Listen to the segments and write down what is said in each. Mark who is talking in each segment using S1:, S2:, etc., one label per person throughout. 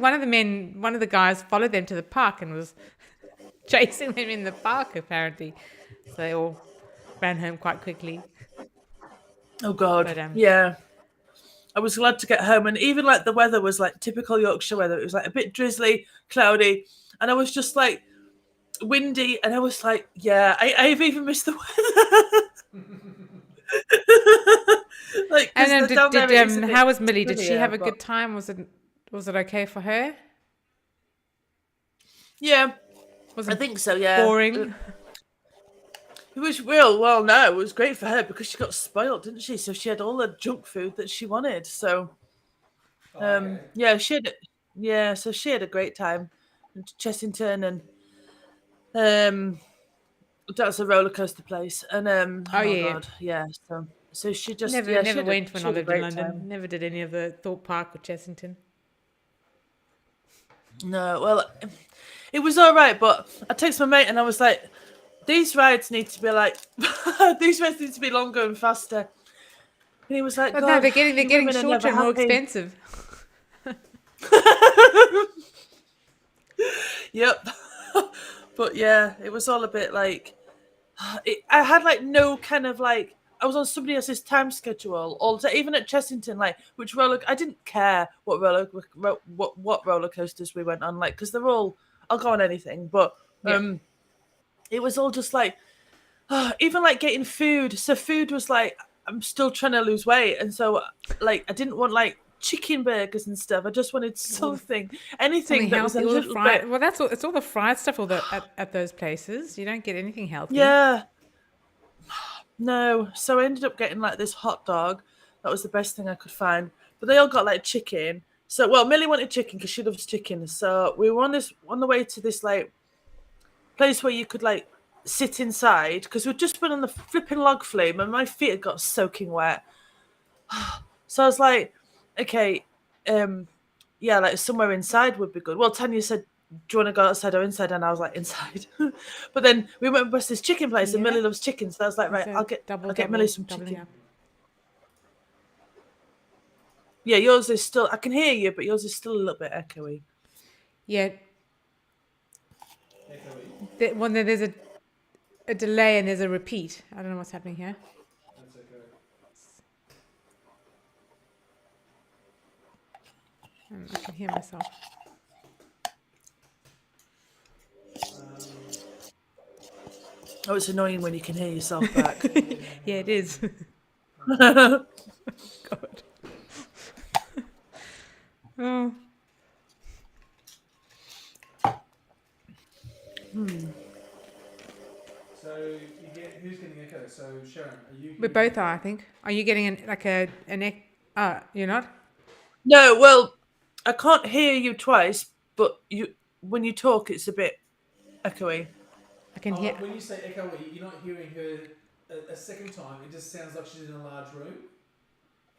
S1: Actually, one of the guys followed them to the park and was chasing them in the park, apparently. So they all ran home quite quickly.
S2: Oh God,
S1: But
S2: yeah. I was glad to get home, and even like the weather was like typical Yorkshire weather. It was like a bit drizzly, cloudy, and I was just like windy, and I was like, yeah, I've even missed the weather. Like
S1: and
S2: because
S1: then
S2: the down there it is a bit
S1: how was Millie? Did she
S2: chillier,
S1: have a
S2: but
S1: good time? Was it okay for her?
S2: yeah, I
S1: Wasn't
S2: think so. Yeah,
S1: boring?
S2: it was real. Well, no, it was great for her because she got spoiled, didn't she? So she had all the junk food that she wanted. So
S3: Oh, okay.
S2: yeah, so she had a great time in Chessington, and um, that's a roller coaster place. And
S1: Oh
S2: oh
S1: yeah, yeah.
S2: God, yeah. So she just
S1: Never
S2: she
S1: never went when
S2: she
S1: I
S2: had a
S1: lived in
S2: great
S1: London.
S2: time.
S1: Never did any of the Thorpe Park or Chessington.
S2: No, well, it was all right, but I texted my mate and I was like, these rides need to be like, these rides need to be longer and faster. And he was like,
S1: But no,
S2: God,
S1: they're
S2: you
S1: getting
S2: women are
S1: shorter
S2: never
S1: and more
S2: happy.
S1: expensive.
S2: Yep. But yeah, it was all a bit like, I had like no kind of like, I was on somebody else's time schedule all day, even at Chessington, like which roller I didn't care what roller coasters we went on, like because they're all I'll go on anything, but
S1: Yeah.
S2: it was all just like even like getting food. So food was like I'm still trying to lose weight, and so like I didn't want like chicken burgers and stuff. I just wanted
S1: All the
S2: anything
S1: something
S2: that was a
S1: healthy, all the
S2: little
S1: fried.
S2: bit.
S1: Well, that's all. It's all the fried stuff. All the at those places, you don't get anything healthy.
S2: Yeah, no. So I ended up getting like this hot dog. That was the best thing I could find. But they all got like chicken. So well, Millie wanted chicken because she loves chicken. So we were on the way to this like place where you could like sit inside because we'd just been on the flipping log flume and my feet had got soaking wet. So I was like, okay, yeah, like somewhere inside would be good. Well, Tanya said, do you want to go outside or inside? And I was like, inside. But then we went past this chicken
S1: Can
S2: place
S1: you
S2: and
S1: hear
S2: Millie
S1: that?
S2: loves chicken. So I was like,
S1: It's
S2: right,
S1: a
S2: I'll get Millie some
S1: doubling
S2: chicken.
S1: up.
S2: Yeah, yours is still, I can hear you, but yours is still a little bit echoey.
S1: Yeah.
S3: Echoey.
S1: Well, there's a delay and there's a repeat. I don't know what's happening here.
S3: That's okay.
S1: I can hear myself.
S2: Oh, it's annoying when you can hear yourself back.
S1: Yeah, it is. God. Oh,
S3: So you get who's getting echo? So Sharon, are you?
S1: we
S3: Getting
S1: both
S3: echo?
S1: are. I think. Are you getting an ec? You're not.
S2: No, well, I can't hear you twice, but you when you talk, it's a bit echoey.
S1: I can
S3: Oh,
S1: hear.
S3: when you say echoey, you're not hearing her a second time. It just sounds like she's in a large room.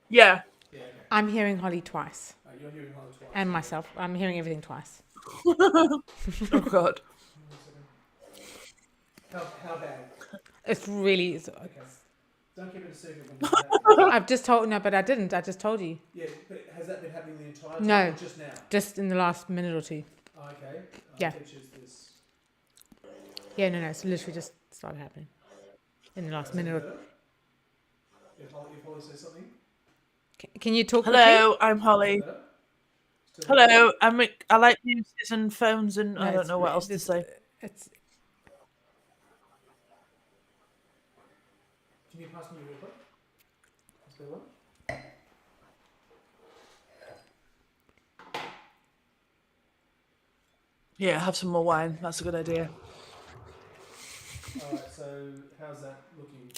S2: Yeah.
S3: Yeah. Okay.
S1: I'm hearing Holly twice
S3: You're hearing her twice.
S1: and myself. I'm hearing everything twice.
S2: Oh God.
S3: How bad?
S1: It's really.
S3: Okay. Don't keep it a secret. When you do that.
S1: I've just told. No, but I didn't. I just told you.
S3: Yeah, but has that been happening the entire time?
S1: No.
S3: Or just now?
S1: Just in the last minute or two.
S3: Oh, okay.
S1: Yeah.
S3: Catches this.
S1: Yeah, no. It's literally just started happening in the last minute. Or...
S3: If Holly says something.
S1: Can you talk quickly?
S2: Hello, I'm Holly.
S3: Better? Still
S2: Hello, I like music and phones and I don't
S1: it's
S2: know what else to
S1: it's
S2: say.
S1: it's
S3: Can you pass me your record? Is there one?
S2: Yeah, have some more wine. That's a good idea.
S3: Alright, so how's that looking?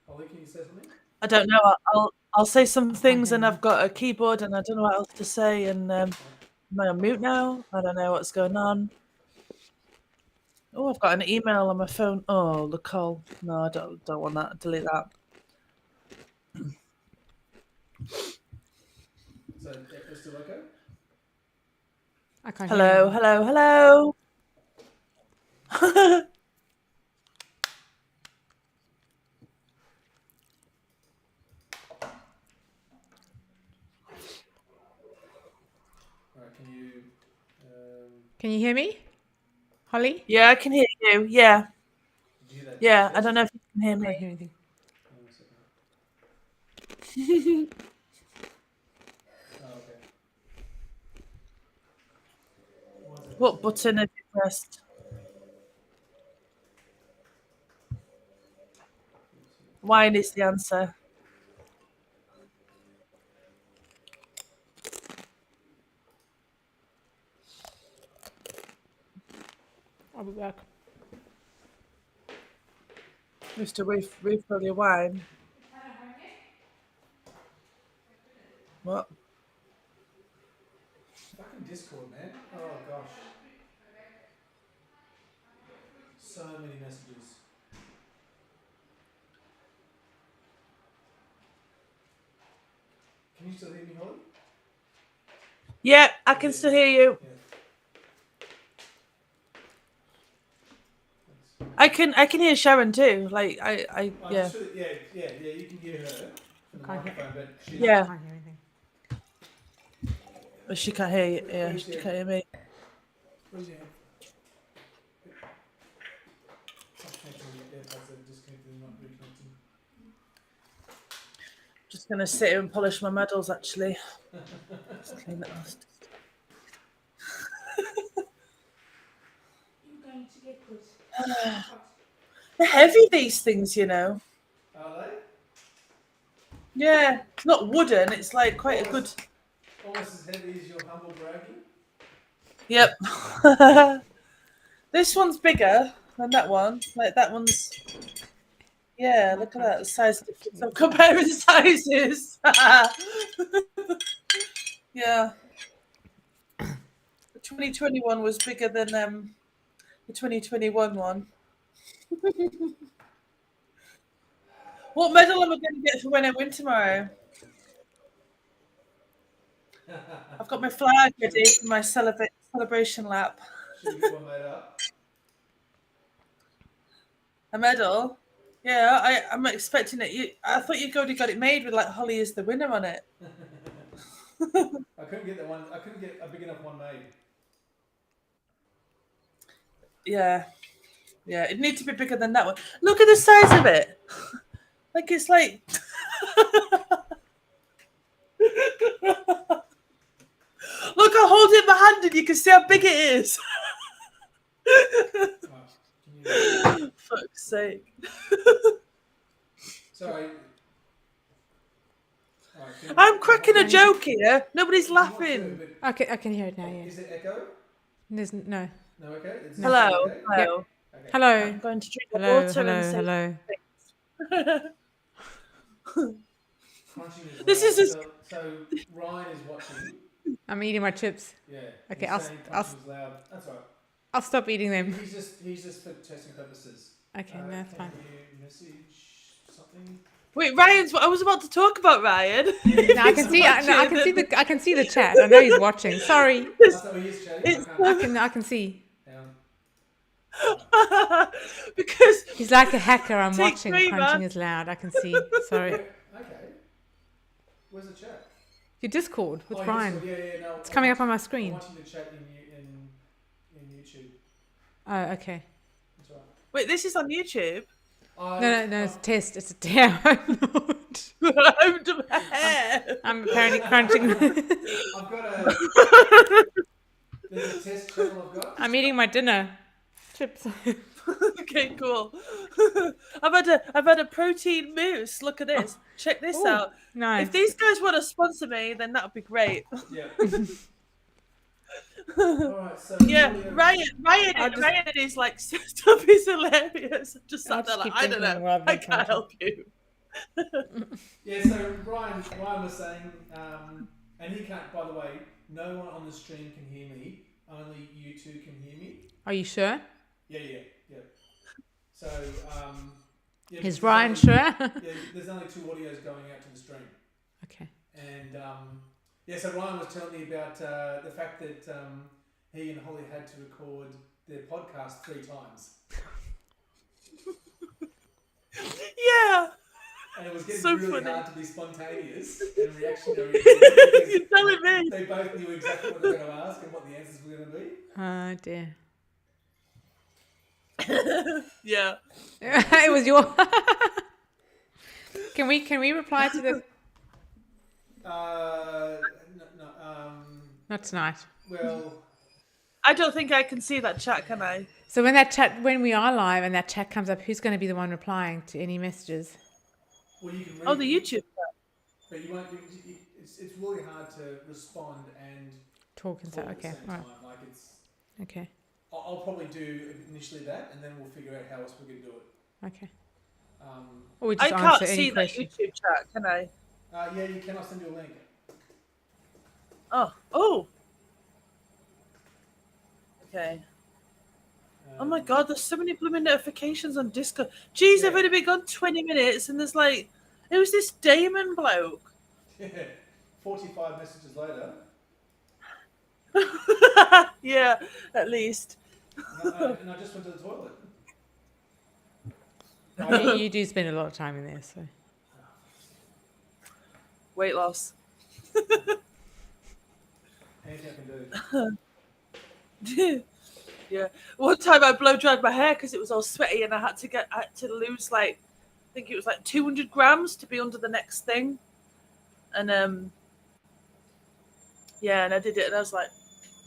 S3: Holly, can you say something?
S2: I don't know. I'll say some
S1: can't
S2: things
S1: hear
S2: and
S1: now.
S2: I've got a keyboard and I don't know what else to say and am I on mute now? I don't know what's going on. Oh, I've got an email on my phone. Oh, Nicole. No, I don't want that. Delete that.
S3: So echo's still okay?
S1: I can't hear
S2: Hello,
S1: anything.
S2: hello, hello.
S3: Alright, Right, can you?
S1: Can you hear me, Holly?
S2: Yeah, I can hear you. Yeah,
S3: Did you hear that?
S2: yeah. I
S3: Yes?
S2: don't know if you can hear
S1: I can't
S2: me.
S1: hear anything.
S3: Hang on a second. Oh, okay. Why is that
S2: What
S3: so-
S2: button have you pressed? Wine is the answer.
S1: I'll be back.
S2: Mr. Refill your wine. What?
S3: Fucking Discord, man. Oh gosh. So many messages. Can you still hear me, Holly?
S2: Yeah, I can still hear you.
S3: Yeah.
S2: I can hear Sharon too. Like I
S3: Oh,
S2: yeah.
S3: just for the, yeah. You can hear her from the
S1: Can't hear-
S3: microphone, but she's.
S2: Yeah.
S1: Can't hear anything.
S2: But she can't hear you. Yeah,
S3: Where's
S2: she
S3: your-
S2: can't hear me.
S3: Where's your head? Oh, thank you. Your AirPods are disconnected and not reconnected.
S2: Just gonna sit here and polish my medals actually. Just clean that off. They're heavy, these things, you know.
S3: Are they?
S2: Yeah, it's not wooden. It's like quite a good.
S3: Almost as heavy as your humble bragging.
S2: Yep. This one's bigger than that one. Like that one's. Yeah, look at that the size difference. I'm comparing sizes. Yeah. The 2021 was bigger than the 2021 one. What medal am I going to get for when I win tomorrow? I've got my flag ready for my celebration lap.
S3: Should we get one made up?
S2: A medal? Yeah, I'm expecting it. I thought you already got it made with like Holly is the winner on it.
S3: I couldn't get that one. I couldn't get a big enough one made.
S2: Yeah. Yeah, it needs to be bigger than that one. Look at the size of it. Like it's like. Look, I hold it in my hand and you can see how big it is.
S3: Right, can you,
S2: Fuck's sake.
S3: sorry. Right,
S2: I'm cracking a joke here. Nobody's laughing.
S1: Okay, I can hear it now. Yeah.
S3: Is it echo?
S1: There's no.
S3: No, okay. It's
S2: Hello.
S3: okay?
S2: Hello.
S3: Okay.
S1: Hello.
S2: I'm going to drink the
S1: Hello.
S2: water
S1: Hello.
S2: and say.
S1: Hello.
S3: Crunching is
S2: This
S3: loud.
S2: is a-
S3: So Ryan is watching.
S1: I'm eating my chips.
S3: Yeah.
S1: Okay,
S3: he's
S1: I'll
S3: saying
S1: I'll
S3: crunching is loud. That's all right.
S1: I'll stop eating them.
S3: He's just for testing purposes.
S1: Okay, no, that's fine.
S3: Can you message something?
S2: Wait, Ryan's. I was about to talk about Ryan.
S1: No, I can see. No, I can see the chat. I know he's watching. Sorry.
S3: I thought he is chatting.
S2: It's-
S1: I can see.
S3: Hang on.
S2: Because
S1: He's like a hacker. I'm
S2: Take
S1: watching.
S2: three,
S1: Crunching
S2: man.
S1: is loud. I can see. Sorry.
S3: Okay. Where's the chat?
S1: Your Discord with
S3: Oh,
S1: Ryan.
S3: Discord. Yeah, no.
S1: It's coming up on my
S3: I'm
S1: screen.
S3: watching the chat in YouTube.
S1: Oh, okay.
S3: That's right.
S2: wait, this is on YouTube.
S1: No. It's a test. It's a test.
S2: I'm doing my hair.
S1: I'm apparently crunching.
S3: I've got a. There's a test channel I've got.
S1: I'm eating my dinner. Chips.
S2: Okay, cool. I've had a protein mousse. Look at this. Check this
S1: Ooh,
S2: out.
S1: Nice.
S2: If these guys want to sponsor me, then that would be great.
S3: Yeah. Alright, so.
S2: Yeah,
S3: Julia-
S2: Ryan is like stuff is hilarious. I just
S1: I'll
S2: sat there
S1: just
S2: like,
S1: keep
S2: I don't
S1: thinking
S2: know.
S1: rather
S2: I
S1: than
S2: can't
S1: counting.
S2: help you.
S3: Yeah, so Ryan was saying, and he can't, by the way, no one on the stream can hear me, only you two can hear me.
S1: Are you sure?
S3: Yeah. So, yeah,
S1: Is
S3: because
S1: Ryan
S3: there's
S1: sure?
S3: only- Yeah, there's only two audios going out to the stream.
S1: Okay.
S3: And, yeah, so Ryan was telling me about the fact that he and Holly had to record their podcast 3 times.
S2: Yeah.
S3: And it was getting
S2: So
S3: really
S2: funny.
S3: hard to be spontaneous and reactionary because
S2: You're telling me.
S3: they both knew exactly what they were going to ask and what the answers were going to be.
S1: Oh dear.
S2: Yeah.
S1: It was your. Can we reply to the? Not tonight.
S3: Well,
S2: I don't think I can see that chat, can I?
S1: So when we are live and that chat comes up, who's going to be the one replying to any messages?
S3: well, you can read
S2: Oh, the YouTube chat.
S3: but you won't. It's really hard to respond and
S1: Talk and
S3: talk
S1: say,
S3: at the
S1: okay,
S3: same
S1: all
S3: time.
S1: right,
S3: Like it's.
S1: okay,
S3: I'll probably do initially that, and then we'll figure out how else we can do it.
S1: okay.
S3: Um,
S1: Or we
S2: I
S1: just
S2: can't
S1: answer any
S2: see that
S1: question.
S2: YouTube chat, can I?
S3: yeah, you can. I'll send you a link.
S2: Oh. Okay. Oh my god, there's so many blooming notifications on Discord. Jeez,
S3: Yeah.
S2: I've only been gone 20 minutes and there's like, it was this Damon bloke.
S3: Yeah, 45 messages later.
S2: Yeah, at least.
S3: And I just went to the toilet.
S1: You do spend a lot of time in there, so.
S2: Weight loss.
S3: Anything I can do.
S2: Yeah. One time I blow dried my hair because it was all sweaty and I had to lose like, I think it was like 200 grams to be under the next thing. And yeah, and I did it and I was like,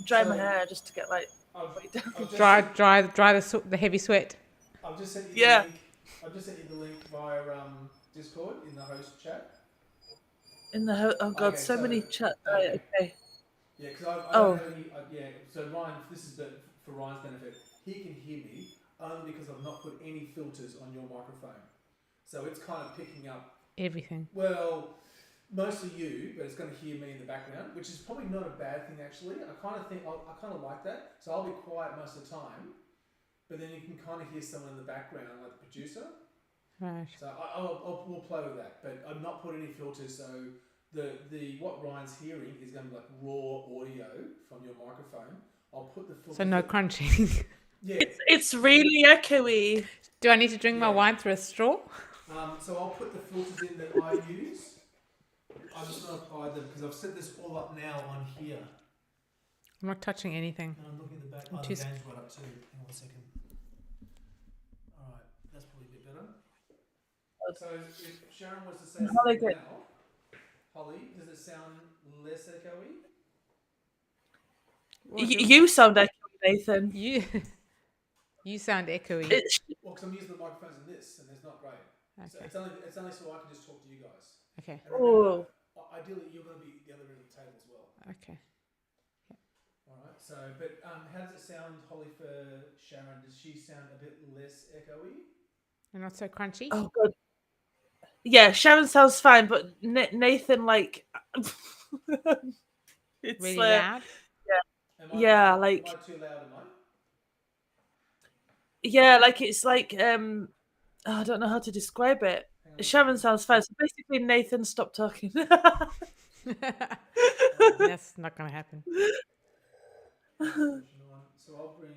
S2: dry my hair just to get like weight down.
S1: Dry the heavy sweat.
S3: I've just sent you
S2: Yeah.
S3: the link. I've just sent you the link via Discord in the host chat.
S2: In the oh god,
S3: Okay,
S2: so many chat.
S3: okay.
S2: Okay.
S3: Yeah, because I don't have any. Yeah, so Ryan, this is for Ryan's benefit. He can hear me only because I've not put any filters on your microphone. So it's kind of picking up.
S1: Everything.
S3: Well, mostly you, but it's going to hear me in the background, which is probably not a bad thing actually. I kind of like that. So I'll be quiet most of the time, but then you can kind of hear someone in the background, like the producer.
S1: Right.
S3: So we'll play with that, but I'm not putting any filters. So the what Ryan's hearing is going to be like raw audio from your microphone. I'll put the filters.
S1: So no crunching.
S3: Yeah.
S2: It's really echoey.
S1: Do I need to drink my wine through a straw?
S3: So I'll put the filters in that I use. I'm just going to apply them because I've set this all up now on here.
S1: I'm not touching anything.
S3: And I'm looking at the back.
S1: I'm
S3: Oh,
S1: too
S3: the game's right up too. Hang on a second. All right, that's probably a bit better. So if Sharon was to say something now, Holly, does it sound less echoey?
S2: You sound echoey, Nathan.
S1: You sound echoey.
S3: Well, because I'm using the microphones in this, and it's not great. So
S1: Okay.
S3: it's only so I can just talk to you guys.
S1: Okay.
S3: And remember, ideally, you're going to be the other end of the table as well.
S1: Okay.
S3: All right. So, but how does it sound, Holly, for Sharon? Does she sound a bit less echoey?
S1: And not so crunchy.
S2: Oh god. Yeah, Sharon sounds fine, but Nathan like it's
S1: Really loud.
S2: Yeah, like
S3: Am I too loud? Am I?
S2: yeah, like it's like I don't know how to describe it. Sharon sounds fine. So basically, Nathan, stop talking.
S1: That's not going to happen.
S3: So I'll bring.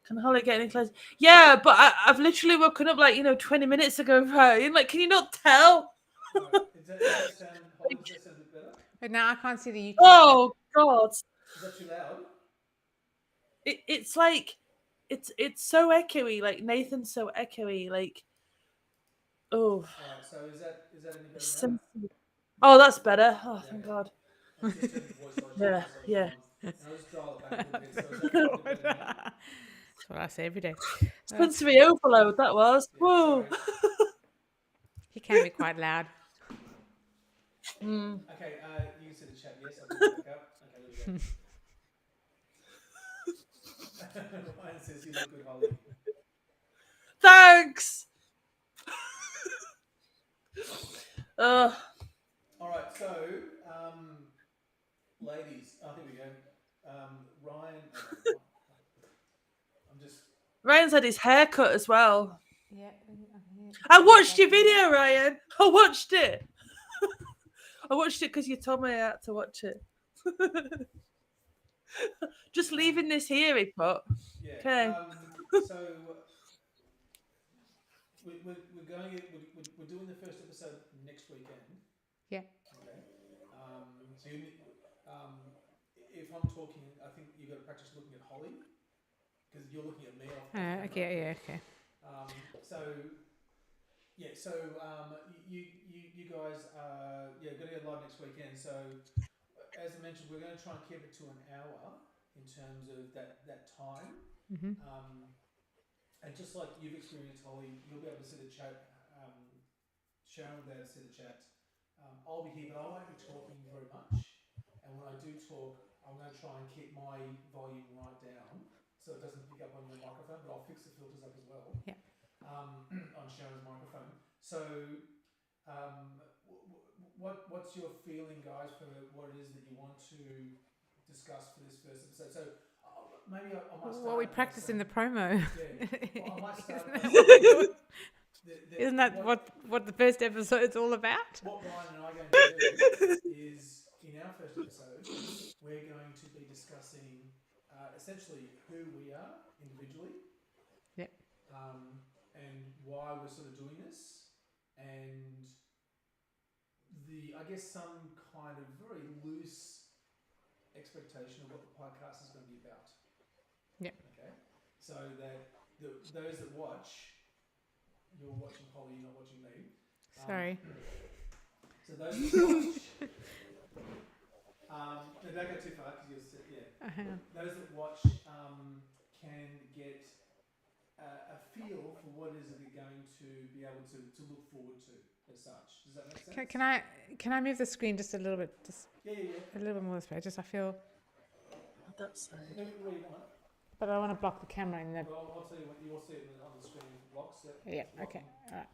S2: Can Holly get any closer? Yeah, but I've literally woken up like 20 minutes ago, Ryan. Like, can you not tell?
S3: Right. Does that sound? Holly, does that sound a bit better?
S1: But now I can't see the YouTube.
S2: Oh god,
S3: Is that too loud?
S2: it's like it's so echoey. Like Nathan's so echoey. Like oh.
S3: All right. So is that any better
S2: So-
S3: now?
S2: Oh, that's better. Oh, thank
S3: Yeah.
S2: God.
S3: I'll just turn the voice on,
S2: Yeah,
S3: so
S2: yeah.
S3: And I'll just dial it back a little bit. So is that a bit better now?
S1: That's what I say every day.
S2: Sensory overload. That was.
S3: Yeah,
S2: Whoa.
S3: sorry.
S1: He can be quite loud.
S2: Mm.
S3: Okay, you can see the chat. Yes, I'll put it back up. Okay, there we go. Ryan says you look good, Holly.
S2: Thanks.
S3: All right, so ladies, I think we go. Ryan, I'm just.
S2: Ryan's had his hair cut as well.
S1: Yeah.
S2: I watched your video, Ryan. I watched it. I watched it because you told me I had to watch it. Just leaving this here, he put.
S3: Yeah.
S2: Okay.
S3: So we're going. We're doing the first episode next weekend.
S1: Yeah.
S3: Okay. So if I'm talking, I think you've got to practice looking at Holly because you're looking at me off camera.
S1: Okay. Yeah. Okay.
S3: So you guys are going to go live next weekend. So as I mentioned, we're going to try and keep it to an hour in terms of that time.
S1: Mhm.
S3: And just like you've experienced, Holly, you'll be able to see the chat. Sharon will be able to see the chat. I'll be here, but I won't be talking very much. And when I do talk, I'm going to try and keep my volume right down so it doesn't pick up on your microphone. But I'll fix the filters up as well.
S1: Yeah.
S3: On Sharon's microphone. So, what's your feeling, guys, for what it is that you want to discuss for this first episode? So. Maybe I might start.
S1: What we practiced in the promo.
S3: Yeah. Well, I might start.
S1: Isn't that what the first episode's all about?
S3: What Ryan and I are going to do is, in our first episode, we're going to be discussing essentially who we are individually.
S1: Yep.
S3: And why we're sort of doing this, and I guess some kind of very loose expectation of what the podcast is going to be about.
S1: Yeah.
S3: Okay. So that those that watch, you're watching Holly, you're not watching me.
S1: Sorry.
S3: So those that watch, no, don't go too far because you'll sit. Yeah. Those that watch can get a feel for what it is that they're going to be able to look forward to as such. Does that make sense?
S1: Can I move the screen just a little bit?
S3: Yeah.
S1: A little bit more this way. Just I feel.
S2: That's
S3: What do you want?
S1: But I want to block the camera in the.
S3: Well, I'll tell you what, you'll see it on the screen blocks.
S1: Yeah. Okay. All right.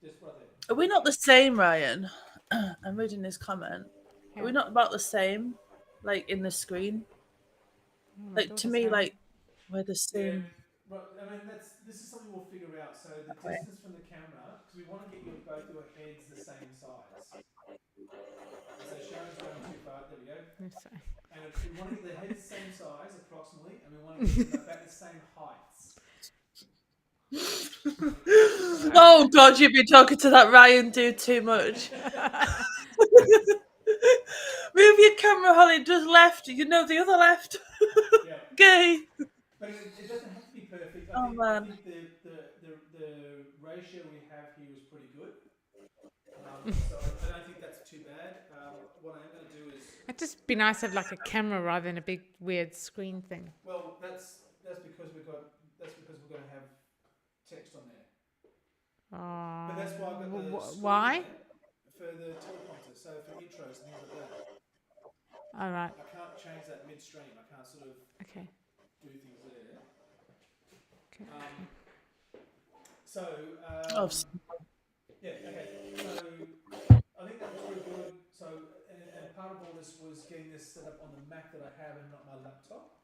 S3: Just right there.
S2: Are we not the same, Ryan? I'm reading this comment. Are we not about the same? Like in the screen?
S1: Oh, my
S2: Like to
S1: daughter's
S2: me,
S1: having-
S2: like we're the same.
S3: Right. I mean, this is something we'll figure out. So the distance from the camera, because we want to get both your heads the same size. So Sharon's going too far. There we go.
S1: I'm sorry.
S3: And we want to get the heads the same size approximately, and we want to get them about the same heights.
S2: Oh God, you've been talking to that Ryan dude too much. Move your camera, Holly. Just left. You know the other left.
S3: Yeah.
S2: Gay.
S3: But it doesn't have to be perfect.
S2: Oh, man.
S3: I think the ratio we have here is pretty good. So I don't think that's too bad. What I am going to do is,
S1: It'd just be nice to have like a camera rather than a big weird screen thing.
S3: well, that's because we're going to have text on there. But that's why I've got the screen
S1: Why?
S3: there for the teleprompter. So for intros and things like that,
S1: All right.
S3: I can't change that midstream. I can't sort of
S1: Okay.
S3: do things there.
S1: Okay.
S3: So
S2: Oh,
S3: yeah, okay. So I think that was really good. So and part of all this was getting this set up on the Mac that I have and not my laptop,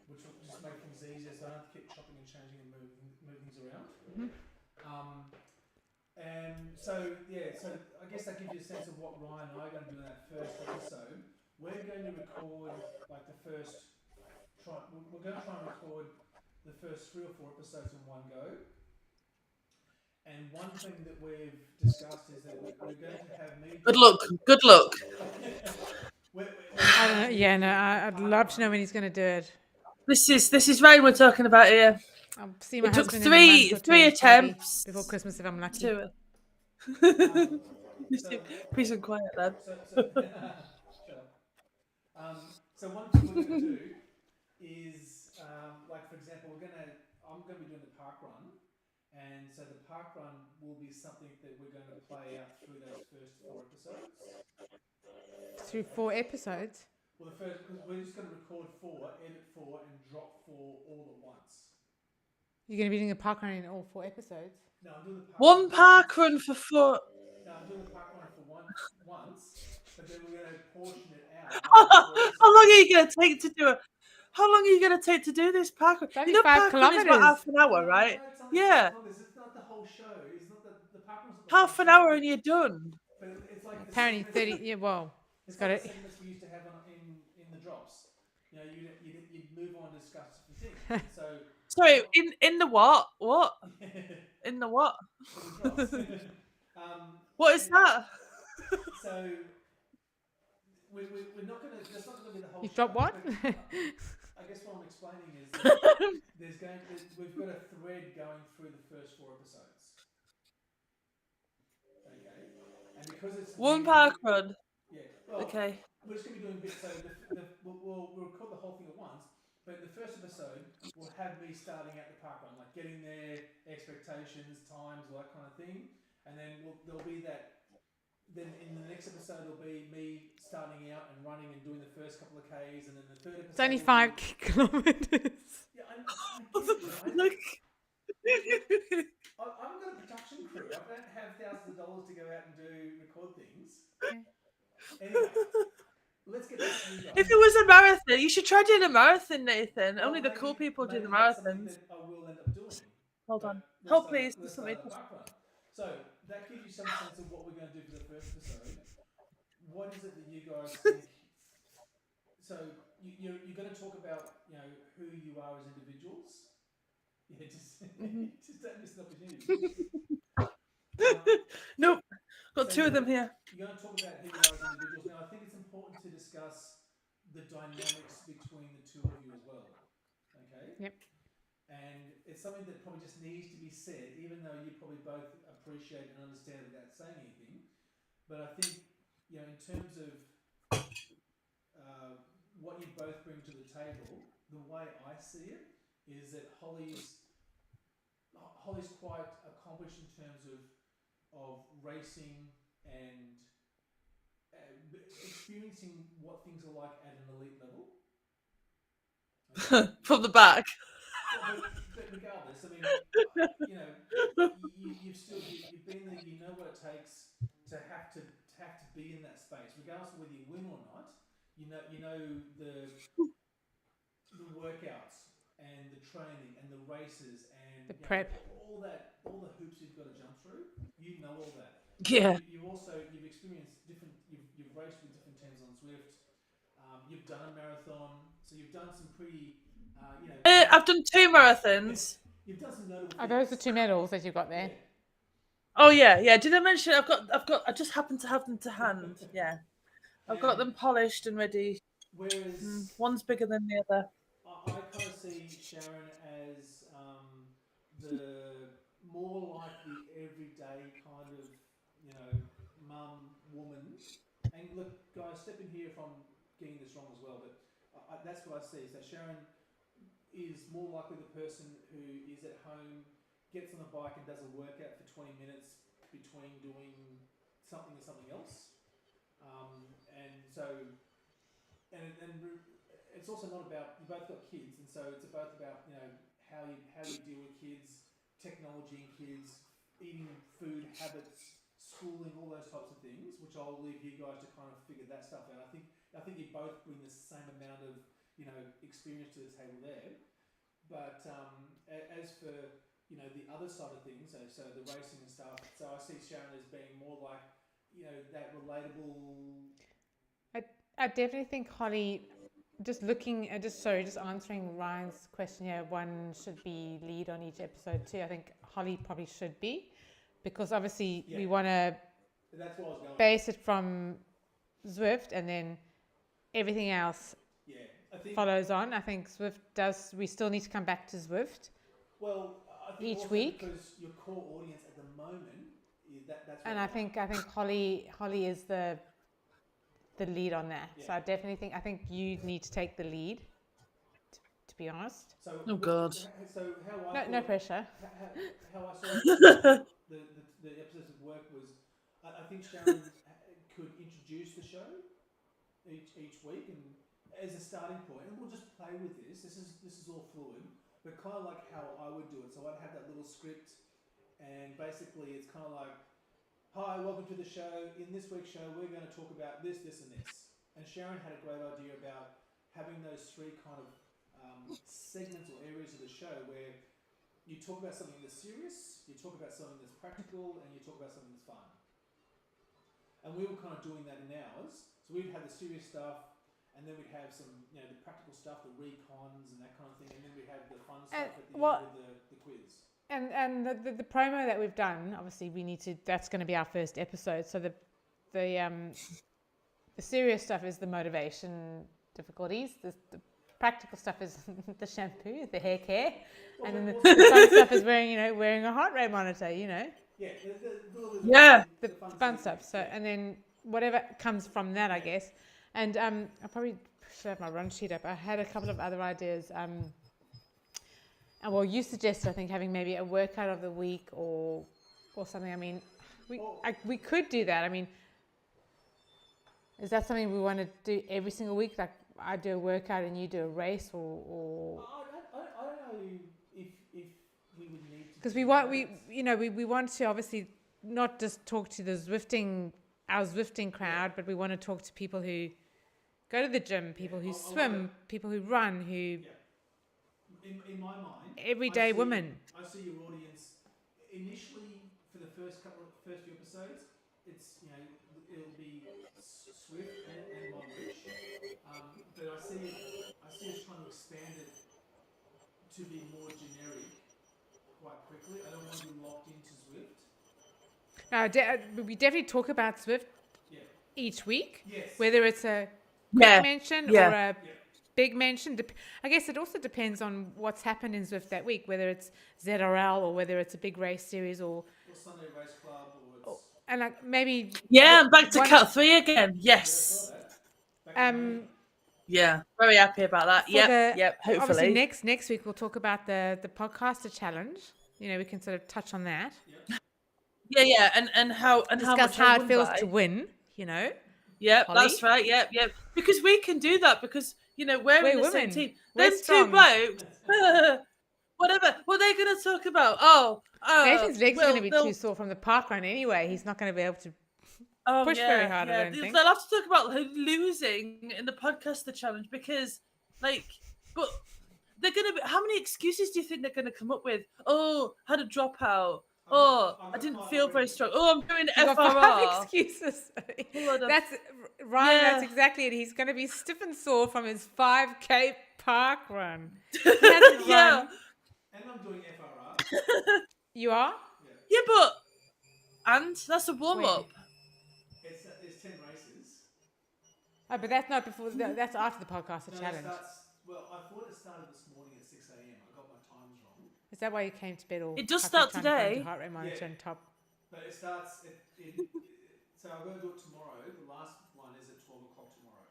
S3: which will just make things easier, so I don't have to keep chopping and changing and move things around. And so yeah, so I guess that gives you a sense of what Ryan and I are going to do in that first episode. We're going to record like we're going to try and record the first 3 or 4 episodes in one go. And one thing that we've discussed is that we're going to have me.
S2: good luck. Good luck.
S1: I don't know. Yeah, no, I'd love to know when he's going to do it.
S2: This is Ryan we're talking about here.
S1: I'll see my
S2: It took
S1: husband in a month or two,
S2: three
S1: maybe,
S2: attempts
S1: before Christmas if I'm lucky.
S2: to peace and quiet, lad.
S3: So one thing we're going to do is, like for example, I'm going to be doing the park run, and so the park run will be something that we're going to play out through those first 4 episodes.
S1: Through 4 episodes.
S3: Well, because we're just going to record 4, edit 4, and drop 4 all at once.
S1: You're going to be doing a park run in all 4 episodes.
S3: No, I'm doing the park
S2: One park run for 4.
S3: No, I'm doing the park run for once, but then we're going to portion it out.
S2: How long are you going to take to do it? How long are you going to take to do this park run?
S1: It's only
S2: You know,
S1: 5
S2: park run is about
S1: kilometres.
S2: half an hour, right?
S3: No, it's
S2: Yeah.
S3: It's not the whole show. It's not the park run's not the
S2: Half
S3: whole
S2: an
S3: show.
S2: hour and you're done.
S3: But it's like the
S1: Apparently
S3: segments-
S1: 30. Yeah, well,
S3: It's
S1: got
S3: like
S1: it.
S3: the segments we used to have in the drops. You know, you'd move on and discuss different things. So
S2: Sorry, in the what? What? In the what?
S3: Fingers crossed.
S2: What is
S3: and
S2: that?
S3: so we're not going to. That's not going to be the whole.
S1: You
S3: show,
S1: dropped what?
S3: but I guess what I'm explaining is that we've got a thread going through the first 4 episodes. Okay, and because it's
S2: One
S3: new,
S2: park run.
S3: yeah. Well,
S2: Okay.
S3: we're just going to be doing bits. So we'll record the whole thing at once. But in the first episode, we'll have me starting at the park run, like getting there, expectations, times, all that kind of thing, and then there'll be that. Then in the next episode, there'll be me starting out and running and doing the first couple of Ks, and then the third episode.
S1: It's only
S3: will
S1: 5
S3: be-
S1: kilometers.
S3: Yeah, I get it, right? I've got a production crew. I don't have thousands of dollars to go out and record things.
S1: Okay.
S3: Anyway, let's get back to you guys.
S2: If it was a marathon, you should try doing a marathon, Nathan.
S3: Well,
S2: Only the
S3: maybe-
S2: cool people do
S3: maybe
S2: the
S3: that's something
S2: marathons.
S3: that I will end up doing.
S2: Hold
S3: But
S2: on.
S3: let's
S2: Hold,
S3: start-
S2: please.
S3: let's
S2: Somebody
S3: start at the
S2: just-
S3: back run. So that gives you some sense of what we're going to do for the first episode. What is it that you guys think? So you're going to talk about who you are as individuals. Yeah, just don't miss the opportunity.
S2: Nope. Got
S3: So
S2: 2 of them here.
S3: You're going to talk about who you are as individuals. Now, I think it's important to discuss the dynamics between the two of you as well. Okay?
S1: Yep.
S3: And it's something that probably just needs to be said, even though you probably both appreciate and understand without saying anything. But I think, in terms of what you both bring to the table, the way I see it is that Holly's quite accomplished in terms of racing and experiencing what things are like at an elite level. Okay?
S2: From the back.
S3: But regardless, I mean, you've been there. You know what it takes to have to be in that space, regardless of whether you win or not. You know the workouts and the training and the races and
S1: The prep.
S3: all the hoops you've got to jump through. You know all that.
S2: Yeah.
S3: You've experienced different. You've raced with different teams on Zwift. You've done a marathon, so you've done some pretty.
S2: I've done 2 marathons.
S3: You've done some notable.
S1: Are those the
S3: things.
S1: 2 medals that you've got there?
S2: Oh yeah. Did I mention I've got? I just happen to have them to hand. Yeah. I've got them polished and ready.
S3: Whereas
S2: One's bigger than the other.
S3: I kind of see Sharon as the more like the everyday kind of mum woman. And look, guys, step in here if I'm getting this wrong as well, but that's what I see. So Sharon is more likely the person who is at home, gets on the bike and does a workout for 20 minutes between doing something or something else. And it's also not about, you both got kids, and so it's both about how you deal with kids, technology and kids, eating food habits, schooling, all those types of things, which I'll leave you guys to kind of figure that stuff out. I think you both bring the same amount of experience to the table there. But as for the other side of things, so the racing and stuff, so I see Sharon as being more like that relatable.
S1: I definitely think Holly, just answering Ryan's question here, one should be lead on each episode too. I think Holly probably should be, because obviously we want to
S3: That's what I was going.
S1: base it from Zwift, and then everything else
S3: I think,
S1: follows on. I think Zwift we still need to come back to Zwift.
S3: Well, I think
S1: Each
S3: also
S1: week.
S3: because your core audience at the moment that's.
S1: And I think Holly is the lead on that. So I definitely think you need to take the lead. To be honest.
S3: So,
S2: Oh, God.
S3: So how I
S1: No pressure.
S3: how I saw the episodes of work was, I think Sharon could introduce the show each week and as a starting point, and we'll just play with this. This is all fluid, but kind of like how I would do it. So I'd have that little script, and basically it's kind of like, hi, welcome to the show. In this week's show, we're going to talk about this, this, and this. And Sharon had a great idea about having those 3 kind of segments or areas of the show where you talk about something that's serious, you talk about something that's practical, and you talk about something that's fun. And we were kind of doing that in ours. So we'd have the serious stuff, and then we'd have some, the practical stuff, the recons and that kind of thing, and then we'd have the fun stuff at the end with the quiz.
S1: And the promo that we've done, obviously we need to. That's going to be our first episode. So the serious stuff is the motivation difficulties. The practical stuff is the shampoo, the hair care, and then the fun stuff is wearing a heart rate monitor.
S3: Yeah,
S2: Yeah.
S1: The fun stuff. So and then whatever comes from that, I guess. And I probably should have my run sheet up. I had a couple of other ideas. Well, you suggested, I think, having maybe a workout of the week or something. I mean, we could do that. I mean, is that something we want to do every single week? Like I do a workout and you do a race, or
S3: I don't know if we would need to.
S1: because we want to obviously not just talk to our Zwifting crowd, but we want to talk to people who go to the gym, people who swim, people who run, who.
S3: Yeah. In my mind,
S1: everyday women.
S3: I see your audience initially for the first few episodes. It's it'll be Swift and Longreach, but I see us trying to expand it to be more generic quite quickly. I don't want to be locked into Swift.
S1: No, we definitely talk about Swift each week,
S3: Yes.
S1: whether it's a quick mention or a big mention. I guess it also depends on what's happened in Zwift that week, whether it's ZRL or whether it's a big race series or
S3: Sunday Race Club or it's
S1: and like maybe
S2: Yeah, I'm back to Cut 3 again. Yes. Yeah, very happy about that. Yep,
S1: Obviously,
S2: hopefully.
S1: next week we'll talk about the podcaster challenge. We can sort of touch on that.
S2: Yeah, and how
S1: Discuss
S2: much
S1: how
S2: I
S1: it
S2: won
S1: feels
S2: by.
S1: to win.
S2: Yep,
S1: Holly?
S2: that's right. Yep. Because we can do that because we're in the same
S1: women.
S2: team.
S1: We're
S2: Them
S1: strong.
S2: two blokes, whatever. What are they going to talk about?
S1: Nathan's legs are
S2: well,
S1: going to be too sore from the park run anyway. He's not going to be able to push very hard, I don't think.
S2: They'll have to talk about losing in the podcaster challenge because, but they're going to be. How many excuses do you think they're going to come up with? Oh, had a dropout. Oh, I didn't feel very strong. Oh, I'm doing
S1: You've got 5
S2: FRR.
S1: excuses.
S2: Lord,
S1: That's Ryan.
S2: Yeah.
S1: That's exactly it. He's going to be stiff and sore from his 5K park run. He hasn't
S2: Yeah.
S1: run.
S3: and I'm doing FRR.
S1: You are?
S2: Yeah, and that's a warm up.
S3: There's 10 races.
S1: Oh, but that's not before. That's after the podcaster
S3: No,
S1: challenge.
S3: I thought it started this morning at 6 a.m. I got my times wrong.
S1: Is that why you came to bed all?
S2: It does
S1: puffy
S2: start
S1: trying to find
S2: today.
S1: your heart rate monitor and top.
S3: But it starts so I'm going to do it tomorrow. The last one is at 12 o'clock tomorrow.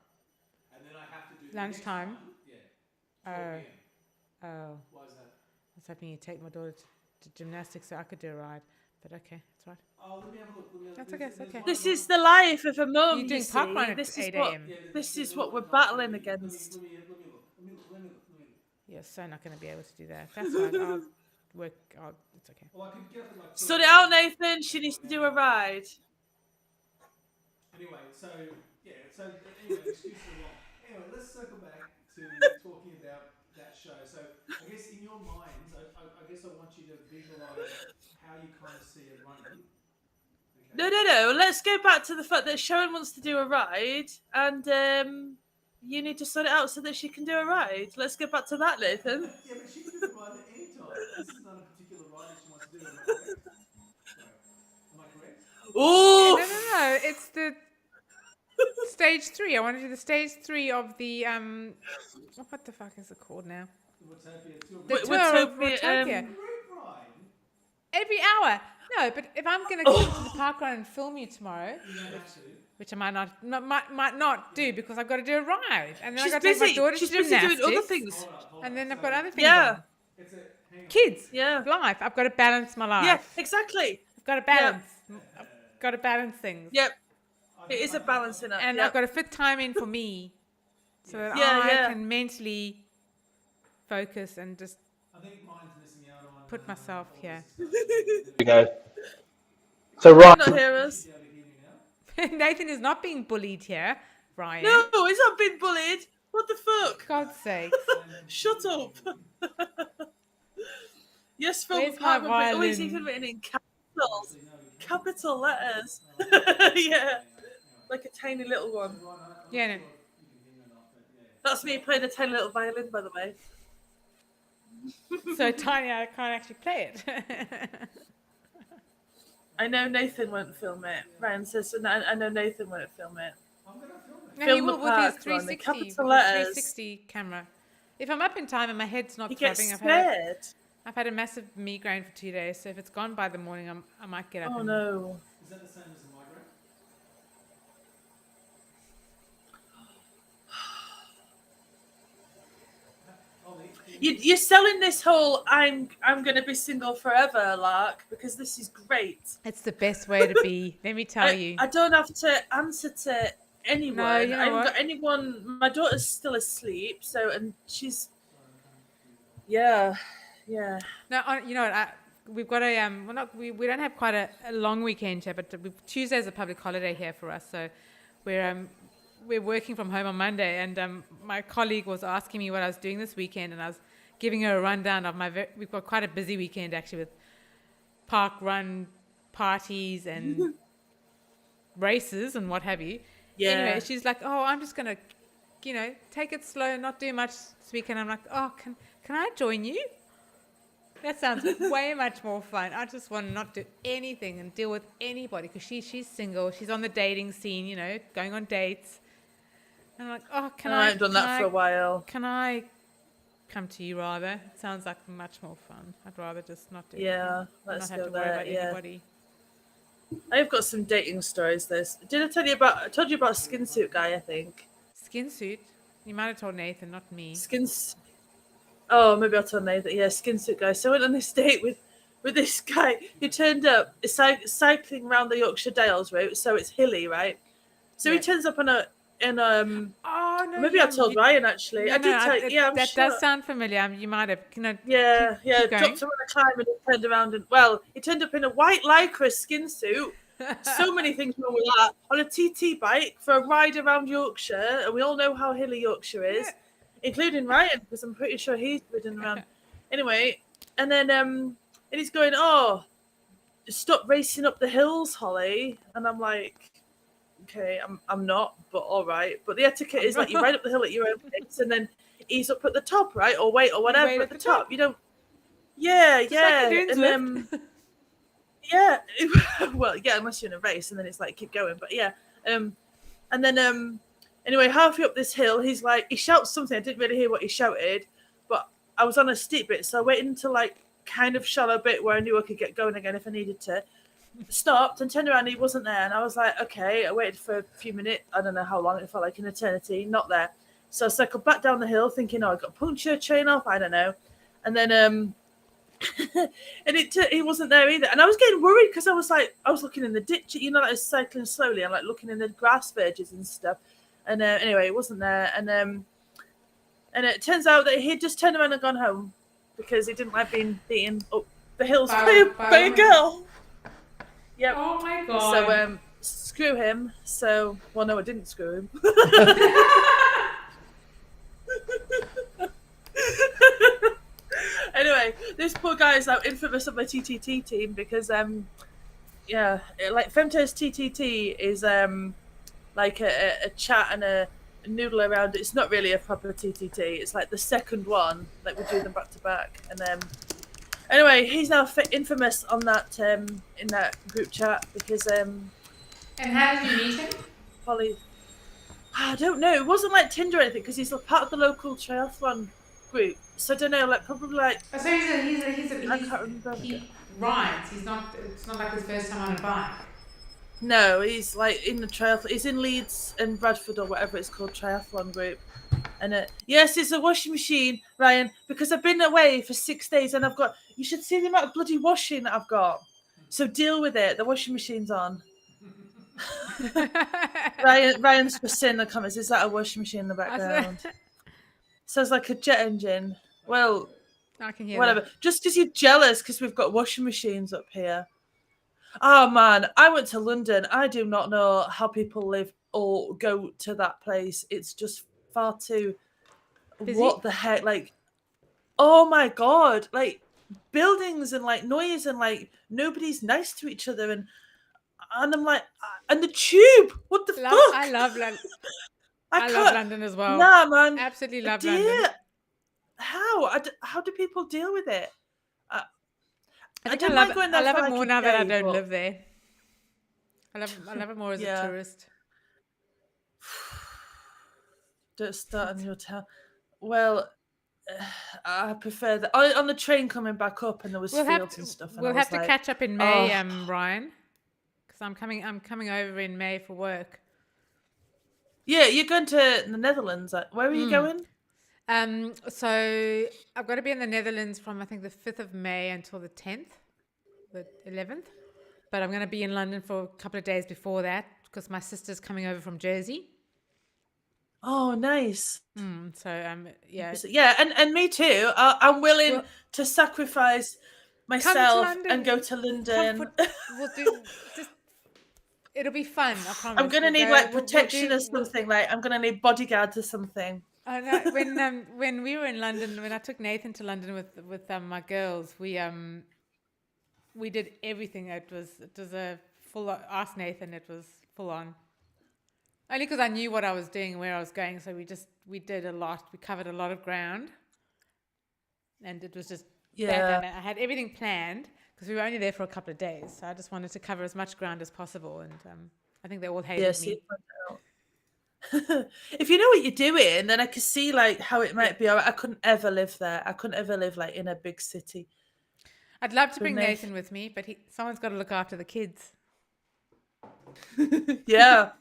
S3: And then I have to do the
S1: Lunchtime?
S3: next one. Yeah. 12 p.m.
S1: Oh,
S3: Why is that?
S1: I was hoping you'd take my daughter to gymnastics so I could do a ride. But okay, that's right.
S3: Oh, let me have a look.
S1: That's okay, it's okay.
S2: This is the life of a mum.
S1: You're doing
S2: you
S1: park
S2: see.
S1: run at
S2: This
S1: 8
S2: is what
S1: a.m.
S2: this is what we're battling against.
S3: Let me look.
S1: You're so not going to be able to do that. That's right. I'll work. It's okay.
S3: Well, I could get up at like
S2: Sort it out, Nathan. She needs to do a ride.
S3: Anyway, excuses are wrong. Anyway, let's circle back to talking about that show. So I guess in your minds, I guess I want you to visualize how you kind of see it running. Okay.
S2: No. Let's go back to the fact that Sharon wants to do a ride, and you need to sort it out so that she can do a ride. Let's go back to that, Nathan.
S3: Yeah, but she can do the ride at any time. This is not a particular ride that she wants to do. Am I correct? Am I correct?
S2: Ooh.
S1: No. It's the stage 3. I want to do the stage 3 of the what the fuck is it called now? The
S2: Wait,
S1: tour of
S2: Watopia,
S1: Watopia.
S3: Great ride.
S1: Every hour. No, but if I'm going to come to the park run and film you tomorrow,
S3: You don't have to.
S1: which I might not do because I've got to do a ride, and then
S2: She's
S1: I've got to take my
S2: busy.
S1: daughter
S2: She's
S1: to
S2: busy
S1: gymnastics,
S2: doing other things.
S1: and then I've got other things.
S2: Yeah.
S1: on.
S3: It's a hang on.
S1: Kids,
S2: Yeah.
S1: life. I've got to balance my life.
S2: Yeah, exactly.
S1: I've got to balance. I've got to balance things.
S2: Yep. It is a balancing act.
S1: And
S2: Yep.
S1: I've got to fit time in for me, so that
S2: Yeah,
S1: I
S2: yeah.
S1: can mentally focus and just
S3: I think mine's missing out on.
S1: put myself here.
S4: You know. So
S2: Can you
S4: right,
S2: not hear us?
S3: Be able to hear me now?
S1: Nathan is not being bullied here, Ryan.
S2: No, he's not been bullied. What the fuck?
S1: For God's sake.
S2: Shut up. Yes, Phil.
S1: Where's my
S2: Oh, he's
S1: violin?
S2: even written in capitals. Capital letters. Yeah. Like a tiny little one.
S1: Yeah, no.
S2: That's me playing a tiny little violin, by the way.
S1: so tiny I can't actually play it.
S2: I know Nathan won't film it. Ryan says, and I know Nathan won't film it.
S3: I'm gonna film it.
S1: No,
S2: Film
S1: he
S2: the
S1: will with his
S2: park, Ron, the
S1: 360,
S2: capital
S1: with his
S2: letters.
S1: 360 camera. If I'm up in time and my head's not
S2: He gets
S1: throbbing,
S2: scared.
S1: I've had a massive migraine for 2 days, so if it's gone by the morning, I might get up.
S2: Oh
S1: and
S2: no.
S3: Is that the same as a migraine? Ollie,
S2: You're selling this whole I'm gonna be single forever lark because this is great.
S1: It's the best way to be. Let me tell you.
S2: I don't have to answer to anyone.
S1: No, you know
S2: I haven't
S1: what?
S2: got anyone. My daughter's still asleep, so and she's yeah.
S1: No, you know what? We've got a we don't have quite a long weekend here, but Tuesday's a public holiday here for us, so we're working from home on Monday. And my colleague was asking me what I was doing this weekend, and I was giving her a rundown of we've got quite a busy weekend actually with park run parties and races and what have you.
S2: Yeah.
S1: Anyway, she's like, "Oh, I'm just gonna, take it slow, not do much this weekend." I'm like, "Oh, can I join you?" That sounds way much more fun. I just want to not do anything and deal with anybody because she's single. She's on the dating scene, going on dates. And I'm like, "Oh,
S2: I haven't done that for a while.
S1: Can I come to you rather?" It sounds like much more fun. I'd rather just not do it.
S2: Yeah,
S1: And
S2: let's
S1: not have
S2: go
S1: to worry
S2: there.
S1: about
S2: Yeah,
S1: anybody.
S2: I've got some dating stories. Did I tell you about? I told you about Skin Suit Guy. I think
S1: Skin suit. You might have told Nathan, not me.
S2: Oh, maybe I'll tell Nathan. Yeah, Skin Suit Guy. So I went on this date with this guy. He turned up cycling around the Yorkshire Dales route, so it's hilly, right? So he
S1: Yeah.
S2: turns up
S1: Oh no!
S2: maybe I told Ryan actually.
S1: No,
S2: I did
S1: no,
S2: tell. Yeah, I'm
S1: that
S2: sure.
S1: does sound familiar. You might have.
S2: Yeah,
S1: keep going.
S2: dropped him on a climb and he turned around and he turned up in a white lycra skin suit. So many things wrong with that. On a TT bike for a ride around Yorkshire, and we all know how hilly Yorkshire is,
S1: Yeah.
S2: including Ryan, because I'm pretty sure he's ridden around. Anyway, and then and he's going, "Oh, stop racing up the hills, Holly," and I'm like, "Okay, I'm not, but all right." But the etiquette is like you ride up the hill at your own pace, and then ease up at the top, right, or wait or whatever
S1: wait
S2: at the top. You don't. Yeah,
S1: Just like you're doing
S2: and
S1: Zwift.
S2: yeah, well, yeah, unless you're in a race, and then it's like keep going. But yeah, and then anyway, halfway up this hill, he shouts something. I didn't really hear what he shouted, but I was on a steep bit, so I waited until like kind of shallow bit where I knew I could get going again if I needed to. Stopped and turned around, he wasn't there, and I was like, okay. I waited for a few minutes. I don't know how long. It felt like an eternity. Not there. So I cycled back down the hill, thinking, "Oh, I got a puncture chain off." I don't know, and then and he wasn't there either, and I was getting worried because I was looking in the ditch, like I was cycling slowly and like looking in the grass verges and stuff, and anyway, it wasn't there, and it turns out that he had just turned around and gone home because he didn't like being beaten up the hills by a girl. Yep.
S1: Oh my god!
S2: So screw him. So no, I didn't screw him. Anyway, this poor guy is now infamous of my TTT team because like Femto's TTT is like a chat and a noodle around. It's not really a proper TTT. It's like the second one, like we do them back to back. And anyway, he's now infamous on that in that group chat because
S1: And how did you meet him?
S2: Holly, I don't know. It wasn't like Tinder or anything because he's part of the local triathlon group. So I don't know, like probably like.
S1: Oh, so
S2: I can't remember.
S1: he rides. It's not like his first time on a bike.
S2: No, he's like in the triathlon. He's in Leeds and Bradford or whatever it's called, triathlon group. And yes, it's a washing machine, Ryan, because I've been away for 6 days and you should see the amount of bloody washing that I've got. So deal with it. The washing machine's on. Ryan's just saying in the comments, is that a washing machine in the background? Sounds like a jet engine. Well,
S1: I can hear
S2: whatever.
S1: that.
S2: Just because you're jealous because we've got washing machines up here. Oh man, I went to London. I do not know how people live or go to that place. It's just far too.
S1: Busy?
S2: What the heck? Like, oh my god! Like buildings and like noise and like nobody's nice to each other and I'm like, and the tube. What the fuck?
S1: I love London. I
S2: can't-
S1: love London as well.
S2: Nah, man.
S1: Absolutely love
S2: Dear,
S1: London.
S2: how do people deal with it? I
S1: think
S2: don't
S1: I love
S2: mind
S1: it.
S2: going
S1: I
S2: there
S1: love
S2: for
S1: it
S2: like
S1: more
S2: a
S1: now that I
S2: day,
S1: don't
S2: but-
S1: live there. I love it more as a
S2: Yeah.
S1: tourist.
S2: Don't start on your town. Well, I prefer that. On the train coming back up, and there was
S1: We'll have
S2: fields
S1: to,
S2: and stuff. And
S1: we'll
S2: I
S1: have
S2: was
S1: to
S2: like,
S1: catch up in May,
S2: oh.
S1: Ryan, because I'm coming over in May for work.
S2: Yeah, you're going to the Netherlands. Where are you going?
S1: So I've got to be in the Netherlands from I think the 5th of May until the 10th, the 11th. But I'm going to be in London for a couple of days before that because my sister's coming over from Jersey.
S2: Oh, nice.
S1: So yeah.
S2: So, yeah, and me too. I'm willing
S1: Well,
S2: to sacrifice
S1: come to
S2: myself
S1: London.
S2: and go to London.
S1: We'll do just. It'll be fun. I promise.
S2: I'm gonna
S1: We'll
S2: need
S1: go-
S2: like
S1: we'll
S2: protection
S1: do-
S2: or something. Like I'm gonna need bodyguards or something.
S1: I know when we were in London, when I took Nathan to London with my girls, we did everything. It was a full ask Nathan. It was full on. Only because I knew what I was doing and where I was going, so we did a lot. We covered a lot of ground, and it was just
S2: Yeah.
S1: I had everything planned because we were only there for a couple of days. So I just wanted to cover as much ground as possible, and I think they all hated
S2: Yes.
S1: me.
S2: If you know what you're doing, then I could see like how it might be. I couldn't ever live there. I couldn't ever live like in a big city.
S1: I'd love to bring
S2: Nath-
S1: Nathan with me, but someone's got to look after the kids.
S2: Yeah.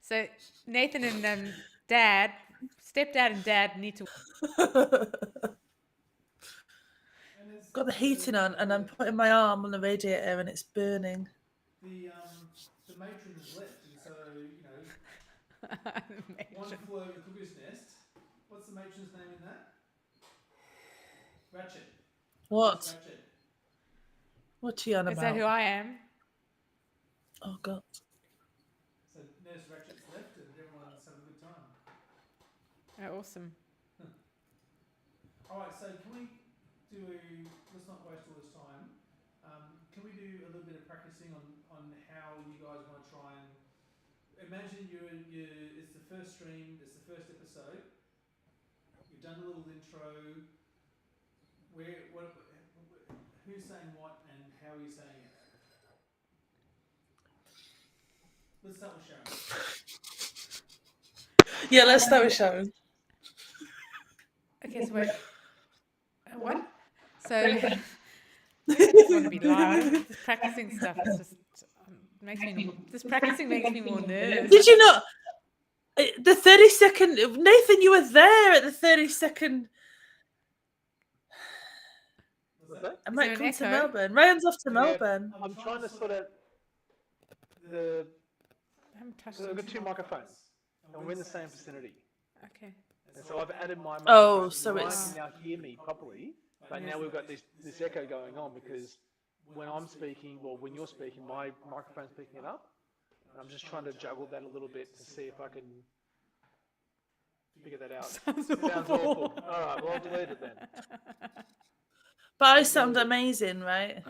S1: So Nathan and stepdad and dad need to.
S2: Got the heating on, and I'm putting my arm on the radiator, and it's burning.
S3: The matron has left, and so one flew over the cuckoo's nest. What's the matron's name in that? Ratchet.
S2: What?
S3: Ratchet.
S2: What are you on
S1: Is
S2: about?
S1: that who I am?
S2: Oh God.
S3: So Nurse Ratchet's left, and everyone's having a good time.
S1: Oh, awesome.
S3: All right, so can we do? Let's not waste all this time. Can we do a little bit of practicing on how you guys want to try and imagine it's the first stream, it's the first episode. You've done a little intro. Who's saying what and how are you saying it? Let's start with Sharon.
S2: Yeah, let's start with Sharon.
S1: Okay, so wait. What? So I just want to be loud. This practicing stuff is just makes me. This practicing makes me more nervous.
S2: Did you not? The 30-second. Nathan, you were there at the 30-second.
S3: Was that?
S2: I
S1: Is
S2: might
S1: there an
S2: come to
S1: echo?
S2: Melbourne. Ryan's off to
S4: Yeah.
S2: Melbourne.
S4: I'm trying to sort out the.
S1: I haven't touched
S4: So I've
S1: it.
S4: got two microphones, and we're in the same vicinity.
S1: Okay.
S4: And so I've added my
S2: Oh,
S4: microphone.
S2: so
S4: Ryan
S2: it's-
S4: can now hear me properly, but now we've got this echo going on because when I'm speaking, or when you're speaking, my microphone's picking it up. And I'm just trying to juggle that a little bit to see if I can figure that out.
S1: Sounds
S4: Sounds
S1: awful.
S4: awful. All right, well, I'll delete it then.
S2: But I sound amazing, right?
S3: Okay,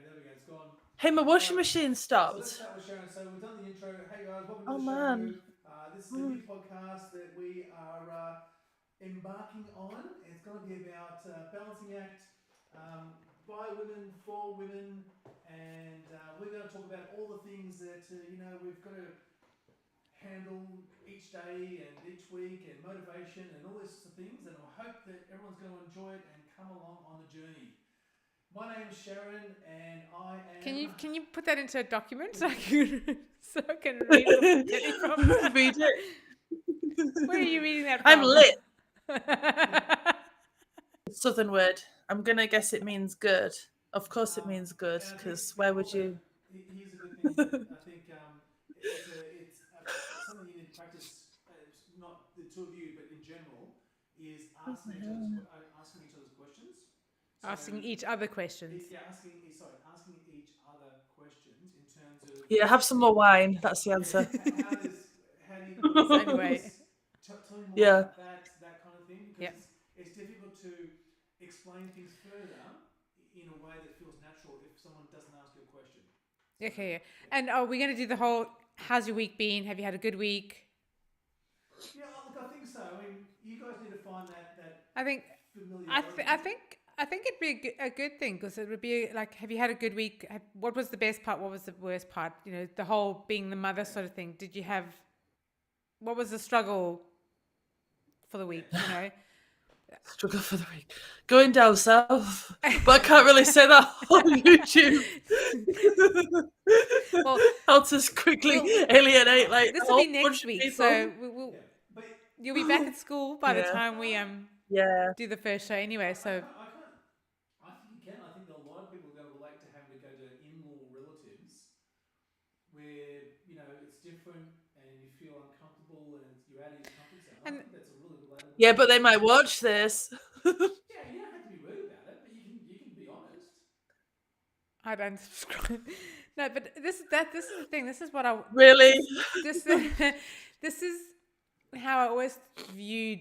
S3: there we go. It's gone.
S2: Hey, my washing machine
S3: So let's
S2: stopped.
S3: start with Sharon. So we've done the intro. Hey guys, welcome to
S2: Oh,
S3: the
S2: man.
S3: show. This is a new podcast that we are embarking on. It's going to be about balancing act by women, for women, and we're going to talk about all the things that we've got to handle each day and each week, and motivation and all these sorts of things. And I hope that everyone's going to enjoy it and come along on the journey. My name is Sharon, and I am.
S1: Can you put that into a document so I can read what I'm getting from?
S2: Read it.
S1: Where are you reading that from?
S2: I'm lit. Southern word. I'm gonna guess it means good. Of course, it means good.
S3: And I
S2: Because
S3: think
S2: where would
S3: also,
S2: you?
S3: Here's a good thing. I think it's something you need to practice. Not the two of you, but in general, is asking each other's questions. So
S1: Asking each other questions.
S3: Yeah, asking each other questions in terms of.
S2: Yeah, have some more wine. That's the answer.
S3: How do you
S1: Anyway.
S3: Tell me more
S2: Yeah.
S3: about that kind of thing, because
S1: Yep.
S3: it's difficult to explain things further in a way that feels natural if someone doesn't ask you a question.
S1: Okay, yeah. And are we going to do the whole, how's your week been? Have you had a good week?
S3: Yeah, look, I think you guys need to find that
S1: I think
S3: familiarity.
S1: I think it'd be a good thing because it would be like, have you had a good week? What was the best part? What was the worst part? You know, the whole being the mother sort of thing. Did you have? What was the struggle for the week? You know,
S2: Struggle for the week. Going down south. But I can't really say that on YouTube.
S1: well,
S2: I'll just quickly alienate like
S1: this
S2: a
S1: will
S2: whole
S1: be next
S2: bunch of
S1: week,
S2: people.
S1: so
S3: Yeah, but
S1: you'll be back at school by the
S2: Yeah.
S1: time we
S2: Yeah.
S1: do the first show anyway. So
S3: I can't. I think you can. I think a lot of people are going to relate to having to go to in-law relatives, where it's different and you feel uncomfortable and you're out of your comfort zone. I
S1: And-
S3: think that's a really relatable.
S2: Yeah, but they might watch this.
S3: Yeah, you don't have to be rude about it, but you can be honest.
S1: I'd unsubscribe. No, but this is the thing. This is what I
S2: Really?
S1: this this is how I always viewed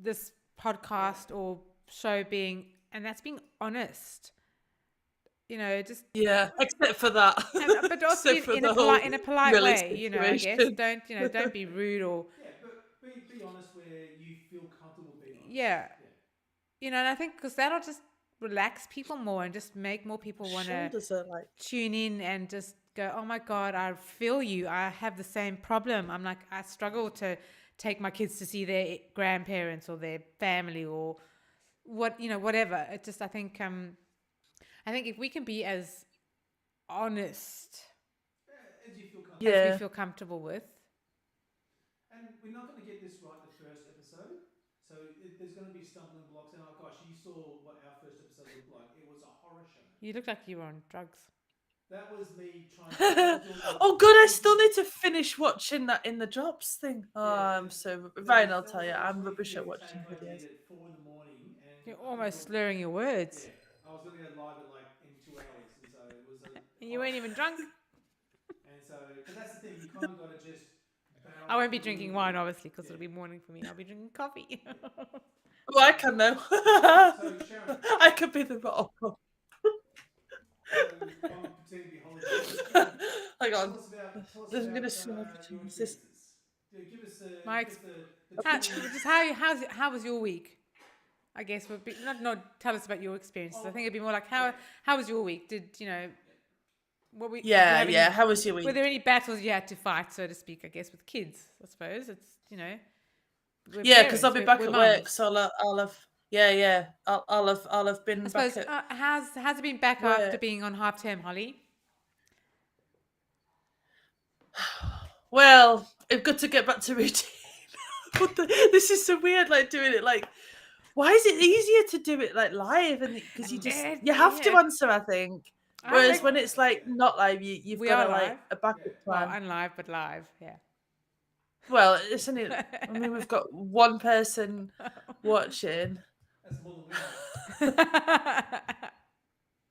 S1: this podcast or show being, and that's being honest. You know, just
S2: Yeah, except for that.
S1: but also
S2: Except for
S1: in
S2: the
S1: a
S2: whole
S1: polite
S2: Millie
S1: way. You know, I guess
S2: situation.
S1: don't be rude or
S3: Yeah, but be honest where you feel comfortable being honest.
S1: yeah. You know, and I think because that'll just relax people more and just make more people want to
S2: Shoulders are like,
S1: tune in and just go, oh my God, I feel you. I have the same problem. I'm like, I struggle to take my kids to see their grandparents or their family or whatever. It just, I think if we can be as honest
S3: As you feel comfortable.
S1: as
S2: yeah.
S1: we feel comfortable with.
S3: And we're not going to get this right the first episode. So there's going to be stumbling blocks. And oh gosh, you saw what our first episode looked like. It was a horror show.
S1: You look like you were on drugs.
S3: That was me trying to...
S2: Oh, good. I still need to finish watching that In the Jobs thing. Oh, I'm so... Ryan, I'll tell you, I'm rubbish at watching videos.
S3: At 4 in the morning, and
S1: You're almost slurring your words.
S3: Yeah, I was going to go live at in 2 hours, and so it was.
S1: And you weren't even drunk.
S3: And so, because that's the thing, you kind of got to just.
S1: I won't be drinking wine, obviously, because it'll be morning for me. I'll be drinking coffee.
S2: Oh, I can know.
S3: So Sharon,
S2: I could be the rock.
S3: so I'm pretending to be Holly.
S2: Hang on.
S3: Tell us about
S2: There's gonna swim
S3: your
S2: opportunities.
S3: experiences. Give us the.
S1: My
S3: give us the
S1: How was your week? I guess would be not tell us about your experiences. I think it'd be more like how was your week? Did what we
S2: Yeah. How was your
S1: Were
S2: week?
S1: there any battles you had to fight, so to speak? I guess with kids, I suppose it's we're
S2: Yeah, because I'll be
S1: parents,
S2: back
S1: we're
S2: at work,
S1: mums.
S2: so I'll have. Yeah. I'll have been
S1: I
S2: back
S1: suppose
S2: at.
S1: how's it been back
S2: work.
S1: after being on half term, Holly?
S2: Well, it's good to get back to routine. This is so weird, like doing it like. Why is it easier to do it like live? And because you have to answer, I think. Whereas when it's like not live, you've
S1: We
S2: got
S1: are
S2: like
S1: live.
S2: a backup plan.
S1: Well, unlive but live, yeah.
S2: Well, isn't it? I mean, we've got one person watching.
S3: That's more than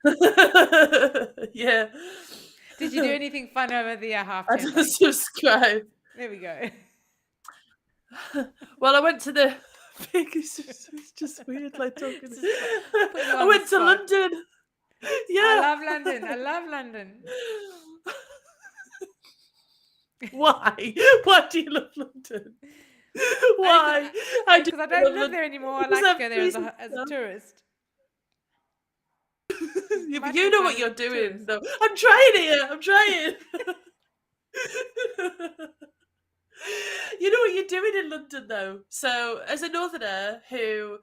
S3: we
S2: Yeah.
S1: Did you do anything fun over the half
S2: I
S1: term?
S2: don't subscribe.
S1: There we go.
S2: Well, I went to the biggest. It's just weird, like talking.
S1: Put you
S2: I
S1: on
S2: went
S1: the
S2: to
S1: spot.
S2: London.
S1: I
S2: Yeah.
S1: love London. I love London.
S2: Why? Why do you love London? Why?
S1: Because I don't live there anymore. I
S2: Because
S1: like to
S2: I've
S1: go there as
S2: reason
S1: a
S2: to.
S1: tourist.
S2: Yeah, but
S1: Much
S2: you know
S1: more
S2: what
S1: fun
S2: you're
S1: as a
S2: doing,
S1: tourist.
S2: though. I'm trying here. I'm trying. You know what you're doing in London, though. So, as a northerner who,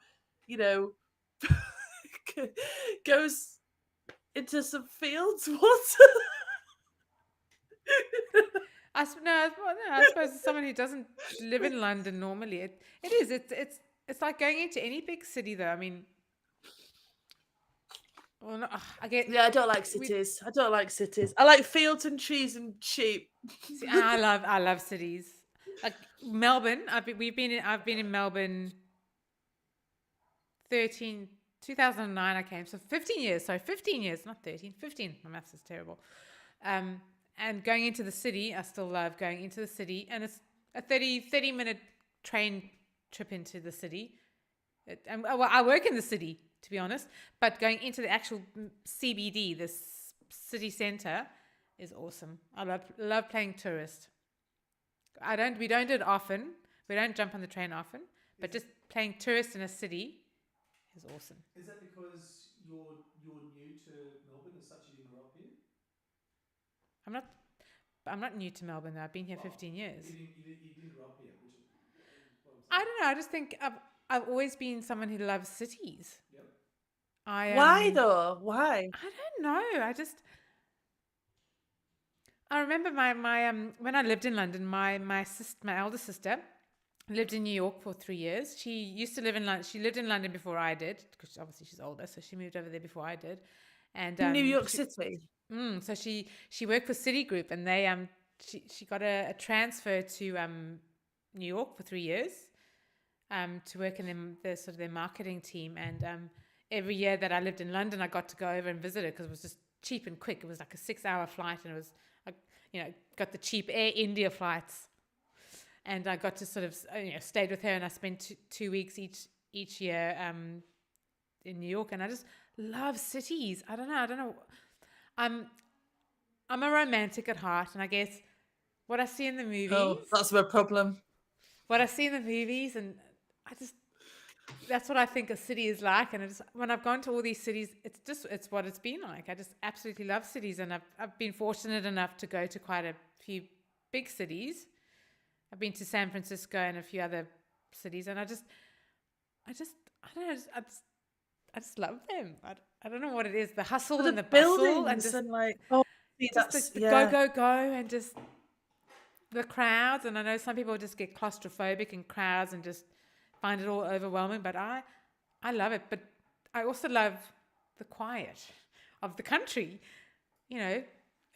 S2: goes into some fields, what?
S1: I suppose as someone who doesn't live in London normally, it is. It's like going into any big city, though. I mean, well, no, I get.
S2: Yeah, I don't like cities. I don't like cities. I like fields and trees and sheep.
S1: See, I love cities. Like Melbourne, I've been in Melbourne 2009 I came, so 15 years, sorry, 15 years, not 13, 15, my maths is terrible. And going into the city, I still love going into the city, and it's a 30 minute train trip into the city. I work in the city, to be honest, but going into the actual CBD, this city centre, is awesome. I love playing tourist. We don't do it often. We don't jump on the train often, But just playing tourist in a city is awesome.
S3: Is that because you're new to Melbourne as such? You didn't grow up here.
S1: I'm not new to Melbourne though. I've been here 15 years.
S3: You didn't grow up here, which is what I'm saying.
S1: I don't know. I just think I've always been someone who loves cities.
S3: Yep.
S2: Why though? Why?
S1: I don't know. I remember my when I lived in London, my elder sister lived in New York for 3 years. She used to live in London. She lived in London before I did, because obviously she's older, so she moved over there before I did. And
S2: New York City.
S1: So she worked for Citigroup, and they she got a transfer to New York for 3 years to work in the sort of their marketing team. And every year that I lived in London, I got to go over and visit her because it was just cheap and quick. It was like a 6-hour flight, and it was got the cheap Air India flights, and I got to sort of stayed with her, and I spent 2 weeks each year in New York, and I just love cities. I don't know. I'm a romantic at heart, and I guess what I see in the movies.
S2: Oh, that's my problem.
S1: What I see in the movies, and that's what I think a city is like. And when I've gone to all these cities, it's what it's been like. I just absolutely love cities, and I've been fortunate enough to go to quite a few big cities. I've been to San Francisco and a few other cities, and I don't know. I just love them. I don't know what it is. The hustle and the bustle
S2: buildings
S1: and
S2: like
S1: just the go, and just the crowds. And I know some people just get claustrophobic in crowds and just find it all overwhelming. But I love it. But I also love the quiet of the country. A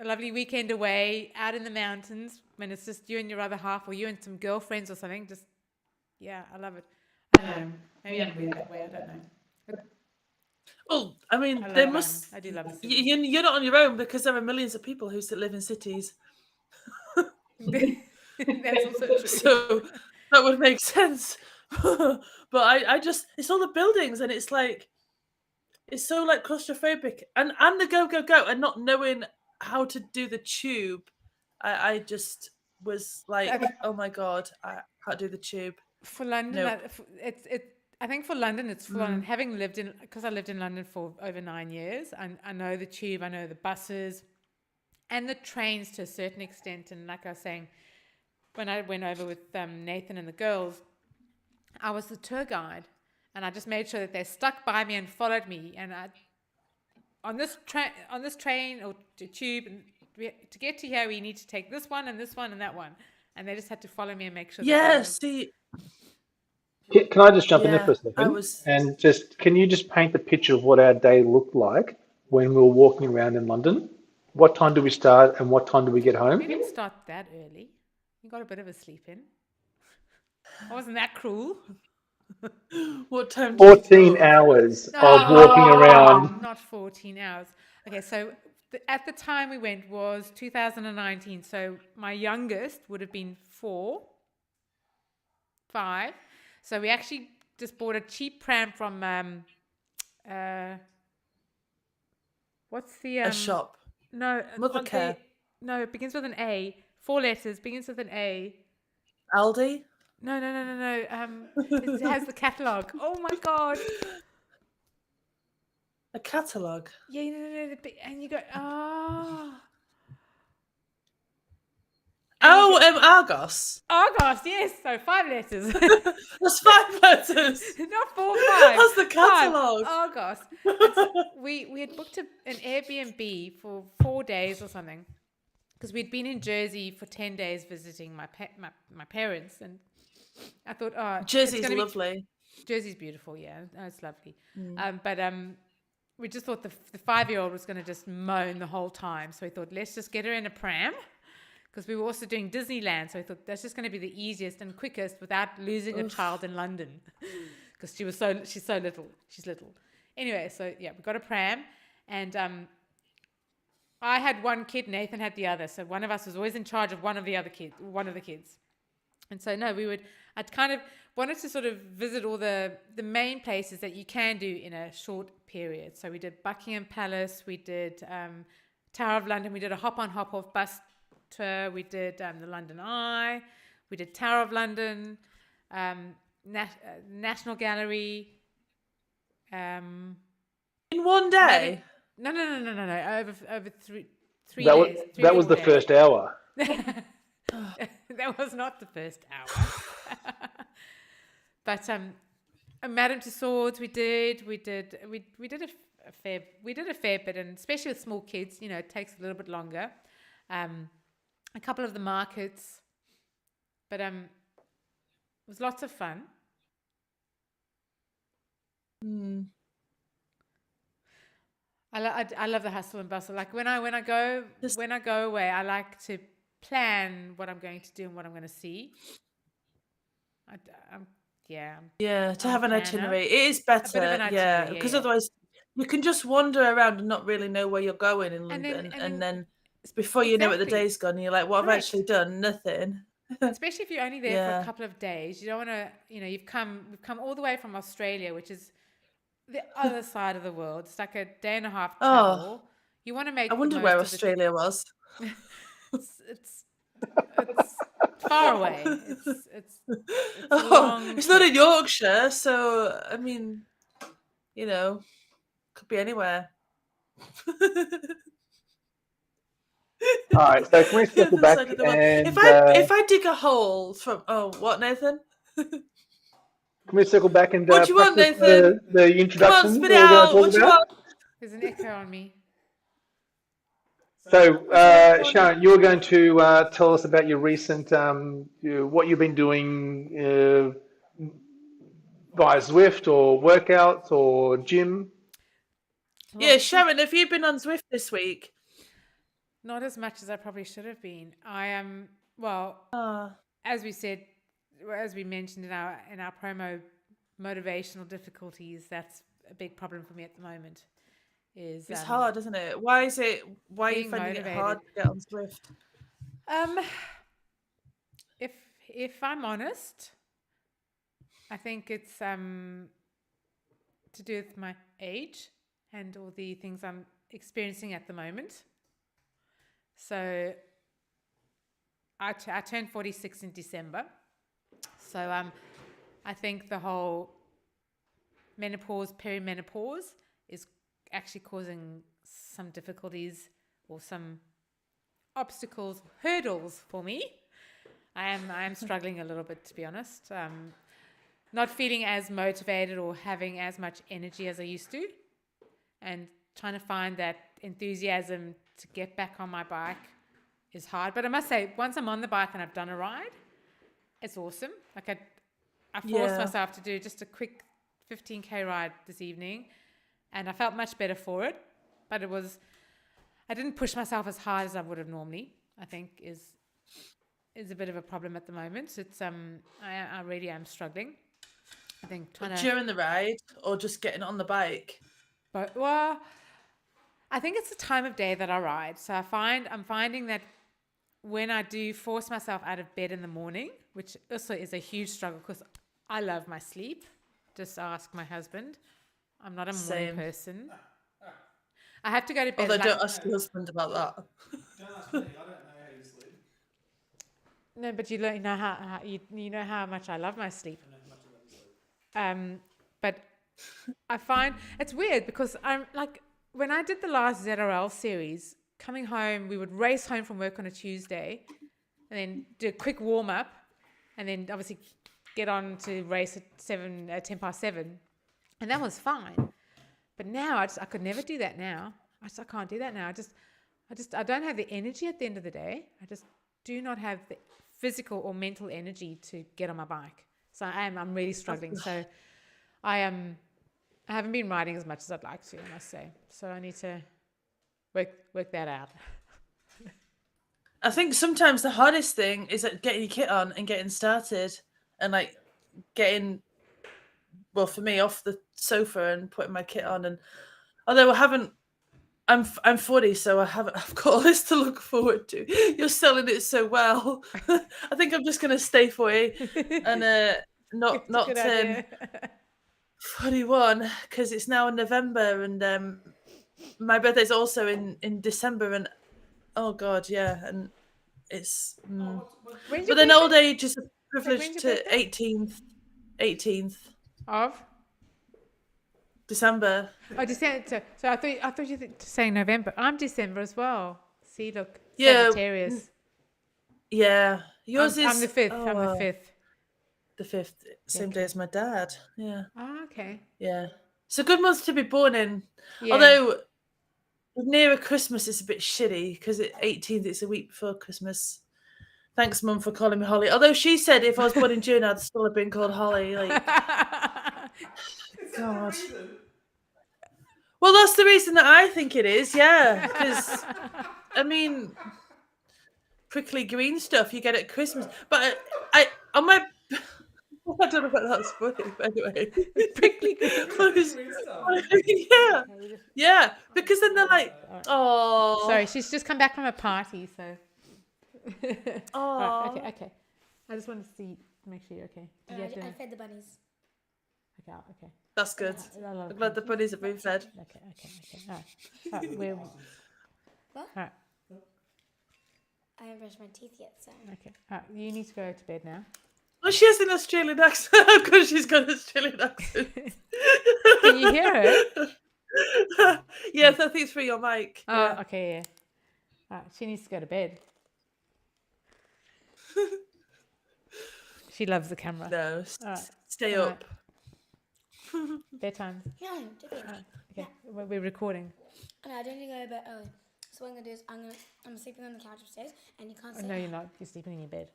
S1: lovely weekend away out in the mountains when it's just you and your other half, or you and some girlfriends or something. I love it. I don't know. Maybe I'm weird that way. I don't know.
S2: Well, I mean,
S1: I do love it.
S2: You're not on your own, because there are millions of people who still live in cities.
S1: That's also true.
S2: So that would make sense. But I just, it's all the buildings, and it's like, it's so like claustrophobic, and the go, and not knowing how to do the tube. I just was like, oh my God, I can't do the tube.
S1: For London, I think for London, it's full on. Having lived because I lived in London for over 9 years, and I know the tube, I know the buses, and the trains to a certain extent. And like I was saying, when I went over with Nathan and the girls, I was the tour guide, and I just made sure that they stuck by me and followed me. And on this train or tube, to get to here, we need to take this one and that one, and they just had to follow me and make sure.
S4: Can I just jump in there for a second? Can you just paint the picture of what our day looked like when we were walking around in London? What time do we start and what time do we get home?
S1: We didn't start that early. You got a bit of a sleep in. I wasn't that cruel.
S2: What time?
S4: 14 hours of walking around.
S1: Not 14 hours. Okay, so at the time we went was 2019. So my youngest would have been 4, 5. So we actually just bought a cheap pram from what's the
S2: a shop?
S1: No,
S2: Mothercare.
S1: No, it begins with an A. 4 letters, begins with an A.
S2: Aldi?
S1: No. It has the catalogue. Oh my God.
S2: A catalogue?
S1: Yeah, no. And you go,
S2: Argos.
S1: Argos, yes. So 5 letters.
S2: That's 5 letters.
S1: Not 4, 5.
S2: That's the catalogue.
S1: Argos. We had booked an Airbnb for 4 days or something, because we'd been in Jersey for 10 days visiting my parents, and I thought,
S2: Jersey's lovely.
S1: Jersey's beautiful, yeah, it's lovely. But we just thought the 5-year-old was going to just moan the whole time, so we thought, let's just get her in a pram, because we were also doing Disneyland, so we thought that's just going to be the easiest and quickest without losing a child in London, because she's so little. She's little. Anyway, so yeah, we got a pram, and I had one kid, Nathan had the other, so one of us was always in charge of one of the kids. And so I'd kind of wanted to sort of visit all the main places that you can do in a short period. So we did Buckingham Palace, we did Tower of London, we did a hop-on, hop-off bus tour, we did the London Eye, we did Tower of London, National Gallery.
S2: In one day.
S1: No. Over three
S4: That was
S1: days.
S4: that was the first hour.
S1: That was not the first hour. But Madame Tussauds, we did a fair bit, and especially with small kids, it takes a little bit longer. A couple of the markets, but it was lots of fun. I love the hustle and bustle. Like when I go away, I like to plan what I'm going to do and what I'm going to see.
S2: To have an
S1: planner.
S2: itinerary. It is better.
S1: bit of an itinerary,
S2: Because
S1: yeah.
S2: otherwise you can just wander around and not really know where you're going in London. And then before you know it, the
S1: Exactly.
S2: day's gone and you're like, what have I
S1: Correct.
S2: actually done? Nothing.
S1: Especially if you're only there for
S2: Yeah.
S1: a couple of days, you don't want to. We've come all the way from Australia, which is the other side of the world. It's like a day and a half travel. You want to make.
S2: I wonder
S1: the
S2: where
S1: most of
S2: Australia was.
S1: It's far away. It's a long
S2: It's not
S1: trip.
S2: in Yorkshire, so I mean, could be anywhere.
S4: All right, so can we circle
S2: The other
S4: back
S2: side of the world.
S4: and
S2: If I dig a hole from what, Nathan?
S4: can we circle back and
S2: What do you want,
S4: practice
S2: Nathan?
S4: the
S2: Come
S4: introduction
S2: on, spit
S4: that
S2: it
S4: we're going
S2: out.
S4: to
S2: What
S4: talk
S2: do you
S4: about?
S2: want?
S1: There's an echo on me.
S4: So, Sharon, you were going to tell us about your recent, what you've been doing via Zwift or workouts or gym.
S2: Yeah, Sharon, have you been on Zwift this week?
S1: Not as much as I probably should have been. I am as we said, as we mentioned in our promo, motivational difficulties. That's a big problem for me at the moment.
S2: It's hard, isn't it? Why are you
S1: being
S2: finding it
S1: motivated.
S2: hard to get on Zwift?
S1: If I'm honest, I think it's to do with my age and all the things I'm experiencing at the moment. So I turned 46 in December. So I think the whole menopause, perimenopause is actually causing some difficulties or some obstacles, hurdles for me. I am struggling a little bit, to be honest. Not feeling as motivated or having as much energy as I used to, and trying to find that enthusiasm to get back on my bike is hard. But I must say, once I'm on the bike and I've done a ride, it's awesome. Like I forced myself to do just a quick 15k ride this evening, and I felt much better for it. But I didn't push myself as hard as I would have normally. I think is a bit of a problem at the moment. It's I really am struggling. I think
S2: during the ride or just getting on the bike.
S1: But I think it's the time of day that I ride. So I'm finding that when I do force myself out of bed in the morning, which also is a huge struggle because I love my sleep. Just ask my husband. I'm not a morning person. I have to go to bed.
S2: Although don't ask your husband about that.
S3: Don't ask me. I don't know how you sleep.
S1: No, but you know how you know how much I love my sleep. But I find it's weird because I'm like, when I did the last ZRL series, coming home, we would race home from work on a Tuesday and then do a quick warm up and then obviously get on to race at 10 past 7. And that was fine. But now I could never do that now. I can't do that now. I don't have the energy at the end of the day. I just do not have the physical or mental energy to get on my bike. So I'm really struggling. So I haven't been riding as much as I'd like to, I must say. So I need to work that out.
S2: I think sometimes the hardest thing is like getting your kit on and getting started and like getting, well, for me, off the sofa and putting my kit on. And although I'm 40, so I've got all this to look forward to. You're selling it so well. I think I'm just gonna stay 40 and not turn 41 because it's now in November and my birthday's also in December and oh god, yeah, and it's but then old age is a privilege to 18th 18th
S1: Of?
S2: December.
S1: Oh, December. So I thought you were saying November. I'm December as well. See, look,
S2: Yeah.
S1: Sagittarius.
S2: Yeah, yours
S1: I'm the
S2: is
S1: 5th.
S2: oh,
S1: I'm the 5th.
S2: the 5th, same day
S1: Okay.
S2: as my dad. Yeah,
S1: Oh, okay.
S2: yeah. It's a good month to be born in.
S1: Yeah.
S2: Although nearer Christmas, it's a bit shitty because 18th, it's a week before Christmas. Thanks, Mum, for calling me Holly. Although she said if I was born in June, I'd still have been called Holly. Like,
S3: Is that the
S2: God.
S3: reason?
S2: Well, that's the reason that I think it is. Yeah, because I mean, prickly green stuff you get at Christmas. But I on my I don't know if that's funny, but anyway.
S1: Prickly green.
S3: Green stuff.
S2: Yeah, yeah. Because then they're like, oh,
S1: Sorry, she's just come back from a party, so.
S2: oh.
S1: Right, okay. I just wanted to see, make sure you're okay. Did you have
S5: I
S1: dinner?
S5: fed the bunnies.
S1: Okay.
S2: That's good. I'm glad the bunnies have been fed.
S1: Okay. All right. We're,
S5: What?
S1: all right.
S5: I haven't brushed my teeth yet, so.
S1: Okay. All right. You need to go to bed now.
S2: Well, she has an Australian accent because she's got an Australian accent.
S1: Can you hear her?
S2: Yes, I think it's through your mic.
S1: Oh,
S2: Yeah.
S1: okay, yeah. All right. She needs to go to bed. She loves the camera.
S2: No,
S1: All right.
S2: stay
S1: All
S2: up.
S1: Bedtime.
S5: No, do it.
S1: Okay. We're recording.
S5: No, I don't need to go to bed early. So what I'm gonna do is I'm sleeping on the couch upstairs, and you can't
S1: Oh,
S5: sit.
S1: no, you're not. You're sleeping in your bed.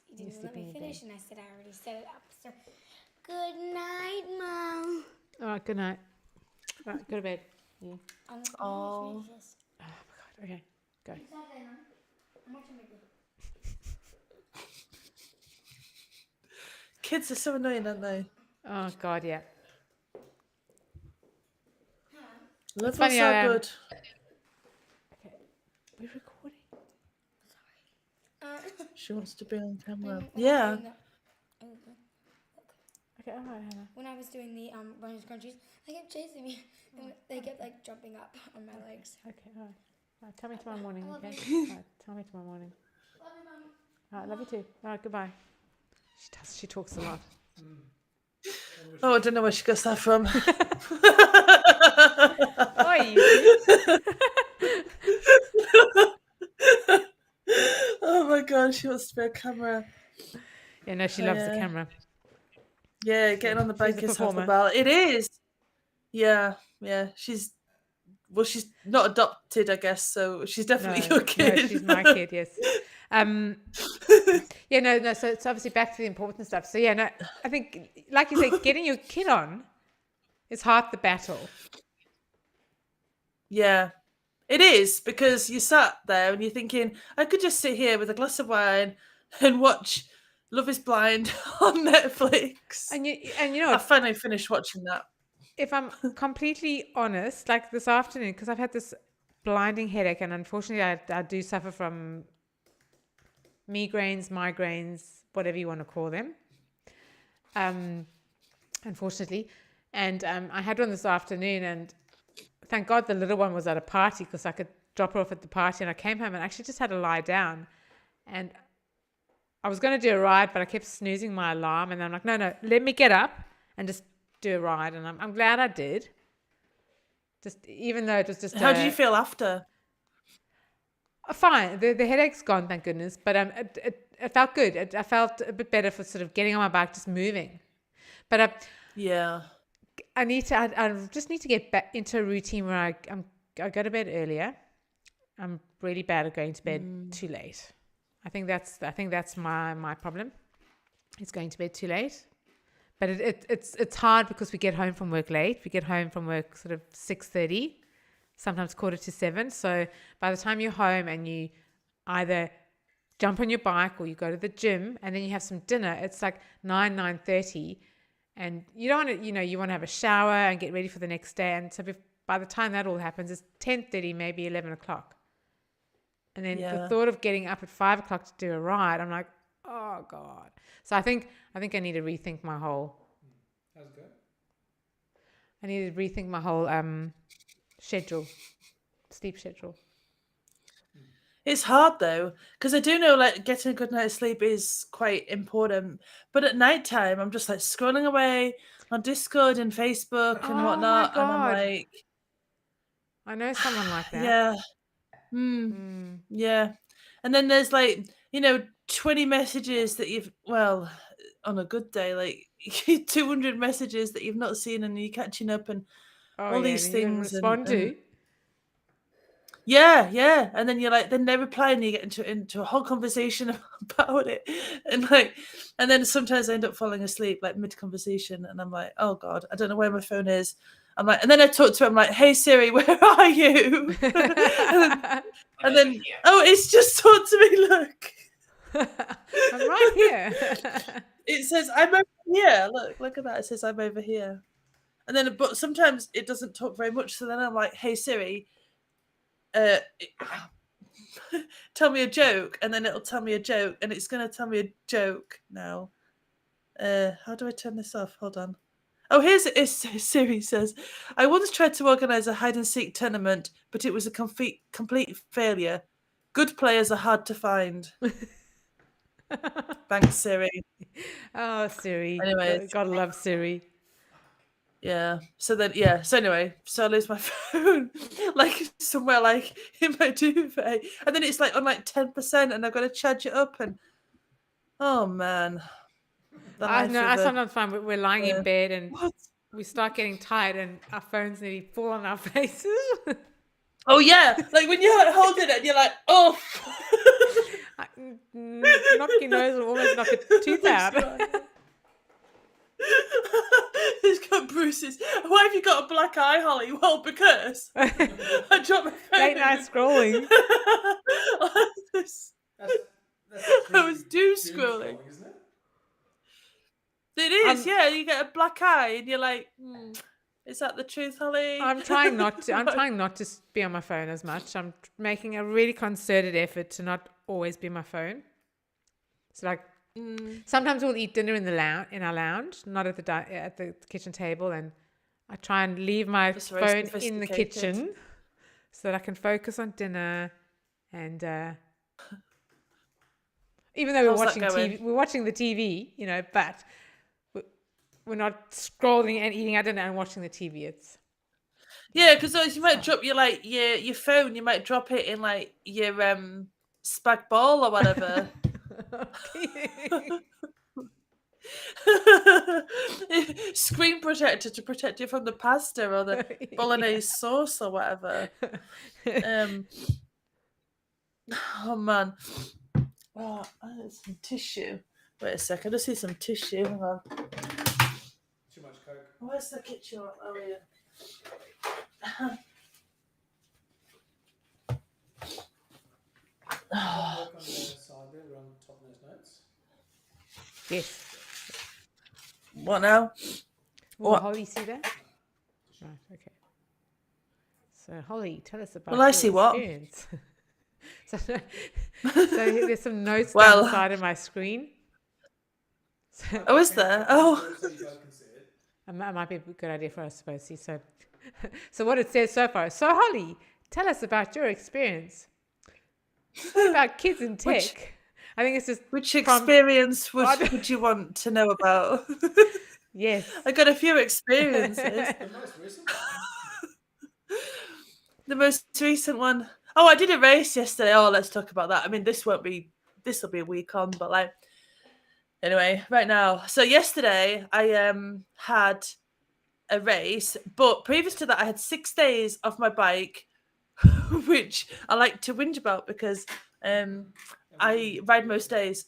S5: You
S1: You're
S5: didn't let
S1: sleeping
S5: me
S1: in your
S5: finish, and I said I already set it up. So, good night, Mom.
S1: All right. Good night. All right. Go to bed. You.
S5: I'm
S2: Oh.
S5: gonna finish this.
S1: Oh, my God. Okay. Go.
S5: Saturday, Mom. I'm watching my video.
S2: Kids are so annoying, aren't they?
S1: Oh, God, yeah.
S2: Love
S1: funny
S2: so
S1: how,
S2: good.
S1: Okay. We're recording.
S2: She wants to be on camera.
S5: When I was
S2: Yeah.
S5: doing the-
S1: Okay. All right, Hannah.
S5: When I was doing the running scrunchies, they kept chasing me. And they kept like jumping up on my legs.
S1: Okay. All right. Tell me tomorrow morning.
S5: love
S1: Okay.
S5: you.
S1: All right. Tell me tomorrow morning.
S5: Love you, Mom.
S1: All right. Love you too. All right. Goodbye. She does. She talks a lot.
S2: Oh, I don't know where she gets that from. Oh my god, she wants to be on camera.
S1: Yeah. No, she loves the
S2: Yeah.
S1: camera.
S2: Yeah, getting on the
S1: She's
S2: bike
S1: a
S2: is half the
S1: performer.
S2: battle. It is. Yeah. She's not adopted, I guess, so she's definitely your kid.
S1: No, she's my kid. Yes. Yeah. No. So it's obviously back to the important stuff. So yeah. No, I think, like you say, getting your kid on is half the battle.
S2: Yeah, it is, because you sat there and you're thinking, I could just sit here with a glass of wine and watch Love is Blind on Netflix.
S1: And you know
S2: I
S1: what?
S2: finally finished watching that.
S1: If I'm completely honest, like this afternoon, because I've had this blinding headache, and unfortunately I do suffer from migraines, whatever you want to call them, unfortunately. And I had one this afternoon, and thank God the little one was at a party because I could drop her off at the party, and I came home and actually just had to lie down. And I was going to do a ride, but I kept snoozing my alarm, and I'm like, no, let me get up and just do a ride. And I'm glad I did. Just even though it was just
S2: How did you feel after?
S1: fine. The headache's gone, thank goodness. But it felt good. I felt a bit better for sort of getting on my bike, just moving. But
S2: Yeah.
S1: I just need to get back into a routine where I go to bed earlier. I'm really bad at going to bed too late. I think that's my problem. It's going to bed too late. But it's hard because we get home from work late. We get home from work sort of 6:30, sometimes 6:45. So by the time you're home and you either jump on your bike or you go to the gym and then you have some dinner, it's like 9:30, and you don't want to, you want to have a shower and get ready for the next day. And so by the time that all happens, it's 10:30, maybe 11 o'clock. And then the thought of getting up at 5 o'clock to do a ride, I'm like, oh God. So I think I need to rethink my whole.
S3: How's it go?
S1: I need to rethink my whole schedule, sleep schedule.
S2: It's hard though, because I do know like getting a good night's sleep is quite important. But at night time, I'm just like scrolling away on Discord and Facebook and
S1: Oh my
S2: whatnot, and I'm
S1: God.
S2: like,
S1: I know someone like that.
S2: yeah, yeah. And then there's like 20 messages that you've on a good day, like 200 messages that you've not seen, and you're catching up and
S1: Oh
S2: all
S1: yeah,
S2: these
S1: and you didn't
S2: things
S1: respond
S2: and
S1: to.
S2: yeah, and then you're like, then they reply, and you get into a whole conversation about it, and then sometimes I end up falling asleep like mid conversation, and I'm like, oh god, I don't know where my phone is. I'm like, and then I talk to him like, hey Siri, where are you? and then oh, it's just talked to me. Look,
S1: I'm right here.
S2: it says I'm over here. Look at that. It says I'm over here, and then but sometimes it doesn't talk very much. So then I'm like, hey Siri. Tell me a joke, and then it'll tell me a joke, and it's going to tell me a joke now. How do I turn this off? Hold on. Oh, here's it. Siri says, I once tried to organise a hide and seek tournament, but it was a complete failure. Good players are hard to find. Thanks, Siri.
S1: Oh, Siri.
S2: Anyways.
S1: Gotta love Siri.
S2: Yeah. So anyway, so I lose my phone like somewhere like in my duvet, and then it's like on like 10%, and I've got to charge it up, and oh man.
S1: I know. I sometimes find we're lying in bed and
S2: What?
S1: we start getting tired, and our phones nearly fall on our faces.
S2: Oh yeah, like when you're like holding it, and you're like, oh.
S1: Knock your nose and almost knock a tooth out.
S2: It's got bruises. Why have you got a black eye, Holly? Well, because I dropped my phone.
S1: Late night scrolling.
S3: That's
S2: I was doom scrolling.
S3: isn't it?
S2: It is, yeah. You get a black eye, and you're like, is that the truth, Holly?
S1: I'm trying not to. I'm trying not to be on my phone as much. I'm making a really concerted effort to not always be on my phone. So like. Sometimes we'll eat dinner in our lounge, not at the kitchen table, and I try and leave my phone in the kitchen so that I can focus on dinner. And even though we're watching the TV, but we're not scrolling and eating our dinner and watching the TV. It's
S2: because you might drop your phone. You might drop it in like your spag bol or whatever. Screen protector to protect you from the pasta or the bolognese sauce or whatever. Oh man. Oh, I need some tissue. Wait a second, I just need some tissue. Hang on.
S3: Too much Coke.
S2: Where's the kitchen? Oh yeah.
S3: Work on the side there, we're on top of those notes.
S1: yes.
S2: What now?
S1: Will
S2: What?
S1: Holly see that? Right. Okay. So Holly, tell us about.
S2: Will I
S1: your
S2: see what?
S1: experience. so there's some notes down the side of my screen. So,
S2: Oh, is there? Oh.
S3: So you guys can see it.
S1: it might be a good idea for us to both see. So what it says so far. So Holly, tell us about your experience. What about kids in tech? I think it's just
S2: Which experience would you want to know about?
S1: yes.
S2: I got a few experiences.
S3: The most recent
S2: The most recent one. Oh, I did a race yesterday. Oh, let's talk about that. I mean, this will be a week on, but like, anyway, right now. So yesterday I had a race, but previous to that I had 6 days off my bike, which I like to whinge about because I ride most days.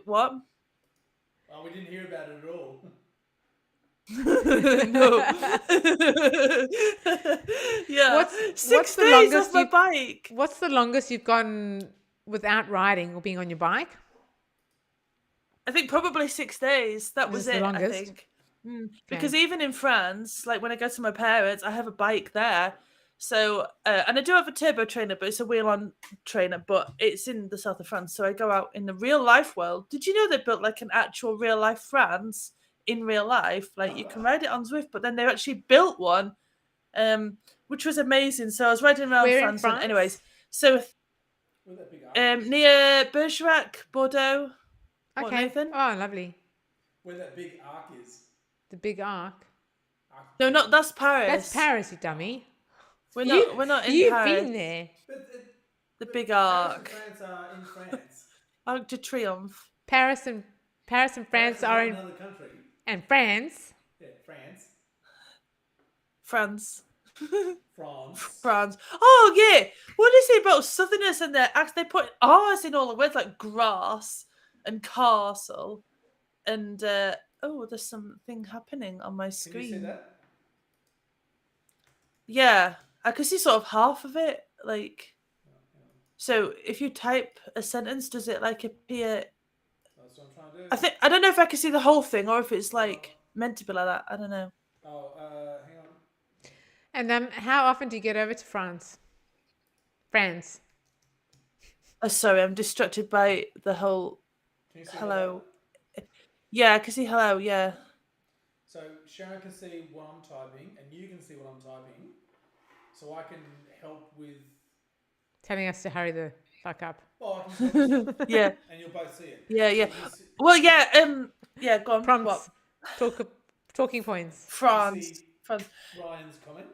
S2: What?
S3: Oh, we didn't hear about it at all.
S2: No. Yeah.
S1: What's
S2: 6
S1: the
S2: days
S1: longest
S2: off my bike.
S1: What's the longest you've gone without riding or being on your bike?
S2: I think probably 6 days. That was
S1: the
S2: it,
S1: longest?
S2: I think. Because even in France, like when I go to my parents, I have a bike there. So, and I do have a turbo trainer, but it's a wheel-on trainer, but it's in the south of France. So I go out in the real-life world. Did you know they built like an actual real-life France in real life? Like you can ride it on Zwift, but then they actually built one, which was amazing. So I was riding around
S1: Where in
S2: France.
S1: France?
S2: Anyways, so
S3: Where that big arc is.
S2: Near Bergerac, Bordeaux. What,
S1: Okay.
S2: Nathan?
S1: Oh, lovely.
S3: Where that big arc is.
S1: The big arc.
S2: No, not that's Paris.
S1: That's Paris, you dummy.
S2: We're
S1: You-
S2: not in
S1: You've
S2: Paris.
S1: been there.
S2: The big
S3: Paris
S2: arc.
S3: and France are in France.
S2: Arc de Triomphe.
S1: Paris and France
S3: is
S1: are
S3: not
S1: in
S3: another country.
S1: and France.
S3: Yeah, France.
S2: France.
S3: France.
S2: France. Oh yeah. What is it about Southerners in their accent? They put R's in all the words like grass and castle. And oh, there's something happening on my
S3: Can
S2: screen.
S3: you see that?
S2: Yeah, I could see sort of half of it. Like, so if you type a sentence, does it like appear?
S3: That's what I'm trying to do.
S2: I don't know if I can see the whole thing or if it's like meant to be like that. I don't know.
S3: Oh, hang on.
S1: And how often do you get over to France? France.
S2: Oh, sorry, I'm distracted by the whole
S3: Can you see
S2: hello.
S3: that?
S2: Yeah, I can see hello. Yeah.
S3: So Sharon can see what I'm typing, and you can see what I'm typing. So I can help with.
S1: Telling us to hurry the fuck up.
S3: Well, I can help you,
S2: Yeah.
S3: and you'll both see it.
S2: Yeah. Yeah.
S3: So you see-
S2: Well, yeah. Yeah. Go on.
S1: Prompts.
S2: What?
S1: Talking points.
S2: France.
S3: see-
S2: France.
S3: Ryan's comment.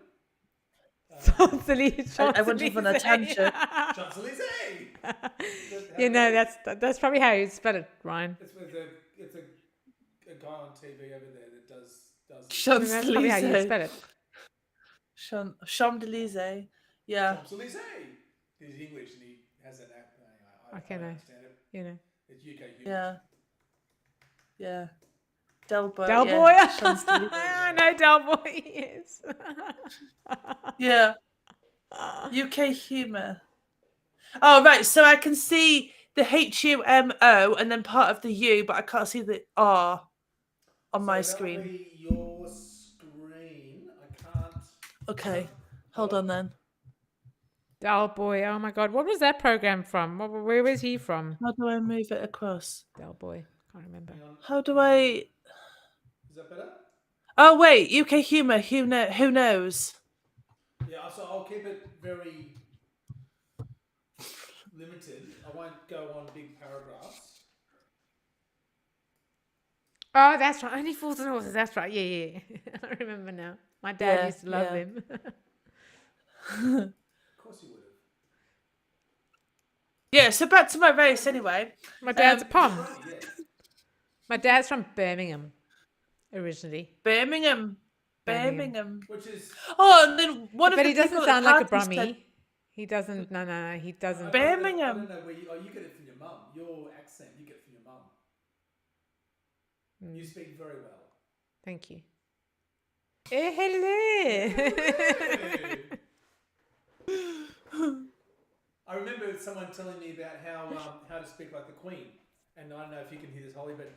S1: Champs-Élysées.
S2: I went off on a tangent.
S3: Champs-Élysées.
S1: Yeah, no, that's probably how you spell it, Ryan.
S3: It's a guy on TV over there that does.
S1: I mean, that's probably how you
S2: Champs-Élysées.
S1: spell it.
S2: Champs-Élysées. Yeah.
S3: Champs-Élysées. He's English and he has that accent. I
S1: Okay,
S3: don't
S1: no.
S3: understand it.
S1: You know.
S3: It's UK humor.
S2: Yeah. Yeah. Del Boy.
S1: Del
S2: yeah.
S1: Boy.
S2: Champs-Élysées.
S1: I know Del Boy, yes.
S2: Yeah. UK humour. Oh, right. So I can see the HUMO and then part of the U, but I can't see the R on my
S3: So that'll
S2: screen.
S3: be your screen. I can't.
S2: Okay. Hold on then.
S1: Del Boy. Oh my God. What was that program from? Where was he from?
S2: How do I move it across?
S1: Del Boy. Can't remember.
S3: Hang on.
S2: How do I...
S3: Is that better?
S2: Oh, wait. UK humour. Who knows?
S3: Yeah. So I'll keep it very limited. I won't go on big paragraphs.
S1: Oh, that's right. Only Fools and Horses. That's right. Yeah. I remember now. My dad
S2: Yeah,
S1: used to love
S2: yeah.
S1: them.
S3: Of course you would have.
S2: Yeah, so back to my race anyway.
S1: My dad's a pom.
S3: Right, yeah.
S1: My dad's from Birmingham, originally.
S2: Birmingham.
S1: Birmingham.
S3: Which is.
S2: Oh, and then one of
S1: But
S2: the
S1: he doesn't
S2: people at
S1: sound
S2: the
S1: like a
S2: party
S1: Brummie.
S2: said-
S1: He doesn't. No, he doesn't.
S2: Birmingham.
S3: I don't know where you. Oh, you get it from your mum. Your accent, you get it from your mum. You speak very well.
S1: Thank you. Hello.
S3: I remember someone telling me about how to speak like the Queen, and I don't know if you can hear this, Holly, but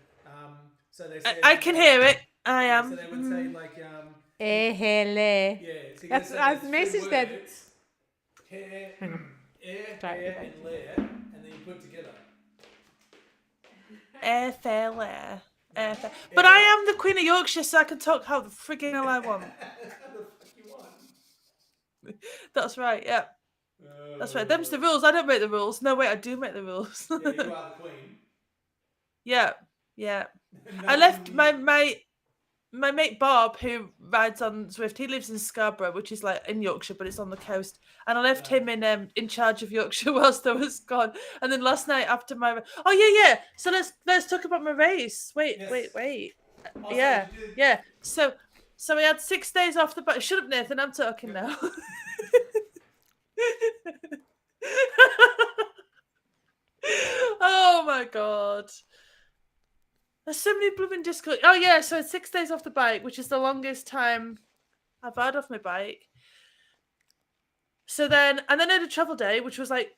S3: so they say
S2: I can hear it. I
S3: So
S2: am.
S3: they would say like
S1: Hello.
S3: yeah. So you
S1: That's-
S3: say
S1: I've
S3: those
S1: messaged
S3: three
S1: that-
S3: words, hair,
S1: Hang on.
S3: air,
S1: Try it
S3: hair,
S1: again.
S3: and lair, and then you put it together.
S2: Airfare. But I am the Queen of Yorkshire, so I can talk how the frigging hell I want.
S3: How the fuck you want?
S2: That's right, yeah. That's right. Them's the rules. I don't make the rules. No, wait, I do make the rules.
S3: Yeah, you are the Queen.
S2: yeah.
S3: No
S2: I left
S3: one-
S2: my mate Bob, who rides on Zwift. He lives in Scarborough, which is like in Yorkshire, but it's on the coast. And I left him in charge of Yorkshire whilst I was gone. And then last night after my yeah. So let's talk about my race. Wait.
S3: Yes. Oh, so
S2: Yeah,
S3: you did-
S2: yeah. So we had 6 days off the bike. Shut up, Nathan. I'm talking now. Oh my god. There's so many blooming Discord. Oh yeah, so it's 6 days off the bike, which is the longest time I've had off my bike. So then I had a travel day, which was like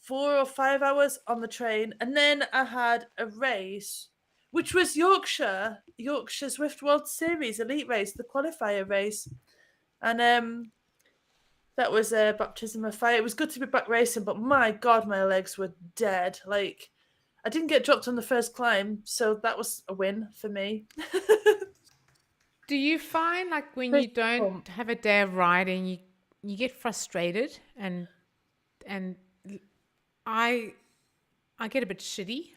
S2: 4 or 5 hours on the train, and then I had a race, which was Yorkshire Zwift World Series elite race, the qualifier race, and that was a baptism of fire. It was good to be back racing, but my god, my legs were dead. Like, I didn't get dropped on the first climb, so that was a win for me.
S1: Do you find like when
S2: First
S1: you don't
S2: pump.
S1: have a day of riding, you get frustrated and I get a bit shitty,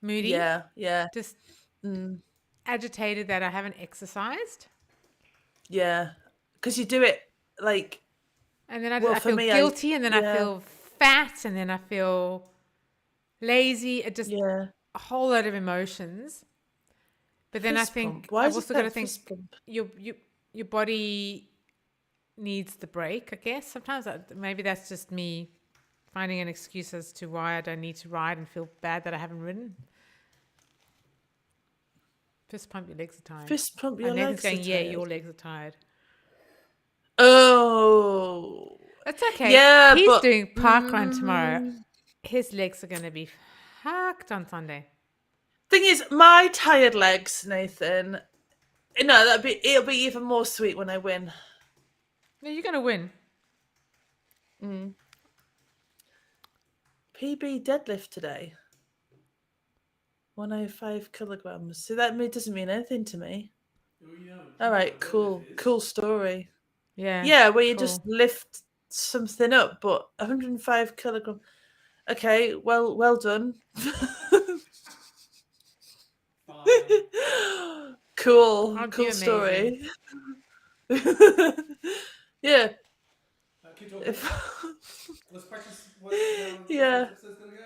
S1: moody,
S2: Yeah.
S1: just
S2: Mm,
S1: agitated that I haven't exercised.
S2: yeah. Because you do it like,
S1: And then
S2: well,
S1: I
S2: for
S1: feel
S2: me,
S1: guilty, and then I
S2: yeah,
S1: feel fat, and then I feel lazy. It just
S2: yeah.
S1: a whole lot of emotions. But then I
S2: Fist
S1: think
S2: pump. Why
S1: I've
S2: is it
S1: also got to
S2: that
S1: think
S2: fist pump?
S1: your body needs the break. I guess sometimes maybe that's just me finding an excuse as to why I don't need to ride and feel bad that I haven't ridden. Fist pump, your legs are tired.
S2: Fist pump your
S1: And Nathan's
S2: legs are
S1: going, yeah,
S2: tired.
S1: your legs are tired.
S2: Oh.
S1: That's okay.
S2: Yeah,
S1: He's
S2: but
S1: doing park run tomorrow. His legs are going to be fucked on Sunday.
S2: thing is, my tired legs, Nathan. No, it'll be even more sweet when I win.
S1: No, you're going to win.
S2: PB deadlift today. 105 kilograms. So that doesn't mean anything to me.
S3: Well, you know,
S2: All right,
S3: what
S2: cool,
S3: deadlift is.
S2: cool story.
S1: Yeah.
S2: Yeah, where you
S1: cool.
S2: just lift something up, but 105 kilograms. Okay, well done. Cool,
S1: Aren't
S2: cool
S1: you
S2: story. Yeah.
S3: Keep talking.
S2: If,
S3: Let's practice what
S2: Yeah.
S3: this episode's going to go.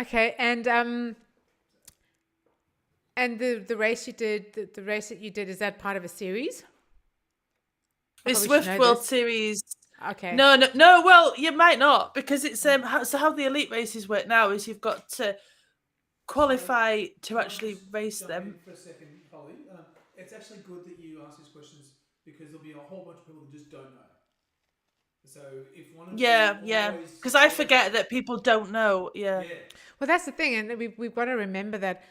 S1: Okay, and the race you did, the race that you did, is that part of a series? I
S2: it's
S1: probably should
S2: Swift
S1: know
S2: World
S1: this.
S2: Series.
S1: Okay.
S2: No. Well, you might not, because it's how the elite races work now is you've got to qualify to actually race
S3: Jump
S2: them.
S3: in for a second, Holly. It's actually good that you ask these questions because there'll be a whole bunch of people that just don't know. So if one of
S2: Yeah,
S3: you
S2: yeah.
S3: always-
S2: Because I forget that people don't know. Yeah.
S1: Well, that's the thing, and we've got to remember that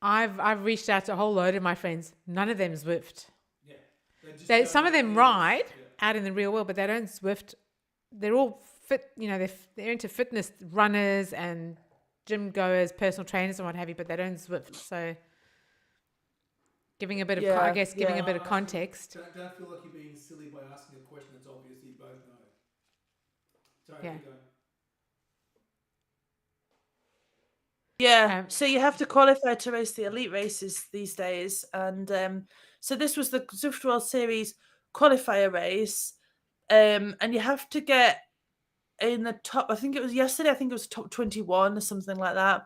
S1: I've reached out to a whole load of my friends. None of them Zwift.
S3: Yeah. just
S1: Some
S3: don't
S1: of them
S3: know
S1: ride
S3: Yeah.
S1: out in the real world, but they don't Zwift. They're all fit. You know, they're into fitness, runners and gym goers, personal trainers, and what have you. But they don't Zwift. So, giving a bit of,
S2: Yeah,
S1: I guess, giving
S2: yeah.
S1: a bit of context.
S3: Don't feel like you're being silly by asking a question that's obvious that you both know. Sorry,
S1: Yeah.
S3: keep going.
S2: Yeah,
S1: Um,
S2: so you have to qualify to race the elite races these days, and so this was the Zwift World Series qualifier race, and you have to get in the top. I think it was yesterday. I think it was top 21 or something like that,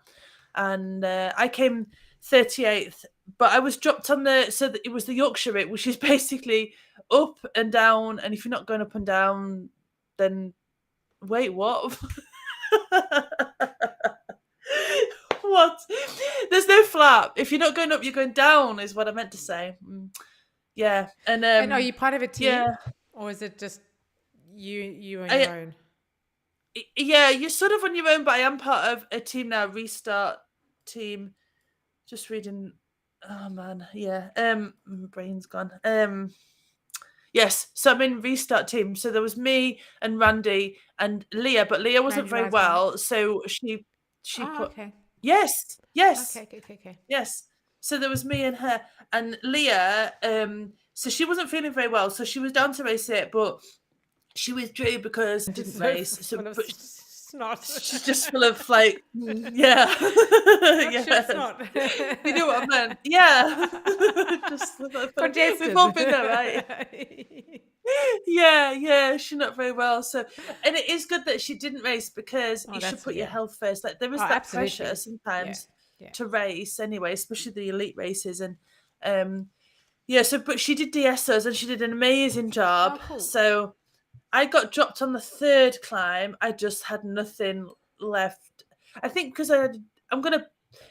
S2: and I came 38th, but I was dropped on it was the Yorkshire Rip, which is basically up and down, and if you're not going up and down, then wait, what? What? There's no flap. If you're not going up, you're going down, is what I meant to say. Yeah. And
S1: are you part of a team,
S2: yeah.
S1: or is it just you on
S2: I-
S1: your own?
S2: Yeah, you're sort of on your own, but I am part of a team now, Restart team. Just reading. Oh man, yeah. My brain's gone. Yes, so I'm in Restart team. So there was me and Randy and Leah, but Leah wasn't
S1: Randy
S2: very
S1: rides
S2: well, so she
S1: Oh,
S2: put
S1: okay.
S2: yes.
S1: Okay.
S2: Yes. So there was me and her and Leah. So she wasn't feeling very well, so she was down to race it, but she withdrew because didn't race. So
S1: Full of
S2: but
S1: snot.
S2: she's just full of like, yeah,
S1: Not shit snot.
S2: You know what I meant? Yeah. Just
S1: Congested.
S2: we've all been there, right? Yeah, she's not very well. So, and it is good that she didn't race because you should
S1: that's-
S2: put your
S1: yeah.
S2: health first. Like there is
S1: Oh,
S2: that
S1: absolutely.
S2: pressure sometimes
S1: Yeah.
S2: to race anyway, especially the elite races. And yeah, so but she did DSOs and she did an amazing job.
S1: Oh, cool.
S2: So I got dropped on the third climb. I just had nothing left. I think because I'm gonna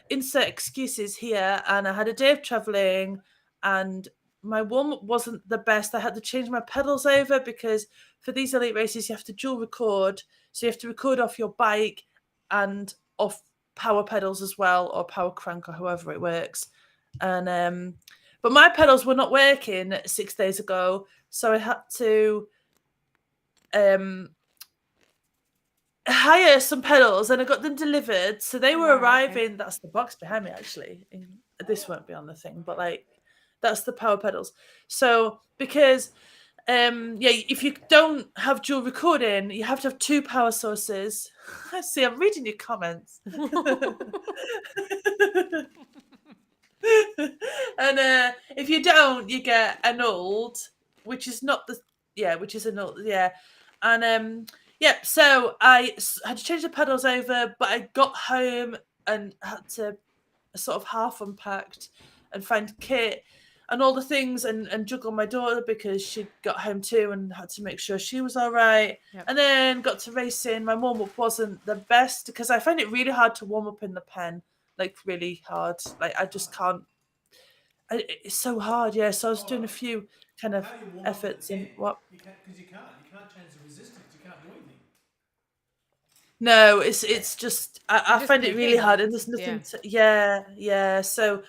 S2: insert excuses here, and I had a day of traveling, and my warm up wasn't the best. I had to change my pedals over because for these elite races you have to dual record, so you have to record off your bike and off power pedals as well, or power crank, or however it works. And but my pedals were not working 6 days ago, so I had to hire some pedals, and I got them delivered. So they were
S1: wow, okay.
S2: arriving. That's the box behind me, actually. This won't be on the thing, but like that's the power pedals. So because Yeah, if you don't have dual recording, you have to have 2 power sources. I see, I'm reading your comments. And if you don't, you get annulled, which is not the which is annulled, And so I had to change the pedals over, but I got home and had to sort of half unpacked and find kit and all the things and juggle my daughter because she'd got home too and had to make sure she was all right.
S1: Yep.
S2: And then got to racing. My warm up wasn't the best because I find it really hard to warm up in the pen, like really hard. Like I just can't. It's so hard, yeah. So I was doing a few kind of
S3: How do you warm up the
S2: efforts and
S3: pen?
S2: what.
S3: Because you can't change the resistance. You can't do anything.
S2: No, it's just I
S1: just
S2: find it really
S1: begin.
S2: hard, and there's nothing. So,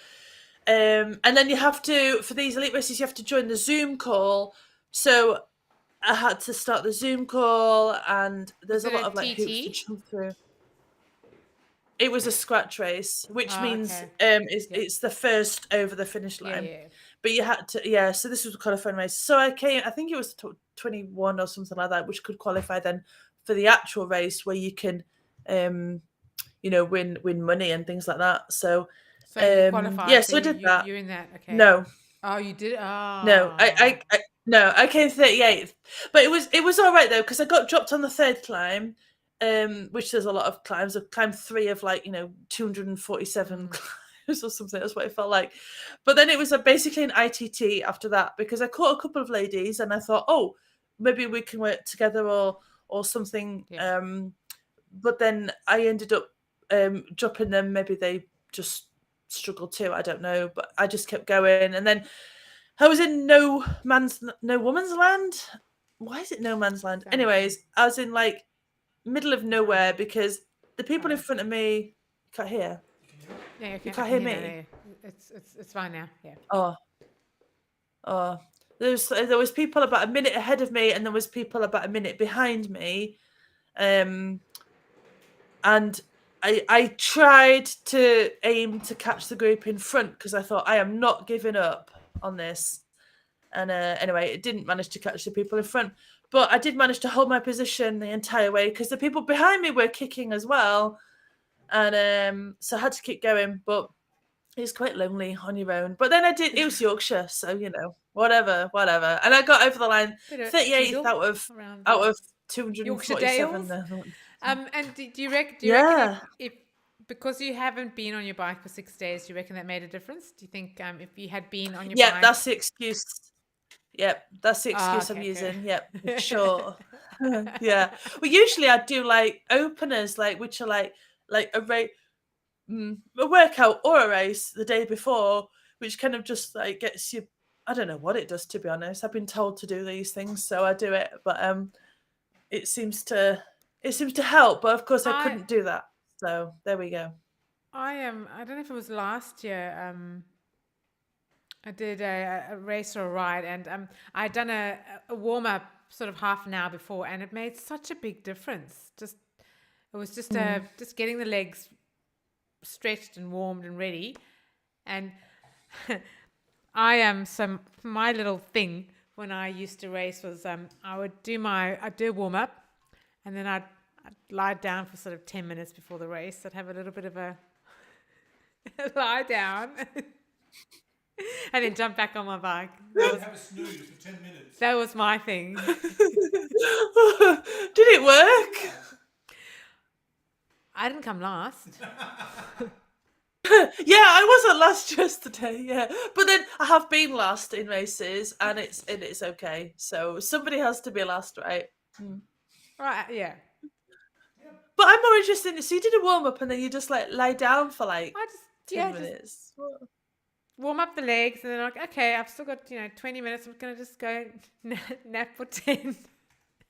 S2: and then you have to for these elite races, you have to join the Zoom call. So I had to start the Zoom call, and there's
S1: Was
S2: a
S1: it
S2: lot
S1: a
S2: of like hoops to
S1: TT?
S2: jump through. It was a scratch race, which
S1: Oh,
S2: means
S1: okay.
S2: it's the first over the finish
S1: Yeah,
S2: line.
S1: yeah.
S2: But you had to, so this was a qualifying race. So I think it was 21 or something like that, which could qualify then for the actual race where you can, win money and things like that. So,
S1: So you qualified.
S2: so I did
S1: you,
S2: that.
S1: you're in that. Okay.
S2: No,
S1: Oh, you did.
S2: no,
S1: Oh.
S2: I came 38th, but it was all right though because I got dropped on the third climb, which there's a lot of climbs. I climbed 3 of 247 climbs or something. That's what it felt like. But then it was basically an ITT after that because I caught a couple of ladies and I thought, oh, maybe we can work together or something.
S1: Yeah.
S2: But then I ended up dropping them. Maybe they just struggled too. I don't know, but I just kept going, and then I was in no woman's land. Why is it no man's land? Anyways, I was in middle of nowhere because the people in front of me can't hear.
S1: Yeah, okay.
S2: You can't hear me?
S1: No. It's fine now. Yeah.
S2: Oh. There was people about a minute ahead of me, and there was people about a minute behind me, and I tried to aim to catch the group in front because I thought I am not giving up on this. And anyway, it didn't manage to catch the people in front, but I did manage to hold my position the entire way because the people behind me were kicking as well, and so I had to keep going. But it's quite lonely on your own. But then it was Yorkshire, so whatever. And I got over the line, 38th out of 247.
S1: And do you reckon if because you haven't been on your bike for 6 days, do you reckon that made a difference? Do you think if you had been on your bike?
S2: Yeah, that's the excuse. Yep, that's the excuse I'm
S1: okay,
S2: using. Yep, sure. Yeah. Well, usually I do openers, which are like a race, a workout or a race the day before, which kind of just gets you. I don't know what it does, to be honest. I've been told to do these things, so I do it. But it seems to help. But of course, I couldn't do that. So there we go.
S1: I don't know if it was last year. I did a race or a ride, and I'd done a warm up sort of half an hour before, and it made such a big difference. It was just getting the legs stretched and warmed and ready, and my little thing when I used to race was I'd do a warm up, and then I'd lie down for sort of 10 minutes before the race. I'd have a little bit of a lie down. And then jump back on my bike.
S3: Have a snooze for 10 minutes.
S1: That was my thing.
S2: Did it work?
S1: I didn't come last.
S2: Yeah, I wasn't last yesterday. Yeah, but then I have been last in races, and it's okay. So somebody has to be last, right?
S1: Right? Yeah.
S2: But I'm more interested. So you did a warm up, and then you just lie down for 10 minutes.
S1: Warm up the legs, and then okay, I've still got 20 minutes. I'm gonna just go nap for 10,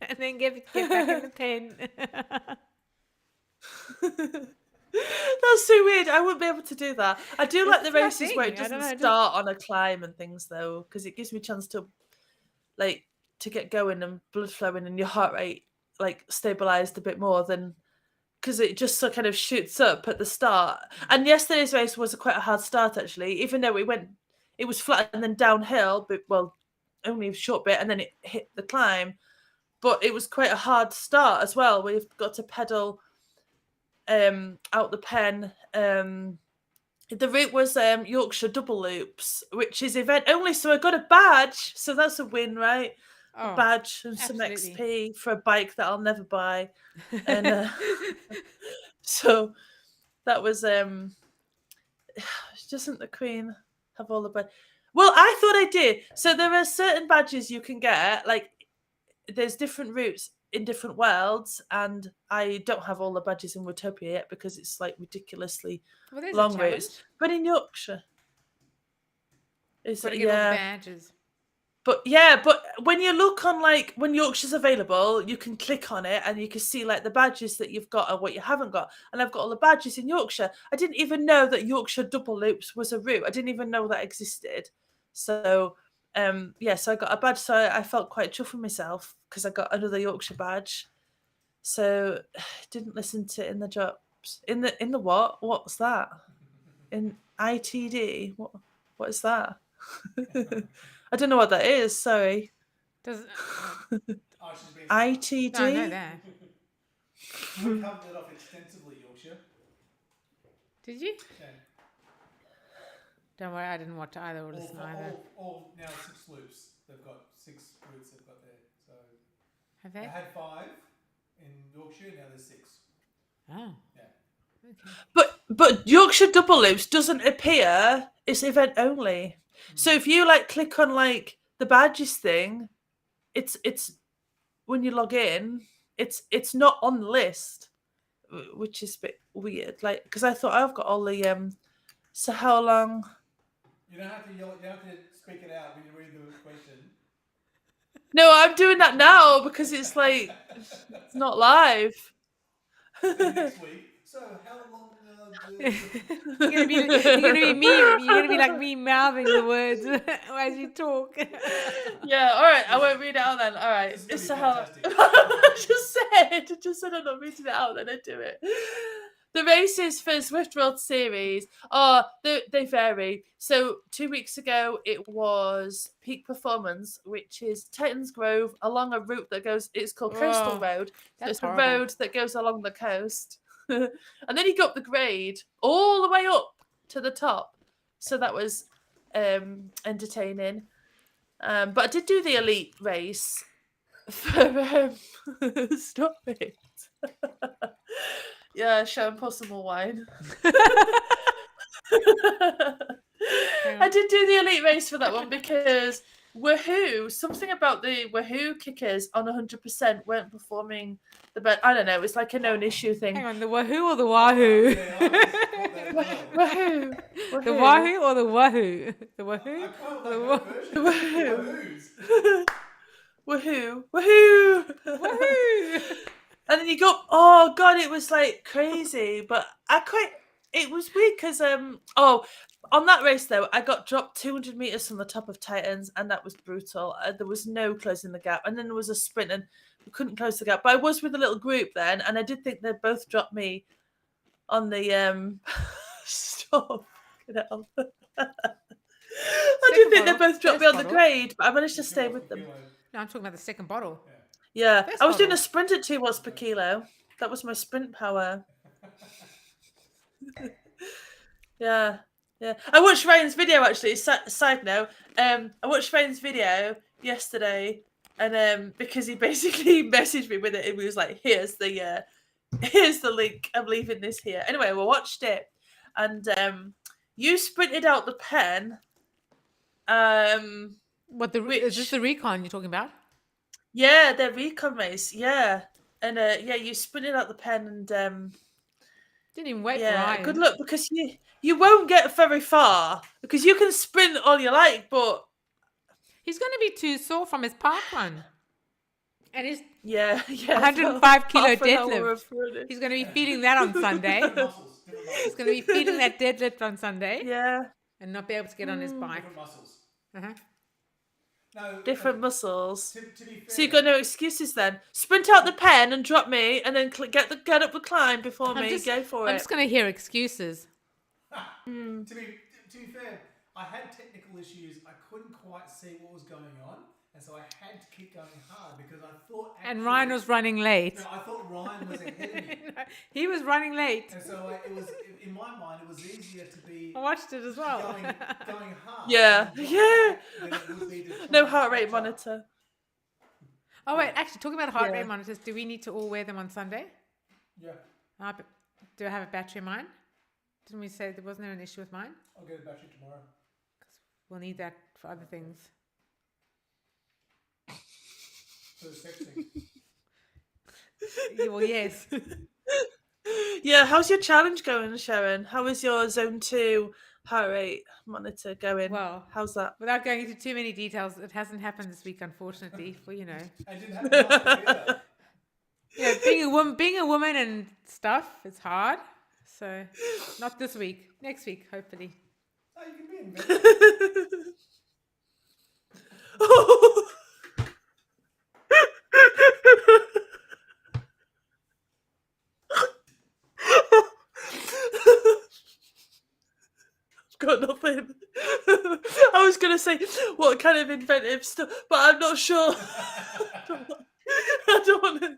S1: and then get back in the pen.
S2: That's so weird. I wouldn't be able to do that. I do like the races where it
S1: I don't
S2: doesn't
S1: know,
S2: start on a climb and things though, because it gives me a chance to to get going and blood flowing and your heart rate stabilized a bit more than because it just kind of shoots up at the start. And yesterday's race was quite a hard start actually, even though it was flat and then downhill, but only a short bit, and then it hit the climb. But it was quite a hard start as well. We've got to pedal out the pen. The route was Yorkshire double loops, which is event only. So I got a badge, so that's a win, right? A
S1: Oh,
S2: badge and
S1: absolutely.
S2: some XP for a bike that I'll never buy, and so that was doesn't the Queen have all the badges? Well, I thought I did. So there are certain badges you can get, like there's different routes in different worlds, and I don't have all the badges in Watopia yet because it's like ridiculously
S1: Well, there's
S2: long
S1: a
S2: routes.
S1: challenge.
S2: But in Yorkshire, it's
S1: Got to get all the badges.
S2: But yeah, but when you look on like when Yorkshire's available, you can click on it and you can see like the badges that you've got and what you haven't got. And I've got all the badges in Yorkshire. I didn't even know that Yorkshire double loops was a route. I didn't even know that existed. So so I got a badge. So I felt quite chuffed with myself because I got another Yorkshire badge. So didn't listen to In the Drops. In the what? What's that? In ITD? What is that? I don't know what that is. Sorry.
S1: Does
S3: Oh, she's been
S2: ITD.
S1: no, I know that.
S3: We covered it off extensively, Yorkshire.
S1: Did you?
S3: Yeah.
S1: Don't worry, I didn't watch either or listen either.
S3: All now 6 loops. They've got 6 routes they've got there. So
S1: Have
S3: they
S1: they?
S3: had 5 in Yorkshire. Now there's 6.
S1: Oh.
S3: Yeah.
S1: Okay.
S2: But Yorkshire double loops doesn't appear. It's event only. So if you like click on like the badges thing, it's when you log in, it's not on the list, which is a bit weird. Like because I thought I've got all the So how long?
S3: You don't have to yell. You don't have to speak it out when you read the question.
S2: No, I'm doing that now because it's like it's not live.
S3: Next week. So how long?
S1: You're gonna be me. You're gonna be like me mouthing the words as you talk.
S2: Yeah, all right. I won't read it out then. All right.
S3: This is
S2: It's so
S3: gonna
S2: how.
S3: be fantastic.
S2: I just said I'm not reading it out. Then I do it. The races for Swift World Series they vary. So 2 weeks ago it was Peak Performance, which is Titans Grove along a route that goes. It's called Coastal
S1: Oh,
S2: Road. So
S1: that's
S2: it's a
S1: horrible.
S2: road that goes along the coast, and then you go up the grade all the way up to the top. So that was entertaining. But I did do the elite race for stop it. Yeah, Sharon, pour some more wine. I did do the elite race for that one because Wahoo, something about the Wahoo kickers on 100% weren't performing the best. I don't know, it's like a known issue thing.
S1: Hang on, the wahoo or the wahoo?
S3: Yeah, I just got that as well.
S2: Wahoo.
S1: The wahoo or the wahoo? The
S3: I
S1: wahoo?
S3: quite
S1: The
S3: like that version.
S2: Wahoo.
S1: Wahoo!
S2: And then you go, oh god, it was like crazy. But it was weird because on that race though, I got dropped 200 meters from the top of Titans, and that was brutal. There was no closing the gap, and then there was a sprint, and we couldn't close the gap. But I was with a little group then, and I did think they both dropped me on the stop. I did think they both dropped me on the grade, but I managed to stay with them.
S1: No, I'm talking about the second bottle.
S2: Yeah,
S1: First
S2: I was doing a
S1: bottle.
S2: sprint at 2 watts per kilo. That was my sprint power. Yeah. I watched Ryan's video actually. Side note, I watched Ryan's video yesterday, and because he basically messaged me with it, and he was like, "Here's the link. I'm leaving this here." Anyway, we watched it, and you sprinted out the pen.
S1: Is this the recon you're talking about?
S2: Yeah, the recon race. Yeah, and you sprinted out the pen, and
S1: Didn't even wait for
S2: yeah,
S1: Ryan.
S2: good luck because you won't get very far because you can sprint all you like, but
S1: He's going to be too sore from his park run. And his
S2: yeah,
S1: 105 kilo
S2: half an hour
S1: deadlift.
S2: of running.
S1: He's going to be feeding that on Sunday.
S3: Different
S1: He's going to be feeding that deadlift on Sunday
S2: Yeah,
S1: and not be able to get on his bike.
S3: Different muscles.
S1: Uh-huh.
S3: No,
S2: different muscles.
S3: To be fair,
S2: So you got no excuses then. Sprint out the pen and drop me, and then get up the climb before me. Go for
S1: I'm
S2: it.
S1: just going to hear excuses.
S3: to be fair, I had technical issues. I couldn't quite see what was going on, and so I had to keep going hard because I thought.
S1: And Ryan was running late.
S3: No, I thought Ryan was ahead of me,
S1: No, he was running late.
S3: and so it was in my mind. It was easier to be
S1: I watched it as well.
S3: going hard.
S2: Yeah,
S3: than
S2: yeah.
S3: than it would be to try
S2: No
S3: and
S2: heart rate
S3: catch up.
S2: monitor.
S1: Oh wait, actually, talking about heart
S2: Yeah.
S1: rate monitors, do we need to all wear them on Sunday?
S3: Yeah,
S1: Do I have a battery in mine? Didn't we say there wasn't an issue with mine?
S3: I'll get a battery tomorrow.
S1: We'll need that for other things.
S3: For the sexting.
S1: Yeah, well, yes.
S2: Yeah, how's your challenge going, Sharon? How is your zone 2 heart rate monitor going?
S1: Well,
S2: How's that?
S1: without going into too many details, it hasn't happened this week, unfortunately. For
S3: I didn't have to
S1: being a woman and stuff, it's hard. So, not this week. Next week, hopefully.
S3: Oh, you can be in bed.
S2: Got nothing. I was gonna say what kind of inventive stuff, but I'm not sure. I don't want to.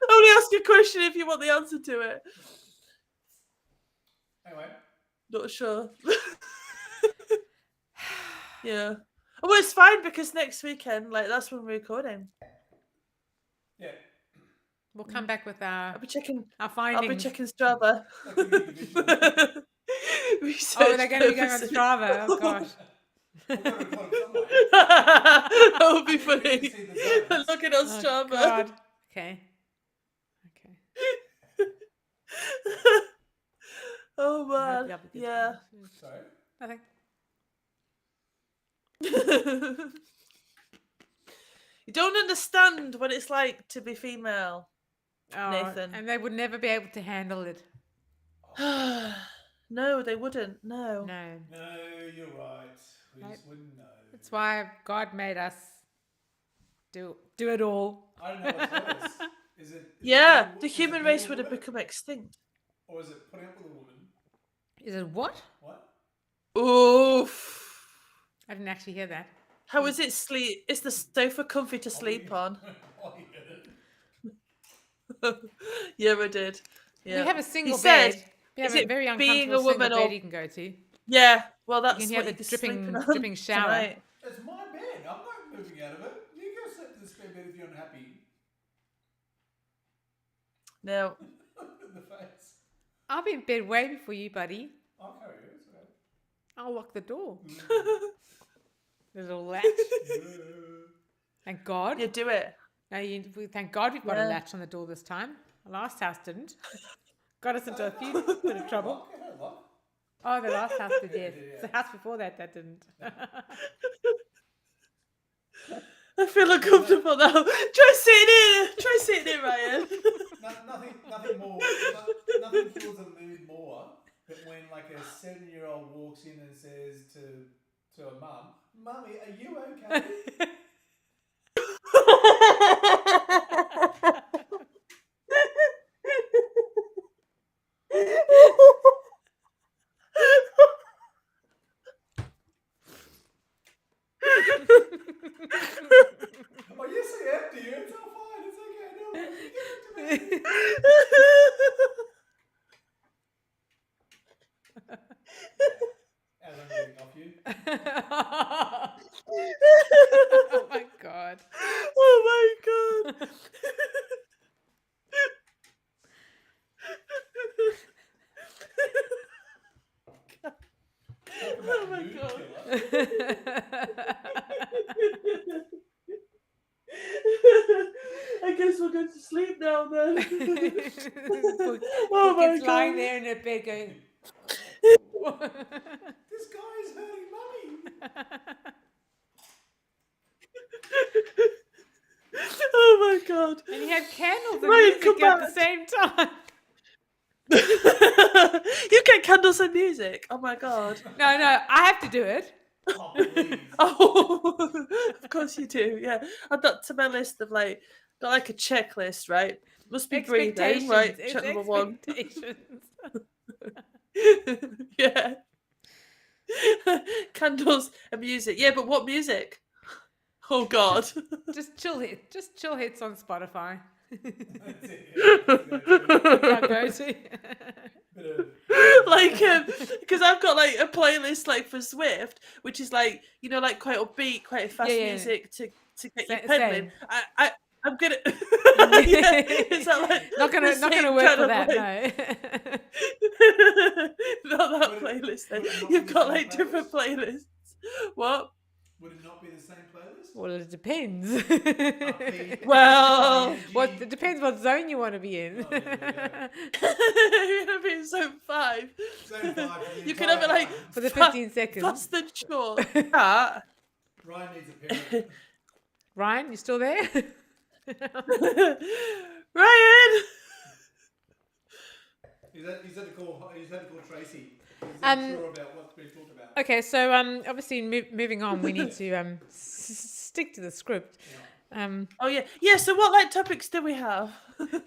S2: Only ask a question if you want the answer to it.
S3: Anyway,
S2: Not sure. Yeah. Oh, well, it's fine because next weekend, like that's when we're recording.
S3: yeah.
S1: We'll come back with our
S2: I'll be checking.
S1: findings.
S2: Strava.
S3: That could be division.
S1: Oh, they're going to be going on Strava. Oh, gosh.
S3: We've got to record it somewhere.
S2: That would be
S3: You can
S2: funny.
S3: see the zones.
S2: Looking on
S1: Oh,
S2: Strava.
S1: God. Okay.
S2: Oh man.
S1: That'll be good.
S2: Yeah.
S3: Sorry.
S1: Nothing.
S2: You don't understand what it's like to be female.
S1: Oh,
S2: Nathan.
S1: and they would never be able to handle it.
S2: No, they wouldn't. No.
S1: No.
S3: No, you're right. We
S1: Right.
S3: just wouldn't know.
S1: That's why God made us do it all.
S3: I don't know what's worse. Is it?
S2: Yeah,
S3: is
S2: the
S3: it
S2: human
S3: being
S2: race
S3: a
S2: would have
S3: woman,
S2: become extinct.
S3: Or is it putting up with a woman?
S1: Is it what?
S3: What?
S2: Oof.
S1: I didn't actually hear that.
S2: How is it sleep? Is the sofa comfy to sleep on?
S3: Oh, you get it.
S2: Yeah, I did. Yeah.
S1: We have a single
S2: said,
S1: bed. We have
S2: is
S1: a
S2: it
S1: very
S2: being
S1: uncomfortable
S2: a woman
S1: single
S2: or-
S1: bed you can go to.
S2: Yeah, well, that's
S1: You can hear
S2: what
S1: the
S2: you're
S1: dripping-
S2: sleeping on
S1: dripping shower.
S2: tonight.
S3: It's my bed. I'm not moving out of it. You go sleep in the spare bed if you're unhappy.
S2: No.
S3: In the face.
S1: I'll be in bed way before you, buddy.
S3: I'll carry you. It's okay.
S1: I'll lock the door. There's a latch. Thank God.
S2: You do it.
S1: No, thank God we've got a
S2: Yeah.
S1: latch on the door this time. The last house didn't. Got us into a few bit of trouble.
S3: Lock, yeah, lock.
S1: Oh, the last house did, yes.
S3: Yeah.
S1: It's the house before that didn't.
S2: I feel uncomfortable now. Try sitting here, Ryan.
S3: Nothing more. Nothing kills a mood more than when like a 7-year-old walks in and says to a mum, "Mummy, are you okay?" Oh yes, I am, dear. It's all fine. It's okay. No, give it to me. As I'm getting off you.
S1: Oh my God.
S2: Oh my god. Oh my
S3: Mood
S2: god.
S3: killer.
S2: I guess we're going to sleep now then.
S1: Oh
S2: my
S1: It's lying
S2: God.
S1: there in her bed going.
S3: This guy is hurting mummy.
S2: Oh my god.
S1: And you have candles and
S2: Ryan,
S1: music
S2: come
S1: at the
S2: back.
S1: same time.
S2: You get candles and music. Oh my god.
S1: No, I have to do it.
S3: Oh, please.
S2: Oh, of course you do. Yeah, add that to my list of like got like a checklist, right? Must be breathing, right?
S1: It's
S2: Check number 1.
S1: expectations.
S2: Yeah. Candles and music. Yeah, but what music? Oh God.
S1: Just chill hits on Spotify.
S3: That's it, yeah.
S1: Our go-to.
S3: Bit of,
S2: Like because I've got like a playlist like for Swift, which is like, you know, like quite upbeat, quite fast
S1: Yeah, yeah.
S2: music to get you
S1: Same.
S2: pedaling. I'm gonna yeah, is that like
S1: not gonna
S2: the
S1: not gonna
S2: same
S1: work
S2: kind
S1: for
S2: of,
S1: that.
S2: like-
S1: No.
S2: Not that
S3: Would it-
S2: playlist then.
S3: would it not
S2: You've
S3: be the
S2: got
S3: same
S2: like different playlists. What?
S3: would it not be the same playlist?
S1: Well, it depends.
S3: Upbeat,
S2: Well,
S3: energy.
S1: It depends what zone you want to be in.
S3: Oh, yeah,
S2: you're gonna be in zone 5.
S3: Zone 5 for the
S2: You can have it
S3: entire
S2: like
S3: time.
S1: For the
S2: fa-
S1: 15 seconds.
S2: fast and short. Ah.
S3: Ryan needs a parent.
S1: Ryan, you still there?
S2: Ryan.
S3: He's had to call Tracy. He's
S1: Um,
S3: unsure about what's being talked about.
S1: Okay, so obviously moving on, we need to stick to the script.
S2: Oh yeah. So what like topics do we have?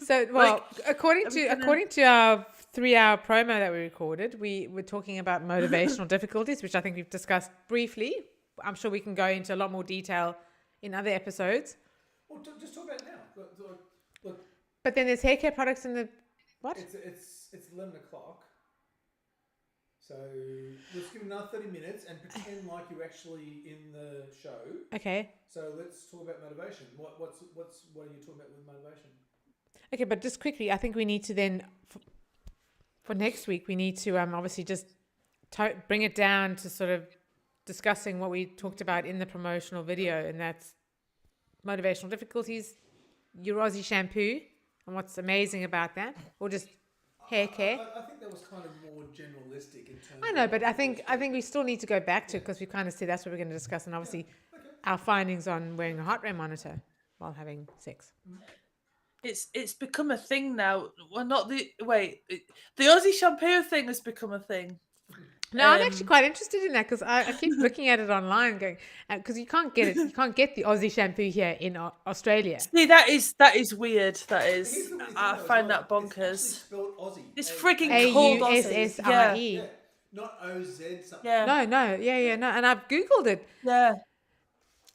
S1: So well,
S2: Like,
S1: according
S2: are we
S1: to
S2: gonna-
S1: our 3-hour promo that we recorded, we were talking about motivational difficulties, which I think we've discussed briefly. I'm sure we can go into a lot more detail in other episodes.
S3: Well, just talk about it now. Look,
S1: But then there's hair care products in the what?
S3: it's 11 o'clock. So let's give it another 30 minutes and pretend like you're actually in the show.
S1: Okay.
S3: So let's talk about motivation. What are you talking about with motivation?
S1: Okay, but just quickly, I think we need to then for next week we need to obviously just bring it down to sort of discussing what we talked about in the promotional video, and that's motivational difficulties, your Aussie shampoo, and what's amazing about that, or just hair care.
S3: I think that was kind of more generalistic in terms.
S1: I know,
S3: of
S1: but I think we still need to go back to it because we kind of said that's what we're going to discuss, and obviously our findings on wearing a heart rate monitor while having sex.
S2: It's become a thing now. Well, not the the Aussie shampoo thing has become a thing.
S1: No, I'm actually quite interested in that because I keep looking at it online, going because you can't get it. You can't get the Aussie shampoo here in Australia.
S2: See, that is weird. That
S3: Here's
S2: is.
S3: the weird thing
S2: I
S3: though as
S2: find
S3: well.
S2: that bonkers.
S3: It's actually spelled Aussie.
S2: It's
S3: A-
S2: frigging cold Aussie.
S1: AUSSIE.
S3: Yeah, not OZ something.
S2: Yeah.
S1: No, no, and I've googled it.
S2: Yeah.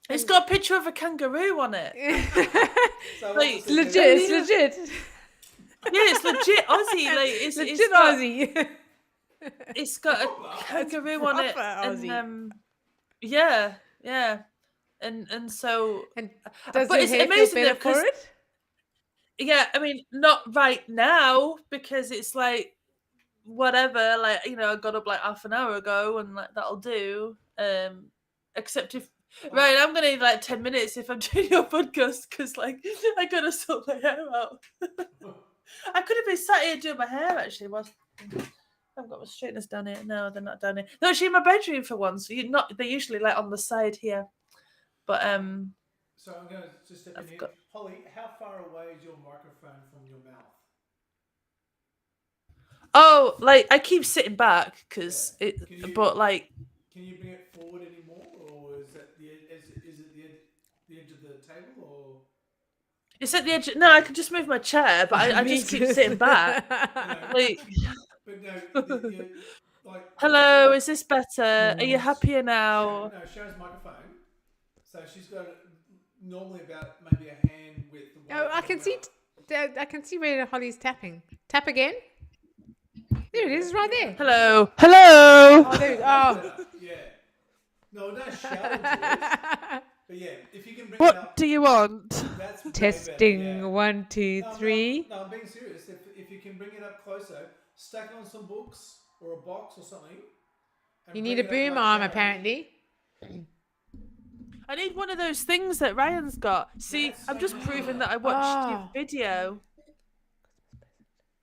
S2: It's got a picture of a kangaroo on it.
S3: So
S2: Like,
S3: what's
S1: It's legit. It's legit.
S2: Yeah, it's legit Aussie. Like it's
S1: Legit
S2: got,
S1: Aussie.
S2: It's got a kangaroo on it,
S1: proper Aussie.
S2: and yeah, and so
S1: And does
S2: but
S1: your
S2: it's
S1: hair feel
S2: amazing
S1: better
S2: that
S1: for
S2: 'cause-
S1: it?
S2: yeah, I mean, not right now because it's like whatever, like you know, I got up like half an hour ago, and like that'll do. Except if right, I'm gonna need like 10 minutes if I'm doing your podcast because like I gotta sort my hair out. I could have been sat here doing my hair actually. I've got my straighteners down here. No, they're not down here. They're actually in my bedroom for once. So they're usually like on the side here. But
S3: So I'm going to just step in
S2: I've
S3: here.
S2: got-
S3: Holly, how far away is your microphone from your mouth?
S2: oh, like I keep sitting back because
S3: Yeah.
S2: it.
S3: Can you-
S2: But like
S3: Can you bring it forward anymore, or is it the edge of the table, or
S2: it's at the edge. No, I could just move my chair, but I
S1: Me
S2: just keep
S1: too.
S2: sitting back. Like,
S3: but no, like
S2: hello, is this better? Are you
S1: Mm.
S2: happier now?
S3: No, Sharon's microphone. So she's got normally about maybe a hand width.
S1: Oh, I can see. I can see where Holly's tapping. Tap again. There it is, right there.
S2: Hello, hello.
S1: Oh, there we go. Oh.
S3: Yeah. No, don't shout into it. But yeah, if you can bring it
S2: What
S3: up,
S2: do you want?
S3: that's way
S1: Testing.
S3: better, yeah.
S1: 1, 2,
S3: No,
S1: 3.
S3: No, I'm being serious. If you can bring it up closer, stack it on some books or a box or something. and
S1: You
S3: bring
S1: need a
S3: it up
S1: boom
S3: like
S1: arm,
S3: Sharon.
S1: apparently.
S2: I need one of those things that Ryan's got. See,
S3: That's
S2: I'm just
S3: so
S2: proving
S3: good.
S2: that I watched
S1: Ah.
S2: your video.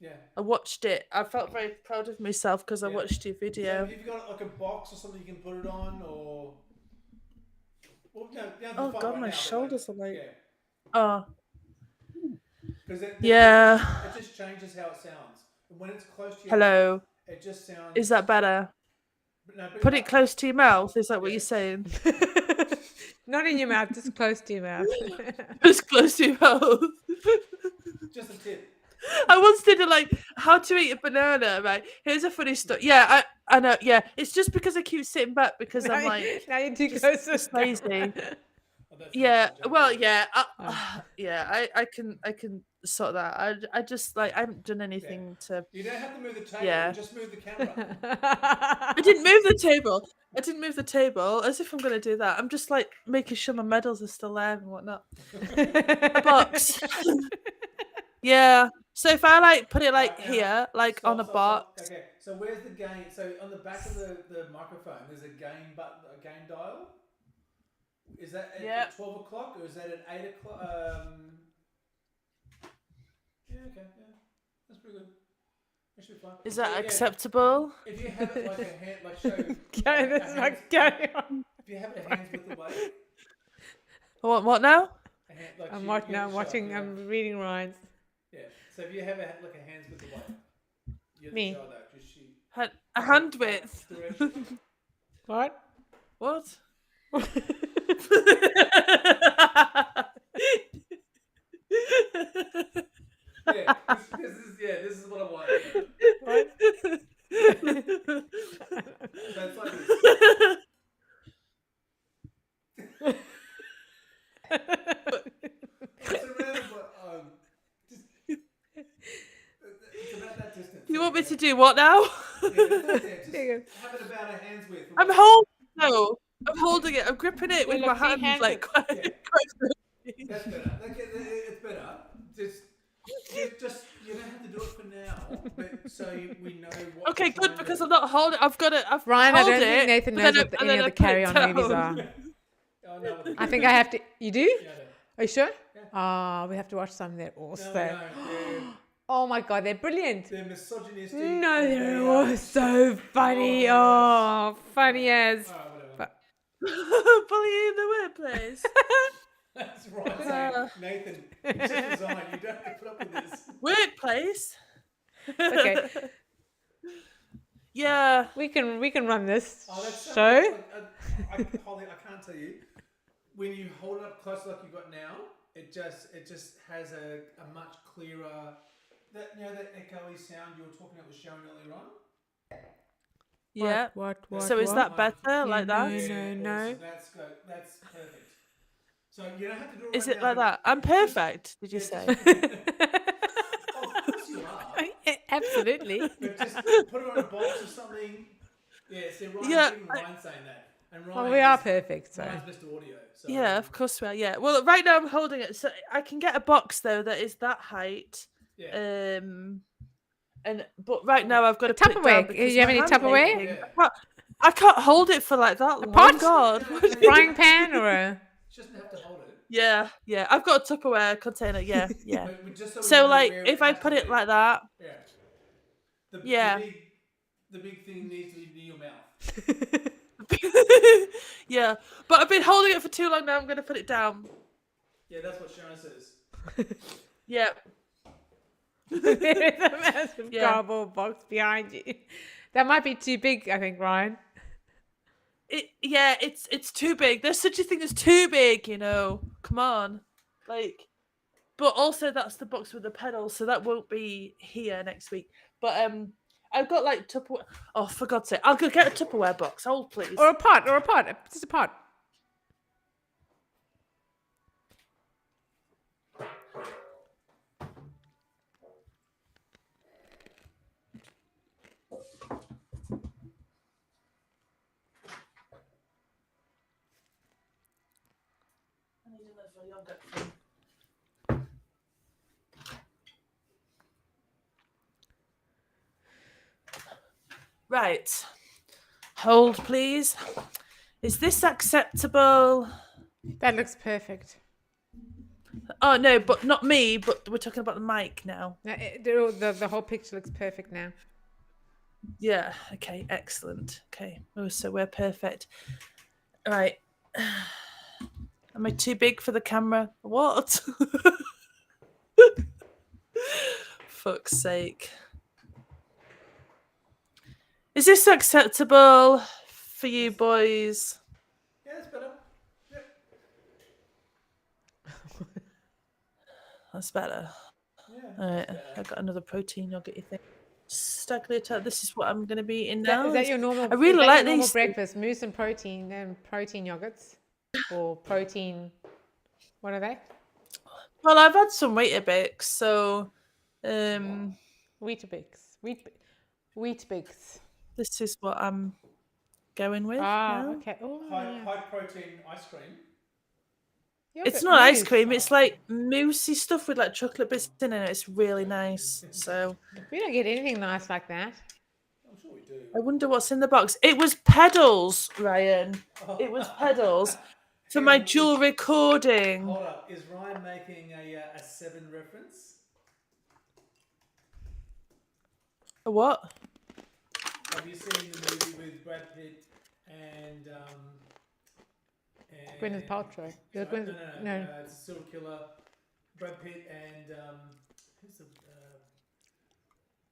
S3: Yeah.
S2: I watched it. I felt very proud of myself because I
S3: Yeah.
S2: watched your
S3: So
S2: video.
S3: if you've got like a box or something you can put it on, or well, no, you don't have to
S2: Oh
S3: fight
S2: God,
S3: right
S2: my
S3: now, but
S2: shoulders are like.
S3: yeah,
S2: Oh,
S3: because
S2: yeah.
S3: it just changes how it sounds, and when it's close to your
S2: Hello.
S3: mouth, it just sounds.
S2: Is that better?
S3: But no,
S2: Put it close to your mouth. Is that what you're saying?
S1: Not in your mouth, just close to your mouth.
S2: Just close to your mouth.
S3: Just a tip.
S2: I once did a like how to eat a banana. Right, here's a funny story. Yeah, I know. Yeah, it's just because I keep sitting back because I'm like
S1: now you're too
S2: just,
S1: close to
S2: just
S1: the
S2: lazy.
S1: camera.
S3: Oh, that's
S2: Yeah,
S3: inside joke,
S2: well,
S3: yeah.
S2: yeah,
S1: Oh.
S2: yeah. I can sort that. I just like I haven't done anything to.
S3: You don't have to move the table.
S2: Yeah.
S3: Just move the camera.
S2: I didn't move the table. I didn't move the table as if I'm gonna do that. I'm just like making sure my medals are still there and whatnot. A box. Yeah. So if I like put it like
S3: Right, now,
S2: here, like on a box.
S3: Okay, so where's the gain? So on the back of the microphone, there's a gain button, a gain dial. Is that at 12 o'clock or is that at 8 o'clock? Yeah, okay, yeah, that's pretty good. That should be fun.
S2: Is that
S3: Yeah,
S2: acceptable?
S3: if you have it like a hand, like show.
S1: Okay, this is like carry on.
S3: If you have it hands width away,
S2: What now?
S3: a hand, like
S1: I'm
S3: you
S1: watching.
S3: get
S1: I'm
S3: the
S1: watching.
S3: shot, yeah.
S1: I'm reading Ryan's.
S3: Yeah. So if you have like a hands width away, you have
S1: Me.
S3: to show that. Just shoot.
S2: A hand width.
S3: Direction.
S1: What?
S2: What?
S3: Yeah, this is what I want.
S1: What?
S3: So it's like this. It's around, but just it's about that distance.
S2: You want me to do what now?
S3: Yeah, just
S1: There you
S3: have it about a hand's width.
S2: I'm holding. No, I'm holding it. I'm gripping it
S1: Yeah,
S2: with
S1: look,
S2: my
S1: see,
S2: hand,
S1: hands
S2: like
S1: are-
S2: quite.
S3: Yeah. That's better. It's better. Just you don't have to do it for now, but so we know what.
S2: Okay,
S3: to try
S2: good
S3: and
S2: because
S3: do.
S2: I'm not holding. I've got it. I've
S1: Ryan, I
S2: hold
S1: don't
S2: it,
S1: think Nathan
S2: but
S1: knows
S2: then
S1: what
S2: I-
S1: any
S2: and
S1: of
S2: then
S1: the
S2: I put it
S1: carry-on movies
S2: down.
S1: are.
S3: Oh, no, what the-
S1: I think I have to. You do?
S3: Yeah, no.
S1: Are you sure?
S3: Yeah.
S1: Ah, we have to watch some. They're awesome.
S3: No,
S1: Oh my god, they're brilliant.
S3: they're misogynistic.
S1: No,
S3: and
S1: they're
S3: they
S1: all
S3: are-
S1: so funny.
S3: Oh,
S1: Oh, funny as.
S3: Alright, whatever.
S1: But-
S2: Bullying in the workplace.
S3: That's right, saying, Nathan. You just resign. You don't have to put up with this.
S2: Workplace.
S1: Okay,
S2: Yeah.
S1: we can run this
S3: Oh, that's so.
S1: show.
S3: Like, Holly, I can't tell you. When you hold it up close like you got now, it just has a much clearer. That that echoey sound you were talking about with Sharon earlier on.
S2: Yeah.
S1: What?
S2: So is that better like
S1: no,
S2: that?
S1: no.
S3: awesome. That's good. That's perfect. So you don't have to do it.
S2: Is
S3: right
S2: it
S3: now,
S2: like
S3: but
S2: that? I'm perfect. Did you
S3: Yeah,
S2: say?
S3: Oh, of course you are.
S1: Absolutely.
S3: But just put it on a box or something. Yeah, see, Ryan's
S2: Yeah,
S3: even Ryan's saying that. And Ryan
S1: Well, we are
S3: is-
S1: perfect. So
S3: Ryan's Mr. Audio. So
S2: Yeah, of course we are. Yeah. Well, right now I'm holding it, so I can get a box though that is that height.
S3: Yeah.
S2: But right now I've got to put it
S1: Tupperware.
S2: down
S1: Do
S2: because
S1: you have
S2: my
S1: any
S2: hand's
S1: Tupperware?
S2: aching.
S3: Yeah.
S2: I can't hold it for like that long.
S1: pot?
S2: God.
S1: frying pan or a
S3: She doesn't have to hold it.
S2: Yeah. I've got a Tupperware container. Yeah.
S3: But just so we
S2: So
S3: know
S2: like,
S3: where
S2: if I
S3: has to
S2: put it
S3: be.
S2: like that,
S3: Yeah. The,
S2: Yeah.
S3: The big thing needs to be near your mouth.
S2: yeah. But I've been holding it for too long now. I'm gonna put it down.
S3: Yeah, that's what Sharon says.
S2: Yeah.
S1: there is a massive
S2: Yeah.
S1: cardboard box behind you. That might be too big, I think, Ryan.
S2: It's too big. There's such a thing as too big, you know. Come on. Like, but also that's the box with the pedals, so that won't be here next week. But I've got like Tupperware. Oh, for God's sake, I'll go get a Tupperware box. Hold, please.
S1: Or a pot. Just a pot.
S2: Right. Hold, please. Is this acceptable?
S1: That looks perfect.
S2: Oh no, but not me. But we're talking about the mic now.
S1: Now, the whole picture looks perfect now.
S2: Yeah. Okay. Excellent. Okay. Oh, so we're perfect. All right. Am I too big for the camera? What? Fuck's sake. Is this acceptable for you boys?
S3: Yeah, that's better. Yep.
S2: That's better.
S3: Yeah.
S2: I got another protein yogurt thing. Stagliatelle. This is what I'm going to be eating
S1: Is
S2: now.
S1: that your normal?
S2: I really
S1: is that
S2: like
S1: your normal
S2: these.
S1: breakfast: mousse and protein yogurts, or protein. What are they?
S2: Well, I've had some Weetabix, so
S1: Weetabix. Wheat-bix.
S2: this is what I'm going with.
S1: Ah,
S2: now.
S1: okay. Oh,
S3: High,
S1: yeah.
S3: high protein ice cream.
S2: It's
S1: Yogurt
S2: not ice
S1: mousse.
S2: cream. It's like moussey stuff with like chocolate bits in it. It's really nice. So
S1: We don't get anything nice like that.
S3: I'm sure we do.
S2: I wonder what's in the box. It was pedals, Ryan. It was pedals for my dual recording.
S3: Hold up. Is Ryan making a Seven reference?
S2: A what?
S3: Have you seen the movie with Brad Pitt and
S1: Gwyneth Paltrow.
S3: Sorry,
S1: Gwyneth-
S3: no.
S1: no.
S3: It's a serial killer. Brad Pitt and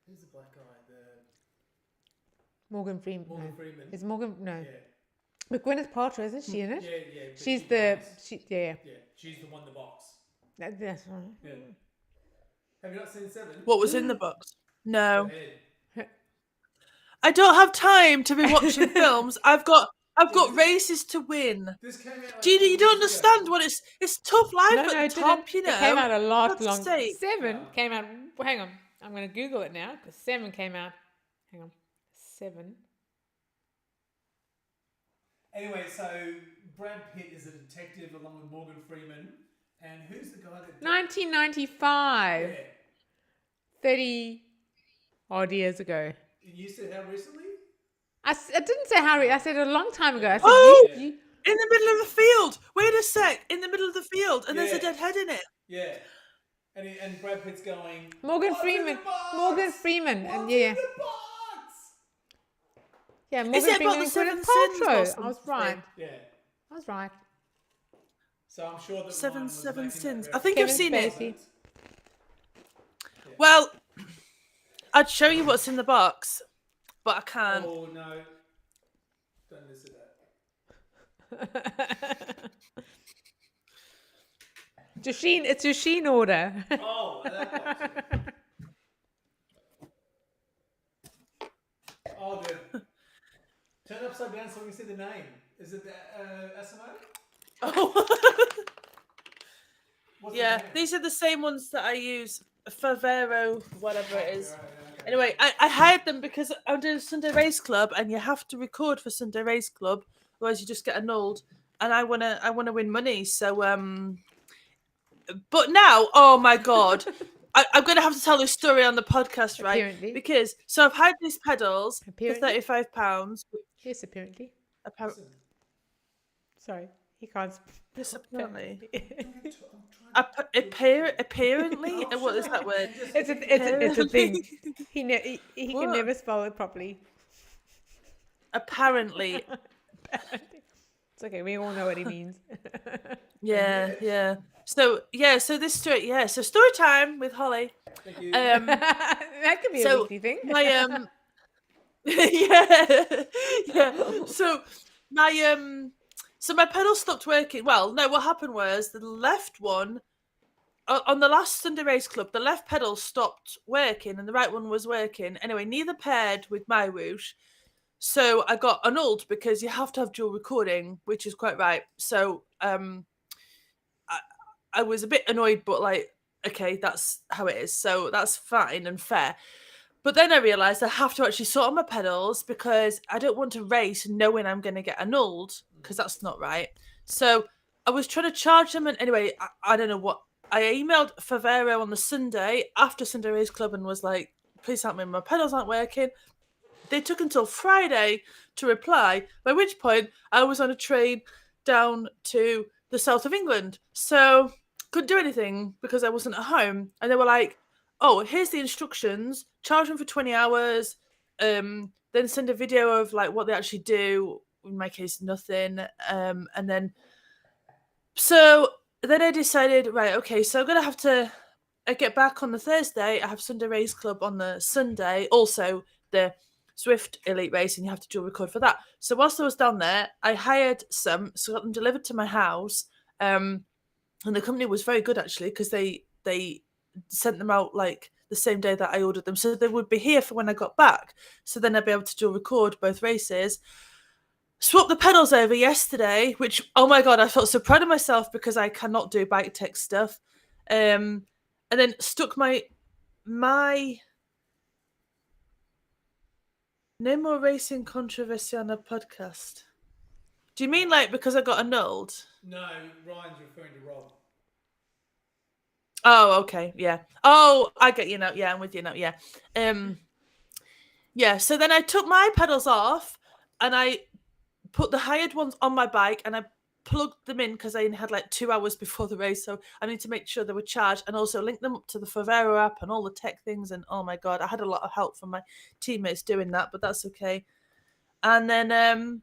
S3: who's the black guy?
S1: Morgan Freeman.
S3: Morgan
S1: No.
S3: Freeman.
S1: Is Morgan? No.
S3: Yeah,
S1: But Gwyneth Paltrow, isn't she in it?
S3: yeah. but
S1: She's
S3: she
S1: the.
S3: dies.
S1: Yeah.
S3: Yeah, she's the one in the box.
S1: That's right.
S3: Yeah. Have you not seen Seven?
S2: What was in the box? No.
S3: Go ahead.
S2: I don't have time to be watching films. I've got races to win.
S3: This came out. Like
S2: Do you
S3: 4
S2: don't
S3: years ago.
S2: understand what it's tough life
S1: No,
S2: at
S1: it
S2: the top,
S1: didn't.
S2: you know.
S1: It came out a lot
S2: God's
S1: long.
S2: sake.
S1: 7 came out. Well, hang on, I'm going to Google it now because 7 came out. Hang on, 7.
S3: Anyway, so Brad Pitt is a detective along with Morgan Freeman, and who's the guy that?
S1: 1995.
S3: Yeah.
S1: 30 odd years ago.
S3: You said how recently?
S1: I didn't say Harry. I said a long time ago. I said
S2: Oh!
S1: you
S2: In the middle of the field. Wait a sec. In the middle of the field, and there's a
S3: Yeah.
S2: dead head in it.
S3: Yeah. And Brad Pitt's going.
S1: Morgan
S3: "What's in
S1: Freeman.
S3: the box?
S1: Morgan Freeman.
S3: What's
S1: And
S3: in
S1: yeah.
S3: the box?
S1: Yeah,
S2: Is
S1: Morgan
S2: it about
S1: Freeman
S2: the
S1: and
S2: Seven
S1: Gwyneth
S2: Sins or
S1: Paltrow. I was
S2: something?
S1: right.
S3: Yeah.
S1: I was right.
S3: So I'm sure that
S2: Seven
S3: Ryan was making that
S2: Sins. I
S3: reference.
S2: think I've
S1: Kevin
S2: seen it.
S1: Spacey.
S2: Well, I'd show you what's in the box, but I can't.
S3: Oh no! Don't listen to that.
S1: Joshine, it's Joshine order.
S3: Oh, that box. Oh, good. Turn it upside down so we can see the name. Is it Asimo?
S2: Oh.
S3: What's the
S2: Yeah,
S3: name?
S2: these are the same ones that I use. Favero, whatever it is.
S3: Right, okay.
S2: Anyway, I hired them because I'm doing Sunday Race Club, and you have to record for Sunday Race Club, otherwise you just get annulled. And I wanna win money. So but now, oh my god, I'm gonna have to tell this story on the podcast, right?
S1: Apparently.
S2: Because so I've hired these pedals for
S1: Apparently.
S2: £35.
S1: Yes, apparently.
S2: Apparently,
S1: Sorry, he can't.
S2: yes, apparently.
S3: I'm trying
S2: Apparently,
S3: Oh,
S2: what
S3: shut
S2: is
S3: up.
S2: that word?
S1: It's a thing. He can
S2: What?
S1: never spell it properly.
S2: Apparently,
S1: It's okay. We all know what he means.
S2: yeah. So this story, so story time with Holly.
S3: Thank you.
S1: That could be a
S2: So,
S1: weekly thing.
S2: My yeah. So my pedal stopped working. Well, no, what happened was the left one on the last Sunday Race Club, the left pedal stopped working and the right one was working. Anyway, neither paired with my whoosh. So I got annulled because you have to have dual recording, which is quite right. So I was a bit annoyed, but like, okay, that's how it is. So that's fine and fair. But then I realised I have to actually sort on my pedals because I don't want to race knowing I'm going to get annulled because that's not right. So I was trying to charge them. And anyway, I don't know what. I emailed Favero on the Sunday after Sunday Race Club and was like, please help me, my pedals aren't working. They took until Friday to reply, by which point I was on a train down to the south of England. So couldn't do anything because I wasn't at home. And they were like, oh, here's the instructions, charge them for 20 hours, then send a video of like what they actually do. In my case, nothing. And then I decided, right, okay, so I'm going to have to get back on the Thursday. I have Sunday Race Club on the Sunday. Also, the Swift Elite Race, and you have to dual record for that. So whilst I was down there, I hired some, so got them delivered to my house. And the company was very good actually because they sent them out like the same day that I ordered them, so they would be here for when I got back. So then I'd be able to do record both races. Swapped the pedals over yesterday, which, oh my god, I felt so proud of myself because I cannot do bike tech stuff. And then stuck my no more racing controversy on a podcast. Do you mean like because I got annulled?
S3: No, Ryan's referring to Rob.
S2: Oh, okay, yeah. Oh, I get you now. Yeah, I'm with you now. Yeah. Yeah, so then I took my pedals off and I put the hired ones on my bike and I plugged them in because I had like 2 hours before the race, so I need to make sure they were charged, and also link them up to the Favero app and all the tech things. And oh my god, I had a lot of help from my teammates doing that, but that's okay. And then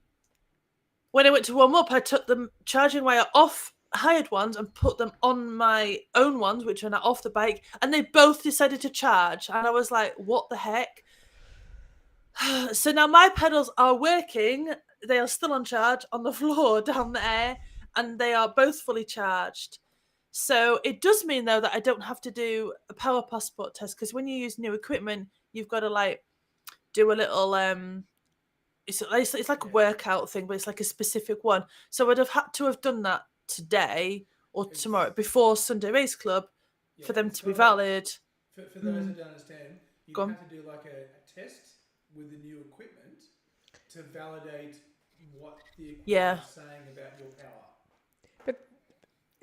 S2: when I went to warm up, I took the charging wire off hired ones and put them on my own ones, which are now off the bike, and they both decided to charge. And I was like, what the heck? So now my pedals are working. They are still on charge on the floor down there, and they are both fully charged. So it does mean, though, that I don't have to do a power passport test, because when you use new equipment, you've got to like do a little it's like a workout thing, but it's like a specific one. So I'd have had to have done that today or tomorrow before Sunday Race Club for them to be valid.
S3: For those who don't understand, you
S2: Go on.
S3: have to do like a test with the new equipment to validate what the equipment is saying about your power.
S1: But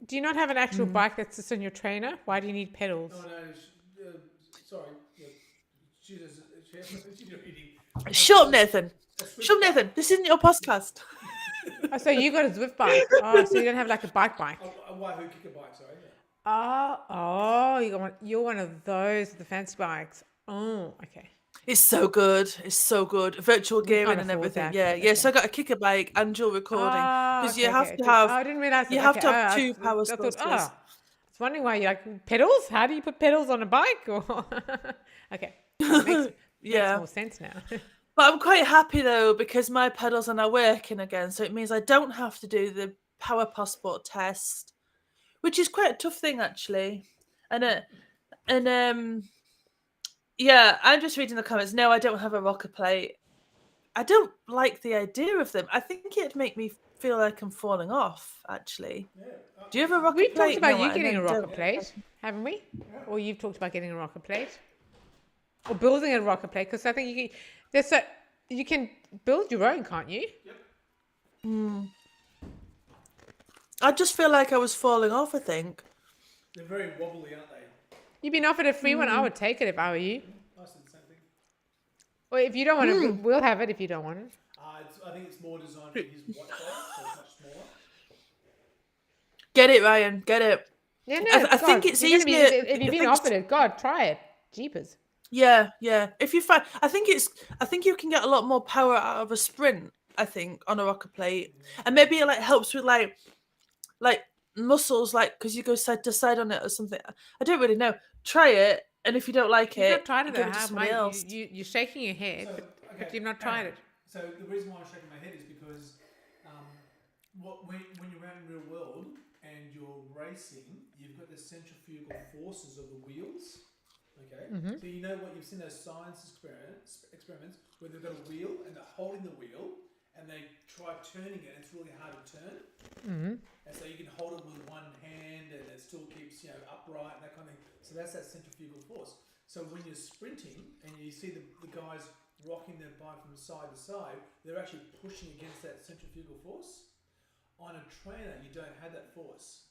S1: do you not have an actual bike that sits on your trainer? Why do you need pedals?
S3: Oh no, sorry. Yeah, she's reading.
S2: Shut up, Nathan. Shut up, Nathan. This isn't your podcast.
S1: Oh, so you got a Zwift bike. Oh, so you don't have like a bike.
S3: A Wahoo kicker bike, sorry. Yeah.
S1: Oh, you're one of those with the fancy bikes. Oh, okay.
S2: It's so good. It's so good. Virtual gearing and
S1: afford
S2: everything.
S1: that.
S2: Yeah, yeah. So I got a kicker bike and dual recording, because you have to have.
S1: Oh, I didn't realize
S2: You
S1: that.
S2: have
S1: Okay.
S2: to have
S1: Oh,
S2: two power
S1: I thought,
S2: sources.
S1: I was wondering why you like pedals. How do you put pedals on a bike? Or okay, makes
S2: Yeah.
S1: more sense now.
S2: But I'm quite happy though, because my pedals are now working again. So it means I don't have to do the power passport test, which is quite a tough thing actually. And yeah, I'm just reading the comments. No, I don't have a rocker plate. I don't like the idea of them. I think it'd make me feel like I'm falling off, actually.
S3: Yeah.
S2: Do you have a rocker
S1: We've
S2: plate?
S1: talked about
S2: No,
S1: you
S2: I
S1: getting a
S2: don't.
S1: rocker plate, haven't we? Or you've talked about getting a rocker plate, or building a rocker plate, because I think you can build your own, can't you?
S2: I just feel like I was falling off, I think.
S3: They're very wobbly, aren't they?
S1: You've been offered a free one. I would take it if I were you.
S3: I said the same thing.
S1: Or if you don't want it, we'll have it if you don't want it.
S3: I think it's more designed for his watch face, so it's much smaller.
S2: Get it, Ryan. Get it.
S1: Yeah, no,
S2: I think it's
S1: you're gonna
S2: easier-
S1: if you've been
S2: I think-
S1: offered it, God, try it. Jeepers.
S2: Yeah, yeah. If you find, I think you can get a lot more power out of a sprint. I think on a rocker plate, and maybe it like helps with like muscles, like because you go side to side on it or something. I don't really know. Try it, and if you don't like
S1: You've
S2: it,
S1: not tried it
S2: give
S1: though.
S2: it to
S1: How
S2: somebody
S1: might
S2: else.
S1: you're shaking your head,
S3: So,
S1: but you've not tried it.
S3: So the reason why I'm shaking my head is because when you're out in real world and you're racing, you've got the centrifugal forces of the wheels. Okay, so you know what you've seen those science experiments where they've got a wheel and they're holding the wheel and they try turning it and it's really hard to turn. And so you can hold it with one hand and it still keeps upright and that kind of thing. So that's that centrifugal force. So when you're sprinting and you see the guys rocking their bike from side to side, they're actually pushing against that centrifugal force. On a trainer, you don't have that force.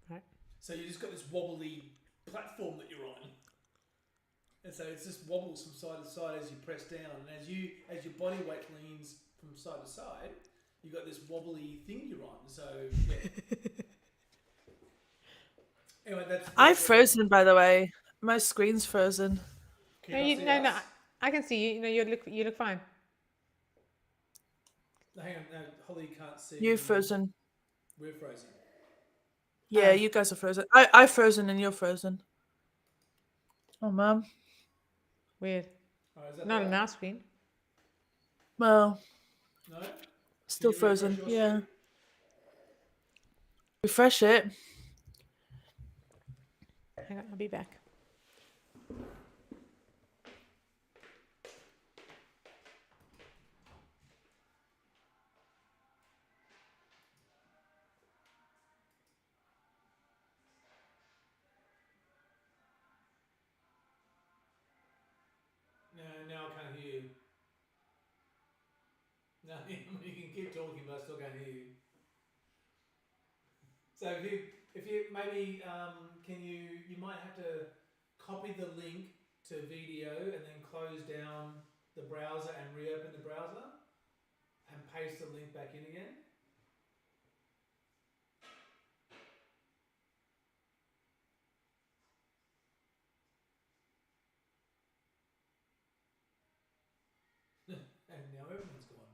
S1: Right.
S3: So you just got this wobbly platform that you're on. And so it just wobbles from side to side as you press down. And as your body weight leans from side to side, you got this wobbly thing you're on. So yeah. Anyway, that's
S2: I've frozen, by the way. My screen's frozen.
S3: Can you not see
S1: No,
S3: us?
S1: I can see you. No, you look fine.
S3: No, hang on, no, Holly can't see.
S2: You're frozen.
S3: We're frozen.
S2: Yeah, you guys are frozen. I've frozen and you're frozen. Oh, man.
S1: Weird.
S3: Oh, is that
S1: Not
S3: better?
S1: on our screen.
S2: Well,
S3: No?
S2: still
S3: Can you refresh
S2: frozen.
S3: your
S2: Yeah.
S3: screen?
S1: Hang on, I'll be back.
S3: No, now I can't hear you. No, you can keep talking, but I still can't hear you. So if you maybe can you might have to copy the link to video and then close down the browser and reopen the browser and paste the link back in again. And now everyone's gone.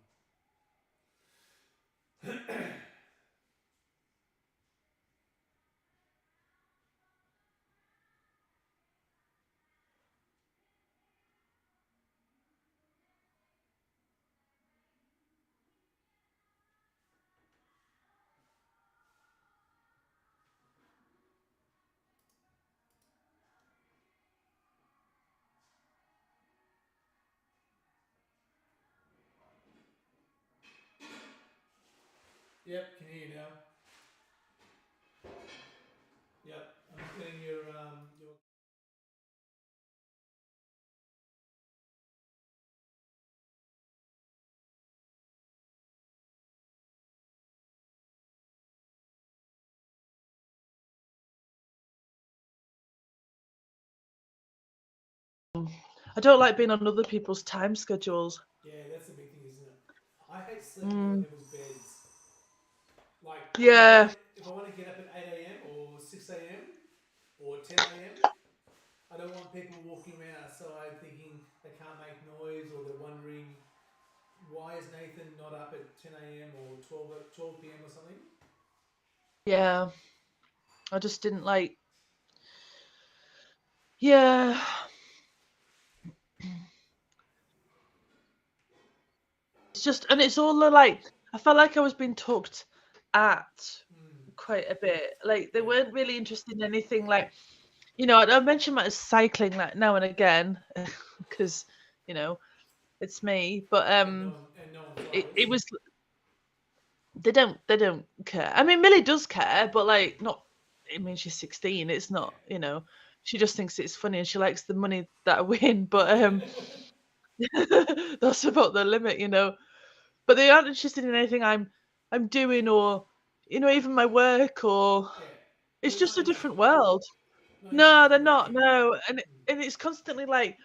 S3: Yep, can hear you now. Yep, I'm getting your
S2: I don't like being on other people's time schedules.
S3: yeah, that's the big thing, isn't it? I hate sleeping in other people's beds. Like
S2: Yeah.
S3: if I want to get up at 8 a.m. or 6 a.m. or 10 a.m. I don't want people walking around outside thinking they can't make noise or they're wondering why is Nathan not up at 10 a.m. or 12 p.m. or something.
S2: Yeah. I just didn't like. Yeah. It's just, and it's all like, I felt like I was being talked at quite a bit. Like they weren't really interested in anything. Like, you know, I mentioned my cycling like now and again because, you know, it's me. But
S3: And no one
S2: it was. They don't care. I mean, Millie does care, but like not. I mean, she's 16. It's not, you know. She just thinks it's funny and she likes the money that I win. But that's about the limit, you know. But they aren't interested in anything I'm doing or, you know, even my work or.
S3: Yeah.
S2: It's
S3: There's
S2: just a
S3: not
S2: different world.
S3: not
S2: No,
S3: interested
S2: they're
S3: in
S2: not.
S3: working.
S2: No, and it's constantly like,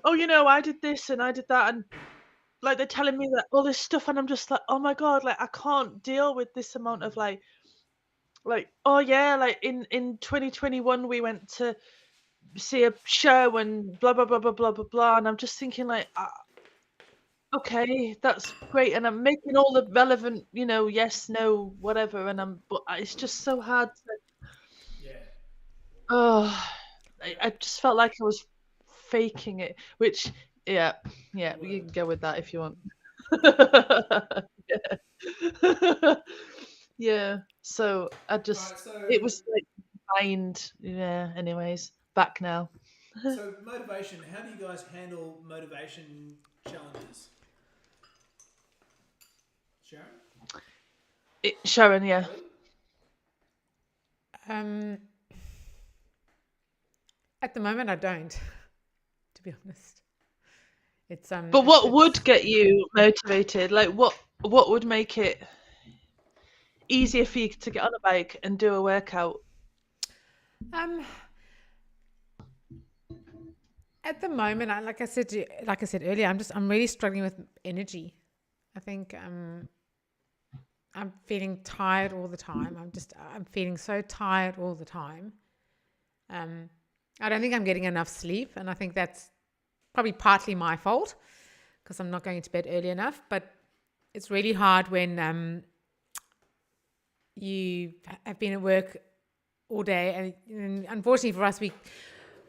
S2: oh, you know, I did this and I did that, and like they're telling me that all this stuff, and I'm just like, oh my god, like I can't deal with this amount of like, oh yeah, like in 2021 we went to see a show and blah blah blah blah blah blah blah, and I'm just thinking like, okay, that's great, and I'm making all the relevant, you know, yes, no, whatever, and but it's just so hard to.
S3: Yeah.
S2: Oh, I just felt like I was faking it, which, yeah, you can go with that if you want. Yeah. Yeah. So I just,
S3: Alright, so
S2: it was like mind. Yeah. Anyways, back now.
S3: so motivation. How do you guys handle motivation challenges? Sharon?
S2: Sharon, yeah.
S1: At the moment, I don't. To be honest, it's
S2: But what would get you motivated? Like what would make it easier for you to get on a bike and do a workout?
S1: At the moment, like I said earlier, I'm really struggling with energy. I think I'm feeling tired all the time. I'm feeling so tired all the time. I don't think I'm getting enough sleep, and I think that's probably partly my fault because I'm not going to bed early enough. But it's really hard when you have been at work all day, and unfortunately for us,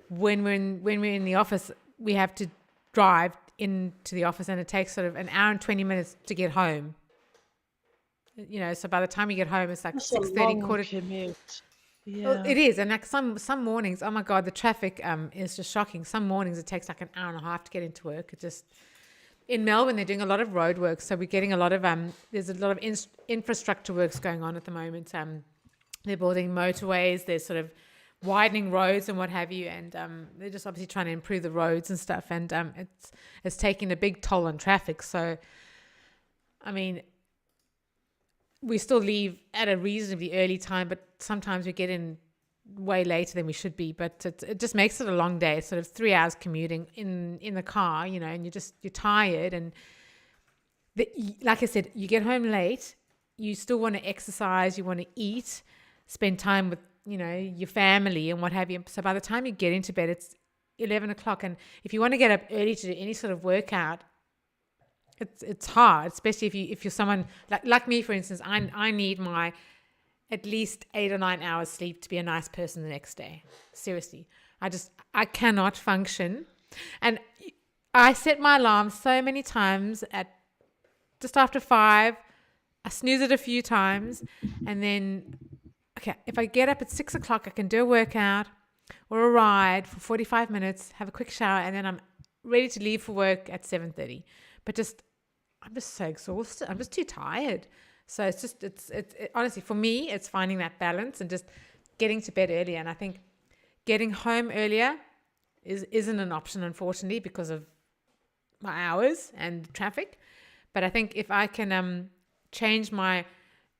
S1: when we're in the office, we have to drive into the office, and it takes sort of an hour and 20 minutes to get home. You know, so by the time you get home, it's like
S2: That's a
S1: 6:30,
S2: long commute. Yeah.
S1: it is, and like some mornings, oh my god, the traffic is just shocking. Some mornings it takes like an hour and a half to get into work. It just in Melbourne they're doing a lot of road work, so we're getting a lot of there's a lot of infrastructure works going on at the moment. They're building motorways, they're sort of widening roads and what have you, and they're just obviously trying to improve the roads and stuff, and it's taking a big toll on traffic. So I mean, we still leave at a reasonably early time, but sometimes we get in way later than we should be. But it just makes it a long day. It's sort of 3 hours commuting in the car, you know, and you're tired. And like I said, you get home late, you still want to exercise, you want to eat, spend time with, you know, your family and what have you. So by the time you get into bed, it's 11 o'clock. And if you want to get up early to do any sort of workout, it's hard, especially if you're someone like me, for instance. I need my at least 8 or 9 hours sleep to be a nice person the next day. Seriously, I cannot function, and I set my alarm so many times at just after 5. I snooze it a few times, and then okay, if I get up at 6 o'clock, I can do a workout or a ride for 45 minutes, have a quick shower, and then I'm ready to leave for work at 7:30. But I'm just so exhausted. I'm just too tired. So it's just, honestly, for me, it's finding that balance and just getting to bed earlier. And I think getting home earlier isn't an option, unfortunately, because of my hours and traffic. But I think if I can change my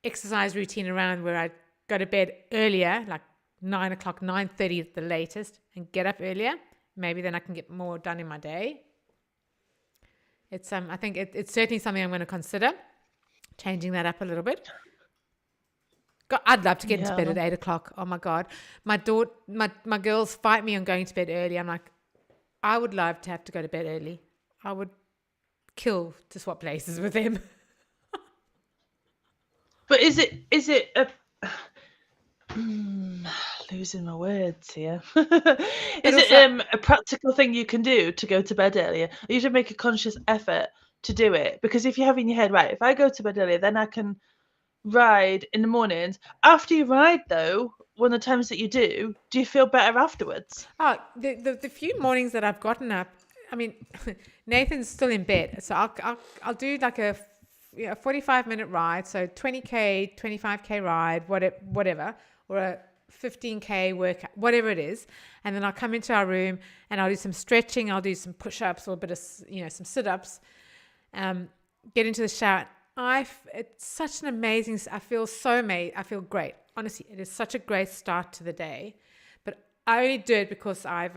S1: exercise routine around where I go to bed earlier, like 9 o'clock, 9:30 at the latest, and get up earlier, maybe then I can get more done in my day. It's I think it's certainly something I'm going to consider, changing that up a little bit. God, I'd love to get into bed at 8 o'clock. Oh my God, my girls fight me on going to bed early. I'm like, I would love to have to go to bed early. I would kill to swap places with them.
S2: But is it a losing my words here? Is it a practical thing you can do to go to bed earlier? Or you should make a conscious effort to do it, because if you have in your head, right, if I go to bed earlier, then I can ride in the mornings. After you ride, though, one of the times that you do you feel better afterwards?
S1: Oh, the few mornings that I've gotten up, I mean, Nathan's still in bed, so I'll do like a 45-minute ride, so 20k, 25k ride, whatever, or a 15k workout, whatever it is, and then I'll come into our room and I'll do some stretching, I'll do some push-ups or a bit of some sit-ups, get into the shower. It's such an amazing, I feel great. Honestly, it is such a great start to the day. But I only do it because I've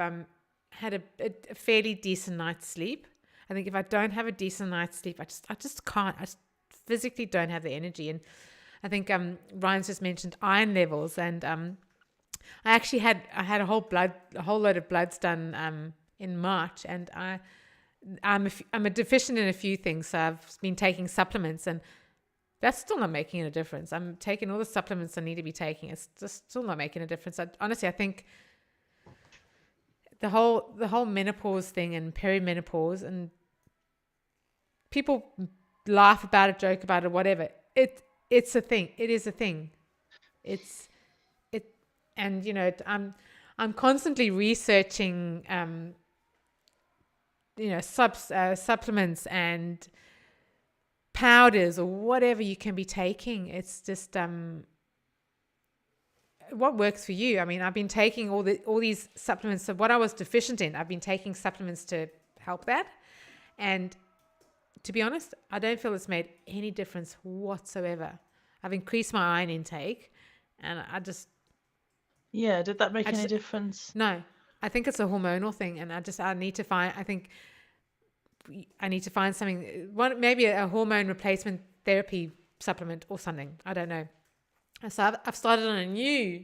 S1: had a fairly decent night's sleep. I think if I don't have a decent night's sleep, I just can't. I just physically don't have the energy. And I think Ryan's just mentioned iron levels, and I actually had a whole load of bloods done in March, and I'm a deficient in a few things, so I've been taking supplements, and that's still not making a difference. I'm taking all the supplements I need to be taking. It's just still not making a difference. Honestly, I think the whole menopause thing and perimenopause, and people laugh about it, joke about it, whatever. It's a thing. It is a thing. And I'm constantly researching supplements and powders or whatever you can be taking. It's just what works for you. I mean, I've been taking all these supplements. So what I was deficient in, I've been taking supplements to help that. And to be honest, I don't feel it's made any difference whatsoever. I've increased my iron intake, and
S2: Yeah, did that make any difference?
S1: No, I think it's a hormonal thing, and I need to find something, maybe a hormone replacement therapy supplement or something. I don't know. So I've started on a new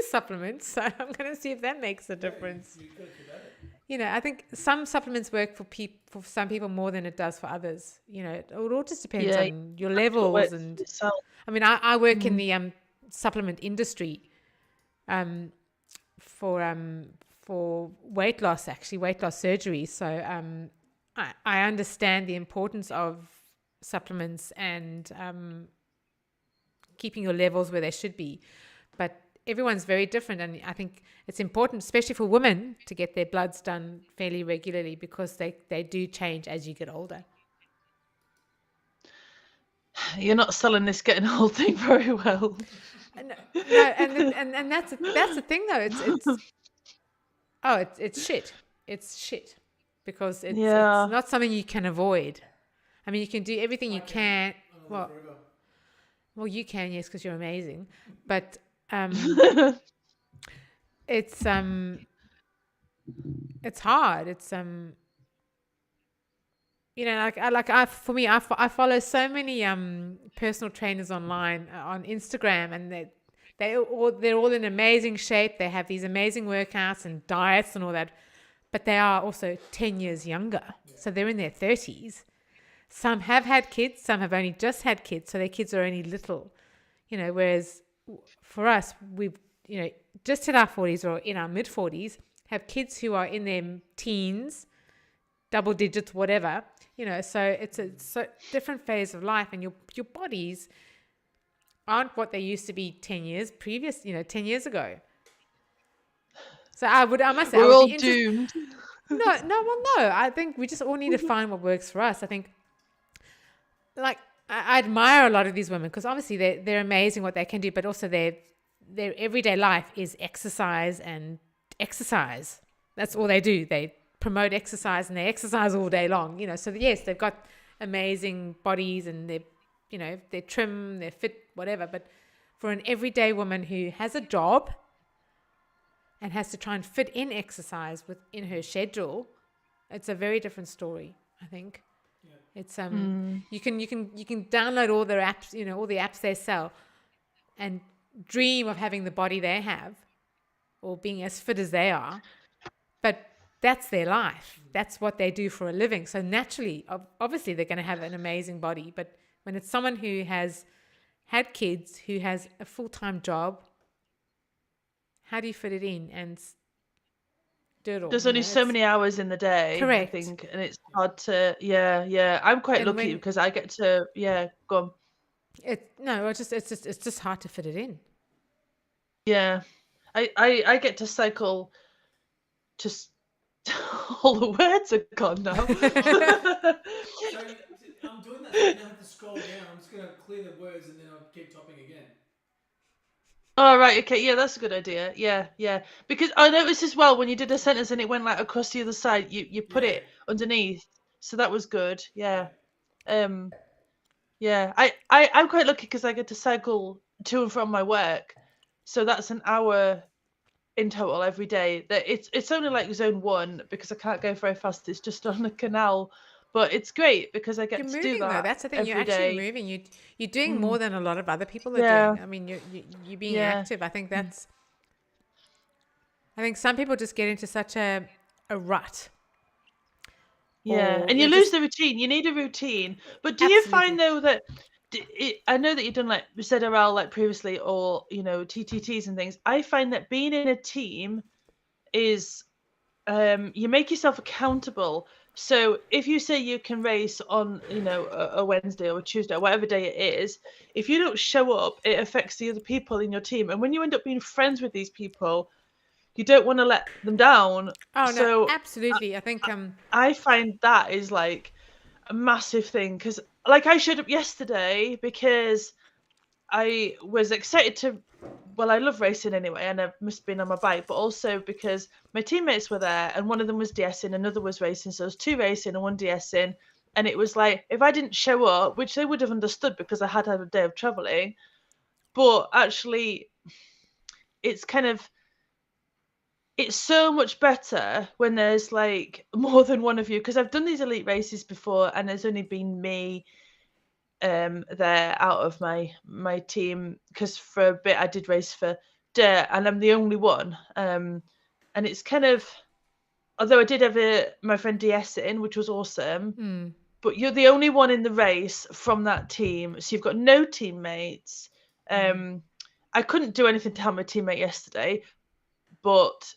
S1: supplement, so I'm going to see if that makes a difference. I think some supplements work for some people more than it does for others. It all just depends on your levels. And I mean, I work in the supplement industry for weight loss surgery. So I understand the importance of supplements and keeping your levels where they should be. But everyone's very different, and I think it's important, especially for women, to get their bloods done fairly regularly because they do change as you get older.
S2: You're not selling this getting old thing very well.
S1: No, and that's the thing though. It's shit. It's shit because it's not something you can avoid. I mean, you can do everything you can. Well, you can, yes, because you're amazing. But it's hard. It's for me, I follow so many personal trainers online on Instagram, and they're all in amazing shape. They have these amazing workouts and diets and all that, but they are also 10 years younger. So they're in their 30s. Some have had kids, some have only just had kids, so their kids are only little, whereas for us, we've, just hit our 40s or in our mid 40s, have kids who are in their teens, double digits, whatever, so it's a different phase of life, and your bodies aren't what they used to be 10 years ago. So I must say,
S2: we're
S1: I would
S2: all
S1: be
S2: doomed.
S1: No. I think we just all need to find what works for us. I think, like, I admire a lot of these women because obviously they're amazing what they can do, but also their everyday life is exercise and exercise. That's all they do. They promote exercise and they exercise all day long. So yes, they've got amazing bodies and they're trim, they're fit, whatever. But for an everyday woman who has a job and has to try and fit in exercise within her schedule, it's a very different story, I think. It's you can download all their apps, all the apps they sell, and dream of having the body they have or being as fit as they are, but that's their life. That's what they do for a living. So naturally, obviously, they're going to have an amazing body. But when it's someone who has had kids, who has a full-time job, how do you fit it in and do it all?
S2: There's only so many hours in the day,
S1: correct.
S2: I think, and it's hard to. I'm quite lucky because I get to. Go on.
S1: It's just hard to fit it in.
S2: Yeah, I get to cycle. Just all the words are gone now.
S3: So I'm doing that. So I don't have to scroll down. I'm just going to clear the words and then I'll keep topping again.
S2: Oh, right. Okay. Yeah, that's a good idea. Yeah. Because I noticed as well when you did a sentence and it went like across the other side, you put it underneath. So that was good. Yeah. Yeah. I'm quite lucky because I get to cycle to and from my work. So that's an hour in total every day. That it's only like zone 1 because I can't go very fast. It's just on a canal. But it's great because I get
S1: You're
S2: to
S1: moving,
S2: do that.
S1: though. That's the thing. You're
S2: every
S1: actually
S2: day.
S1: moving. You're doing more than a lot of other people are doing. I mean, you're being active. I think that's. I think some people just get into such a rut.
S2: Yeah, and you lose the routine. You need a routine. But do you find though that I know that you've done like ZRL like previously, or TTTs and things. I find that being in a team is you make yourself accountable. So if you say you can race on, a Wednesday or a Tuesday or whatever day it is, if you don't show up, it affects the other people in your team. And when you end up being friends with these people, you don't want to let them down.
S1: Oh,
S2: so
S1: no, absolutely. I think
S2: I find that is like a massive thing because like I showed up yesterday because I was excited to. Well, I love racing anyway, and I must have been on my bike, but also because my teammates were there, and one of them was DSing, another was racing, so there was 2 racing and 1 DSing, and it was like, if I didn't show up, which they would have understood because I had had a day of travelling, but actually, it's so much better when there's like more than one of you, because I've done these elite races before, and there's only been me there out of my team, because for a bit I did race for Dirt and I'm the only one, and it's kind of, although I did have my friend DS in, which was awesome, but you're the only one in the race from that team, so you've got no teammates. I couldn't do anything to help my teammate yesterday, but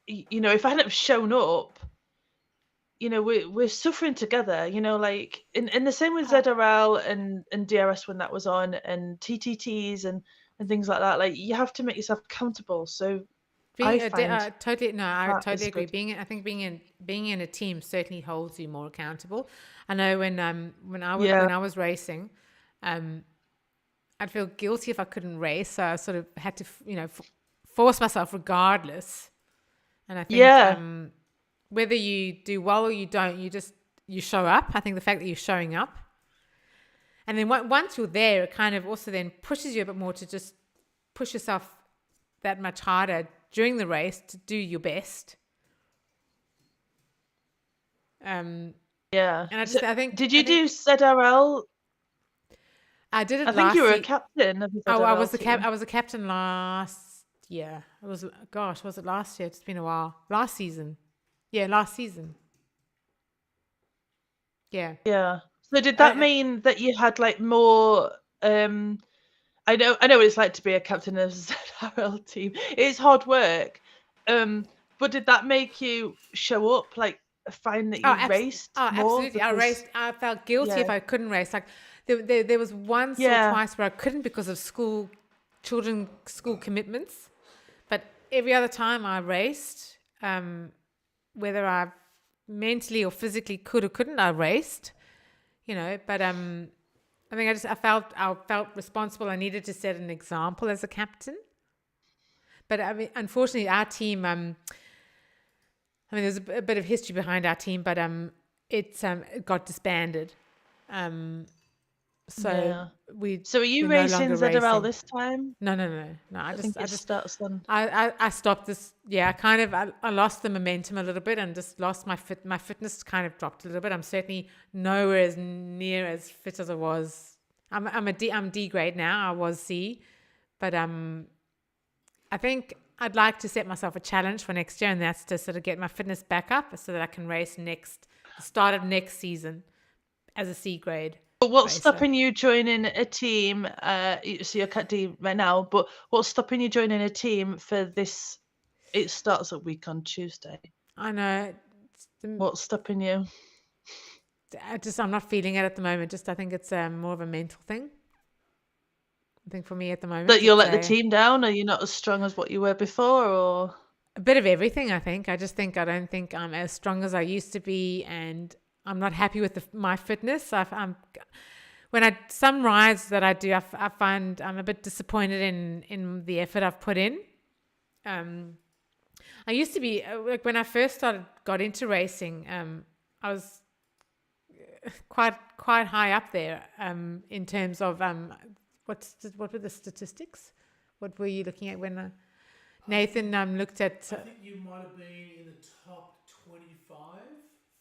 S2: if I hadn't have shown up, we're suffering together, like in the same with ZRL and DRS when that was on, and TTTs and and things like that. Like you have to make yourself accountable. So I find
S1: totally no, I
S2: that
S1: totally
S2: is
S1: agree.
S2: good.
S1: I think being in a team certainly holds you more accountable. I know when
S2: Yeah.
S1: I was racing, I'd feel guilty if I couldn't race, so I sort of had to force myself regardless. And I think
S2: Yeah.
S1: whether you do well or you don't, you show up. I think the fact that you're showing up, and then once you're there, it kind of also then pushes you a bit more to just push yourself that much harder during the race to do your best.
S2: Yeah.
S1: And I
S2: So
S1: think
S2: did you do ZRL?
S1: I did it
S2: I think
S1: last
S2: you were a
S1: year.
S2: captain of the
S1: I
S2: ZRL
S1: was
S2: team.
S1: I was a captain last year. It was, gosh, was it last year? It's been a while. Last season. Yeah, last season. Yeah.
S2: Yeah. So did that mean that you had like more I know what it's like to be a captain of a ZRL team. It's hard work. But did that make you show up, like find that you raced more?
S1: Absolutely.
S2: Because,
S1: I felt guilty if I couldn't race. Like there was once or twice where I couldn't because of school commitments. But every other time I raced, whether I mentally or physically could or couldn't, I raced. But I think I felt responsible. I needed to set an example as a captain. But I mean, unfortunately, our team. There's a bit of history behind our team, but it got disbanded. So
S2: are you racing ZRL this time?
S1: No. I just
S2: starts on.
S1: I stopped this. Yeah, I lost the momentum a little bit and just lost my fitness kind of dropped a little bit. I'm certainly nowhere as near as fit as I was. I'm D grade now. I was C, but I think I'd like to set myself a challenge for next year, and that's to sort of get my fitness back up so that I can race the start of next season as a C grade.
S2: But what's stopping you joining a team? So you're cat D right now, but what's stopping you joining a team for this? It starts a week on Tuesday.
S1: I know.
S2: What's stopping you?
S1: I'm not feeling it at the moment. I think it's more of a mental thing. I think for me at the moment.
S2: That you'll let the team down? Are you not as strong as what you were before, or?
S1: A bit of everything, I think. I don't think I'm as strong as I used to be, and I'm not happy with my fitness. Some rides that I do, I find I'm a bit disappointed in the effort I've put in. I used to be like when I first got into racing. I was quite high up there in terms of what were the statistics? What were you looking at when Nathan looked at?
S3: I think you might have been in the top 25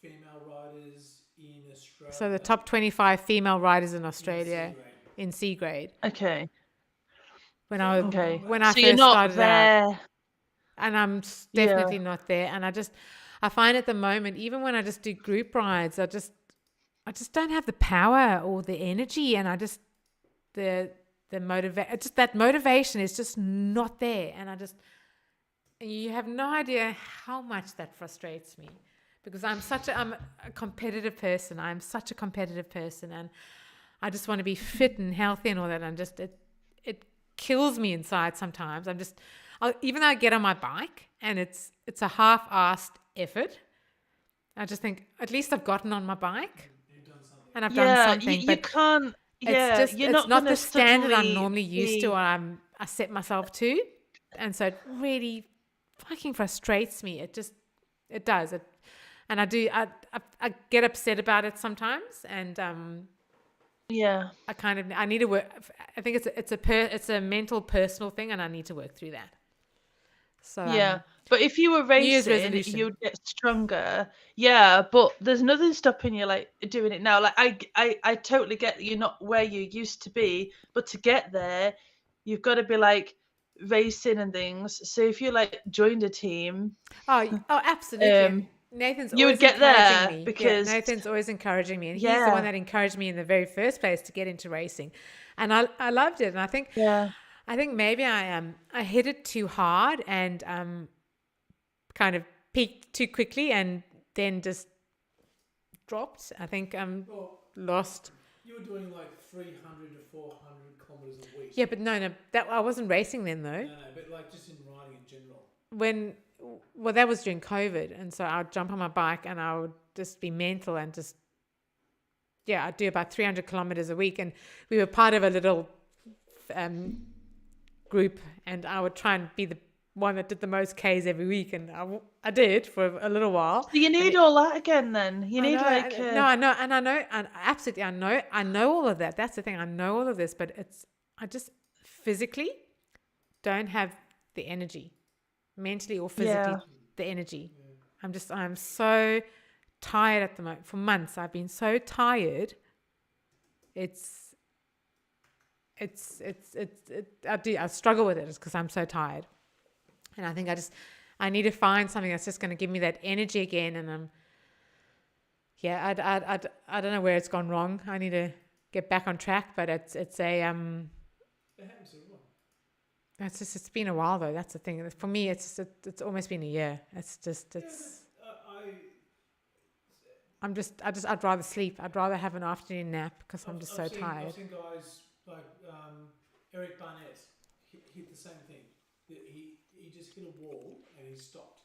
S3: female riders in Australia.
S1: So the top 25 female riders in Australia in C grade.
S2: Okay.
S1: When I
S2: so
S1: first started
S2: there.
S1: out, and I'm definitely not there. And I find at the moment, even when I just do group rides, I just don't have the power or the energy, and that motivation is just not there, and you have no idea how much that frustrates me, because I'm a competitive person. I'm such a competitive person, and I just want to be fit and healthy and all that. And it kills me inside sometimes. Even though I get on my bike and it's a half-assed effort, I just think at least I've gotten on my bike and I've done something.
S2: You
S1: but
S2: can't. Yeah,
S1: it's not the standard I'm normally used to, or I set myself to, and so it really fucking frustrates me. It does. And I get upset about it sometimes, and I need to work. I think it's a mental, personal thing, and I need to work through that. So
S2: but if you were racing, you'd get stronger. Yeah, but there's nothing stopping you like doing it now. Like I totally get that you're not where you used to be, but to get there, you've got to be like racing and things. So if you like joined a team,
S1: absolutely. Nathan's
S2: you
S1: always
S2: would get there
S1: me.
S2: because
S1: Nathan's always encouraging me, and he's the one that encouraged me in the very first place to get into racing, and I loved it. And I think maybe I hit it too hard and kind of peaked too quickly and then just dropped. I think lost.
S3: You were doing like 300 to 400 kilometers kilometers a week.
S1: Yeah, but no, that I wasn't racing then though.
S3: No, but like just in riding in general.
S1: Well, that was during COVID, and so I'd jump on my bike and I would just be mental and just, yeah, I'd do about 300 kilometers a week, and we were part of a little group, and I would try and be the one that did the most Ks every week, and I did for a little while.
S2: So you need all that again then. You need like...
S1: I know, and absolutely, I know all of that. That's the thing, I know all of this, but I just physically don't have the energy, mentally or physically, the energy. I'm so tired at the moment. For months, I've been so tired. I struggle with it because I'm so tired. And I think I need to find something that's just going to give me that energy again. And I don't know where it's gone wrong. I need to get back on track, but it's
S3: It happens to everyone.
S1: it's been a while though. That's the thing. For me, it's almost been a year. I'd rather sleep. I'd rather have an afternoon nap because I'm just so tired.
S3: I've seen guys like Eric Barnett hit the same thing. He just hit a wall and he stopped.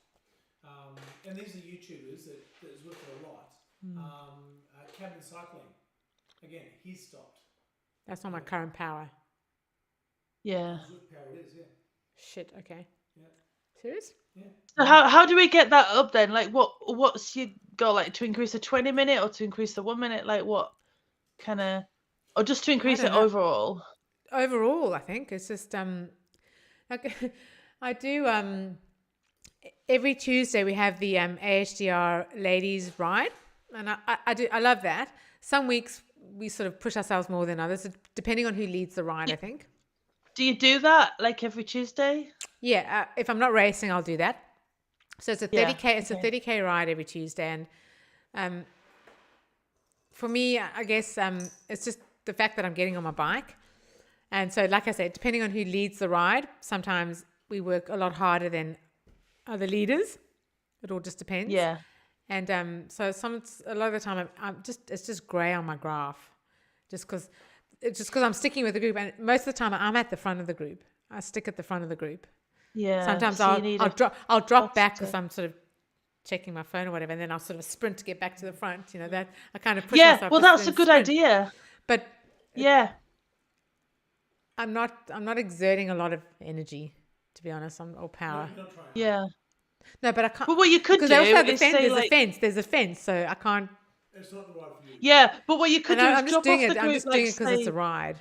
S3: And these are YouTubers that's worked a lot. Cabin cycling, again, he stopped.
S1: That's not my current power.
S2: Yeah.
S3: What power it is, yeah.
S1: Shit. Okay.
S3: Yeah.
S1: Serious?
S3: Yeah.
S2: So how do we get that up then? Like what's your goal, like to increase the 20 minute or to increase the 1 minute? Like what kind of, or just to increase it
S1: don't know.
S2: overall?
S1: Overall, I think it's just like I do every Tuesday we have the AHDR ladies ride, and I love that. Some weeks we sort of push ourselves more than others, depending on who leads the ride. I think.
S2: Do you do that like every Tuesday?
S1: Yeah, if I'm not racing, I'll do that. So it's a 30K.
S2: Yeah,
S1: It's a 30K ride every Tuesday, and for me, I guess it's just the fact that I'm getting on my bike, and so like I said, depending on who leads the ride, sometimes we work a lot harder than other leaders. It all just depends.
S2: Yeah.
S1: And so a lot of the time it's just grey on my graph, just because I'm sticking with the group, and most of the time I'm at the front of the group. I stick at the front of the group.
S2: Yeah.
S1: Sometimes
S2: so
S1: I'll drop back because I'm sort of checking my phone or whatever, and then I'll sort of sprint to get back to the front. You know, that I kind of push myself.
S2: Well,
S1: to
S2: that's a good
S1: sprint.
S2: idea.
S1: But
S2: Yeah.
S1: I'm not exerting a lot of energy, to be honest. I'm all power.
S3: You're not trying.
S2: Yeah.
S1: No, but I can't.
S2: But what you could do
S1: because they also have the
S2: is
S1: fence.
S2: say
S1: There's a fence, so I can't.
S3: It's not the right for you.
S2: Yeah, but what you could
S1: And
S2: do is
S1: I'm just
S2: drop
S1: doing
S2: off
S1: it.
S2: the
S1: I'm
S2: group,
S1: just
S2: like,
S1: doing it because it's
S2: say,
S1: a ride.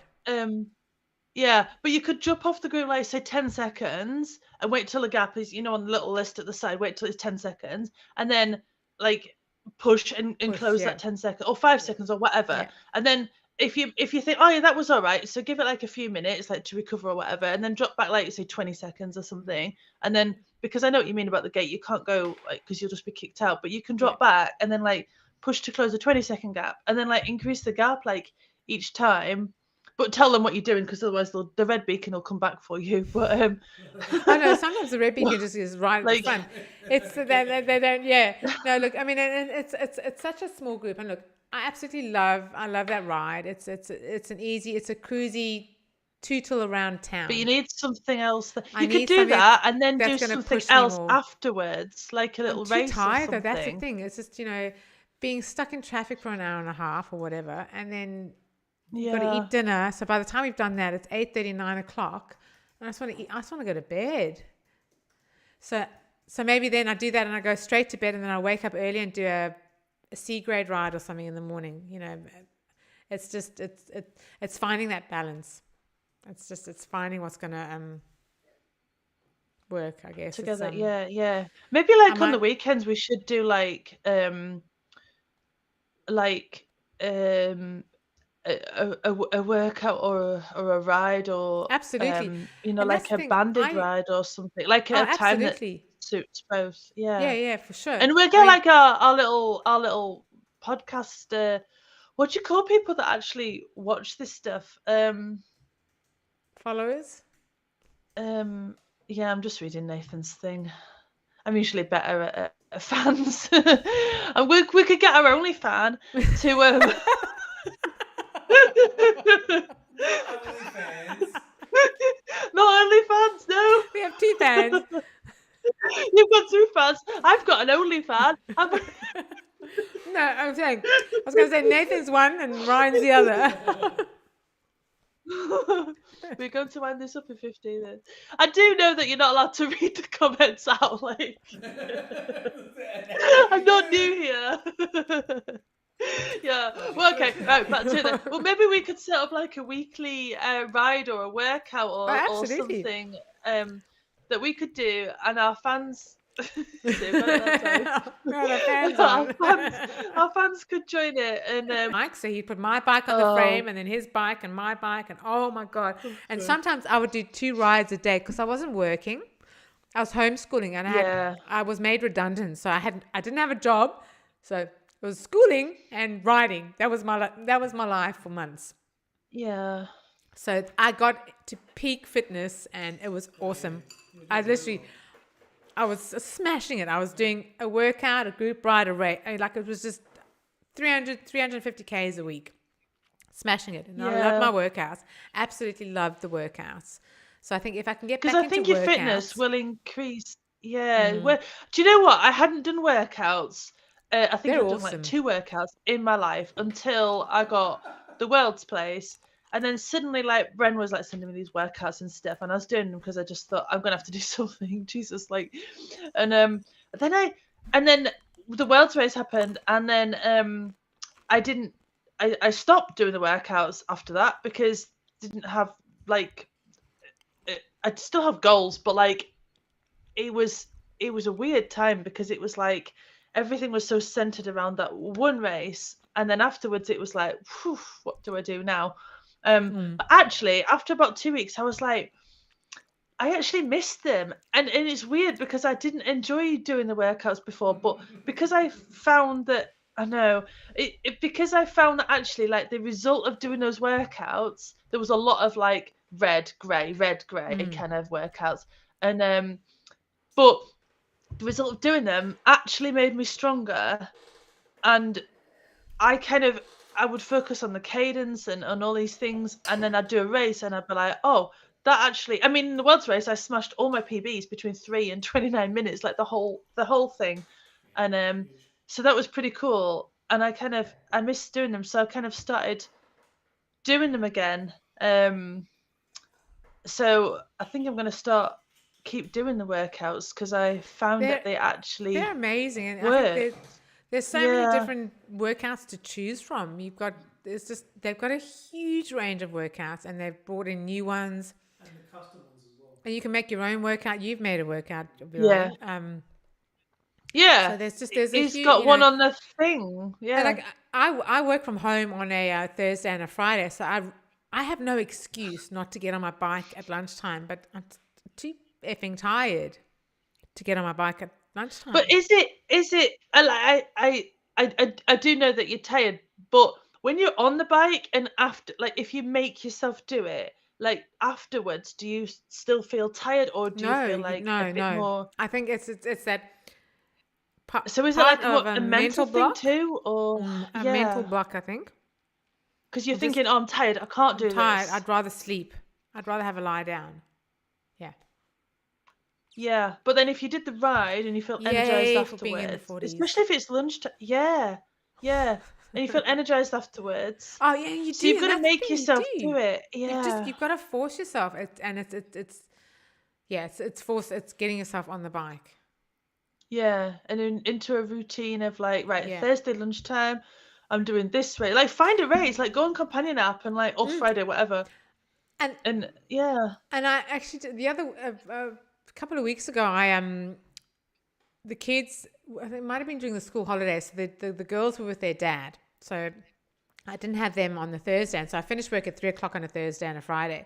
S2: Yeah, but you could jump off the group, like say 10 seconds and wait till the gap is, on the little list at the side, wait till it's 10 seconds and then like push and close
S1: yeah.
S2: that 10 seconds or 5 seconds or whatever.
S1: Yeah.
S2: And then if you think, oh yeah, that was all right, so give it like a few minutes like to recover or whatever, and then drop back like say 20 seconds or something. And then, because I know what you mean about the gate, you can't go like because you'll just be kicked out, but you can drop back and then like push to close a 20-second gap and then like increase the gap like each time. But tell them what you're doing, because otherwise the red beacon will come back for you. But
S1: I know sometimes the red beacon just is right at the front. It's they don't. Yeah. No, look. I mean, and it's such a small group, and look, I love that ride. It's a cruisy tootle around town.
S2: But you need something else.
S1: I
S2: You could
S1: need
S2: do
S1: something
S2: that and then do
S1: that's gonna
S2: something
S1: push me
S2: else
S1: more.
S2: afterwards, like a little
S1: I'm too
S2: race or
S1: tired though.
S2: something.
S1: That's the thing. It's just being stuck in traffic for an hour and a half or whatever, and then you've got to eat dinner. So by the time we've done that, it's 8:30, 9 o'clock, and I just want to eat. I just want to go to bed. So maybe then I do that and I go straight to bed, and then I wake up early and do a C grade ride or something in the morning. It's just it's finding that balance. It's finding what's gonna work, I guess.
S2: Together, yeah. Maybe like on the weekends we should do like a workout or a ride or
S1: Absolutely.
S2: like
S1: that's the
S2: a
S1: thing,
S2: banded ride or something, like a time that
S1: absolutely.
S2: suits both.
S1: Yeah, for sure.
S2: And we'll get like our little podcast. What do you call people that actually watch this stuff?
S1: Followers.
S2: Yeah, I'm just reading Nathan's thing. I'm usually better at fans. And we could get our only fan to
S3: OnlyFans
S2: OnlyFans. I've got an OnlyFans.
S1: No, I was going to say Nathan's one and Ryan's the other.
S2: We're going to wind this up in 15 minutes. I do know that you're not allowed to read the comments out. Like, I'm not new here. Yeah. Well, okay. Right, back to it then. Well, maybe we could set up like a weekly ride or a workout or
S1: absolutely.
S2: something that we could do, and our fans. Our fans could join it, and
S1: Mike, so he'd put my bike on the frame, and then his bike and my bike, and oh my god! And sometimes I would do 2 rides a day because I wasn't working. I was homeschooling, and I was made redundant, so I didn't have a job, so it was schooling and riding. That was my life for months.
S2: Yeah.
S1: So I got to peak fitness, and it was awesome. I was smashing it. I was doing a workout, a group ride, a race. Like it was just 350 Ks a week. Smashing it. And I loved my workouts. Absolutely loved the workouts. So I think if I can get back into workouts.
S2: Because I think your fitness will increase. Yeah. Well, do you know what? I hadn't done workouts. I think I've done like 2 workouts in my life until I got the World's Place. And then suddenly, like, Bren was like sending me these workouts and stuff, and I was doing them because I just thought I'm gonna have to do something. Jesus, like, and then the World's Race happened, and then I stopped doing the workouts after that because I didn't have like, I'd still have goals, but like, it was a weird time because it was like everything was so centered around that one race, and then afterwards it was like, whew, what do I do now? But actually, after about 2 weeks, I was like, I actually missed them. And it's weird because I didn't enjoy doing the workouts before, but because I found that, because I found that actually, like, the result of doing those workouts, there was a lot of, like, red, grey kind of workouts. And, but the result of doing them actually made me stronger. And I would focus on the cadence and on all these things, and then I'd do a race and I'd be like, oh, that actually, I mean, in the World's Race, I smashed all my PBs between 3 and 29 minutes, like the whole thing. And so that was pretty cool. And I missed doing them. So I kind of started doing them again. So I think I'm going to keep doing the workouts because I found that they're
S1: amazing. And
S2: work.
S1: I think there's so many different workouts to choose from. They've got a huge range of workouts, and they've brought in new ones.
S3: And the custom ones as well.
S1: And you can make your own workout. You've made a workout of your own.
S2: Yeah.
S1: So there's a
S2: He's
S1: huge,
S2: got one on the thing. Yeah.
S1: Like I work from home on a Thursday and a Friday, so I have no excuse not to get on my bike at lunchtime, but I'm too effing tired to get on my bike at lunchtime.
S2: But is it I do know that you're tired, but when you're on the bike and after, like, if you make yourself do it, like, afterwards, do you still feel tired, or do you feel like a bit more?
S1: I think it's that.
S2: So is it like a mental thing
S1: block
S2: too, or
S1: a mental block? I think
S2: because you're thinking, oh, I'm tired, I can't do
S1: tired.
S2: this.
S1: I'd rather sleep. I'd rather have a lie down.
S2: Yeah, but then if you did the ride and you felt energized afterwards,
S1: being in the 40s.
S2: especially if it's lunchtime, and you feel energized afterwards.
S1: Oh yeah, you do.
S2: So you've got to make yourself do it. Yeah,
S1: you've got to force yourself. It's getting yourself on the bike.
S2: Yeah, and then into a routine of like, right, Thursday lunchtime, I'm doing this race. Like, find a race, like go on Companion app and like, or Friday, whatever. And yeah.
S1: And I actually did the other a couple of weeks ago, the kids, I think it might have been during the school holidays, so the girls were with their dad. So I didn't have them on the Thursday, and so I finished work at 3:00 on a Thursday and a Friday.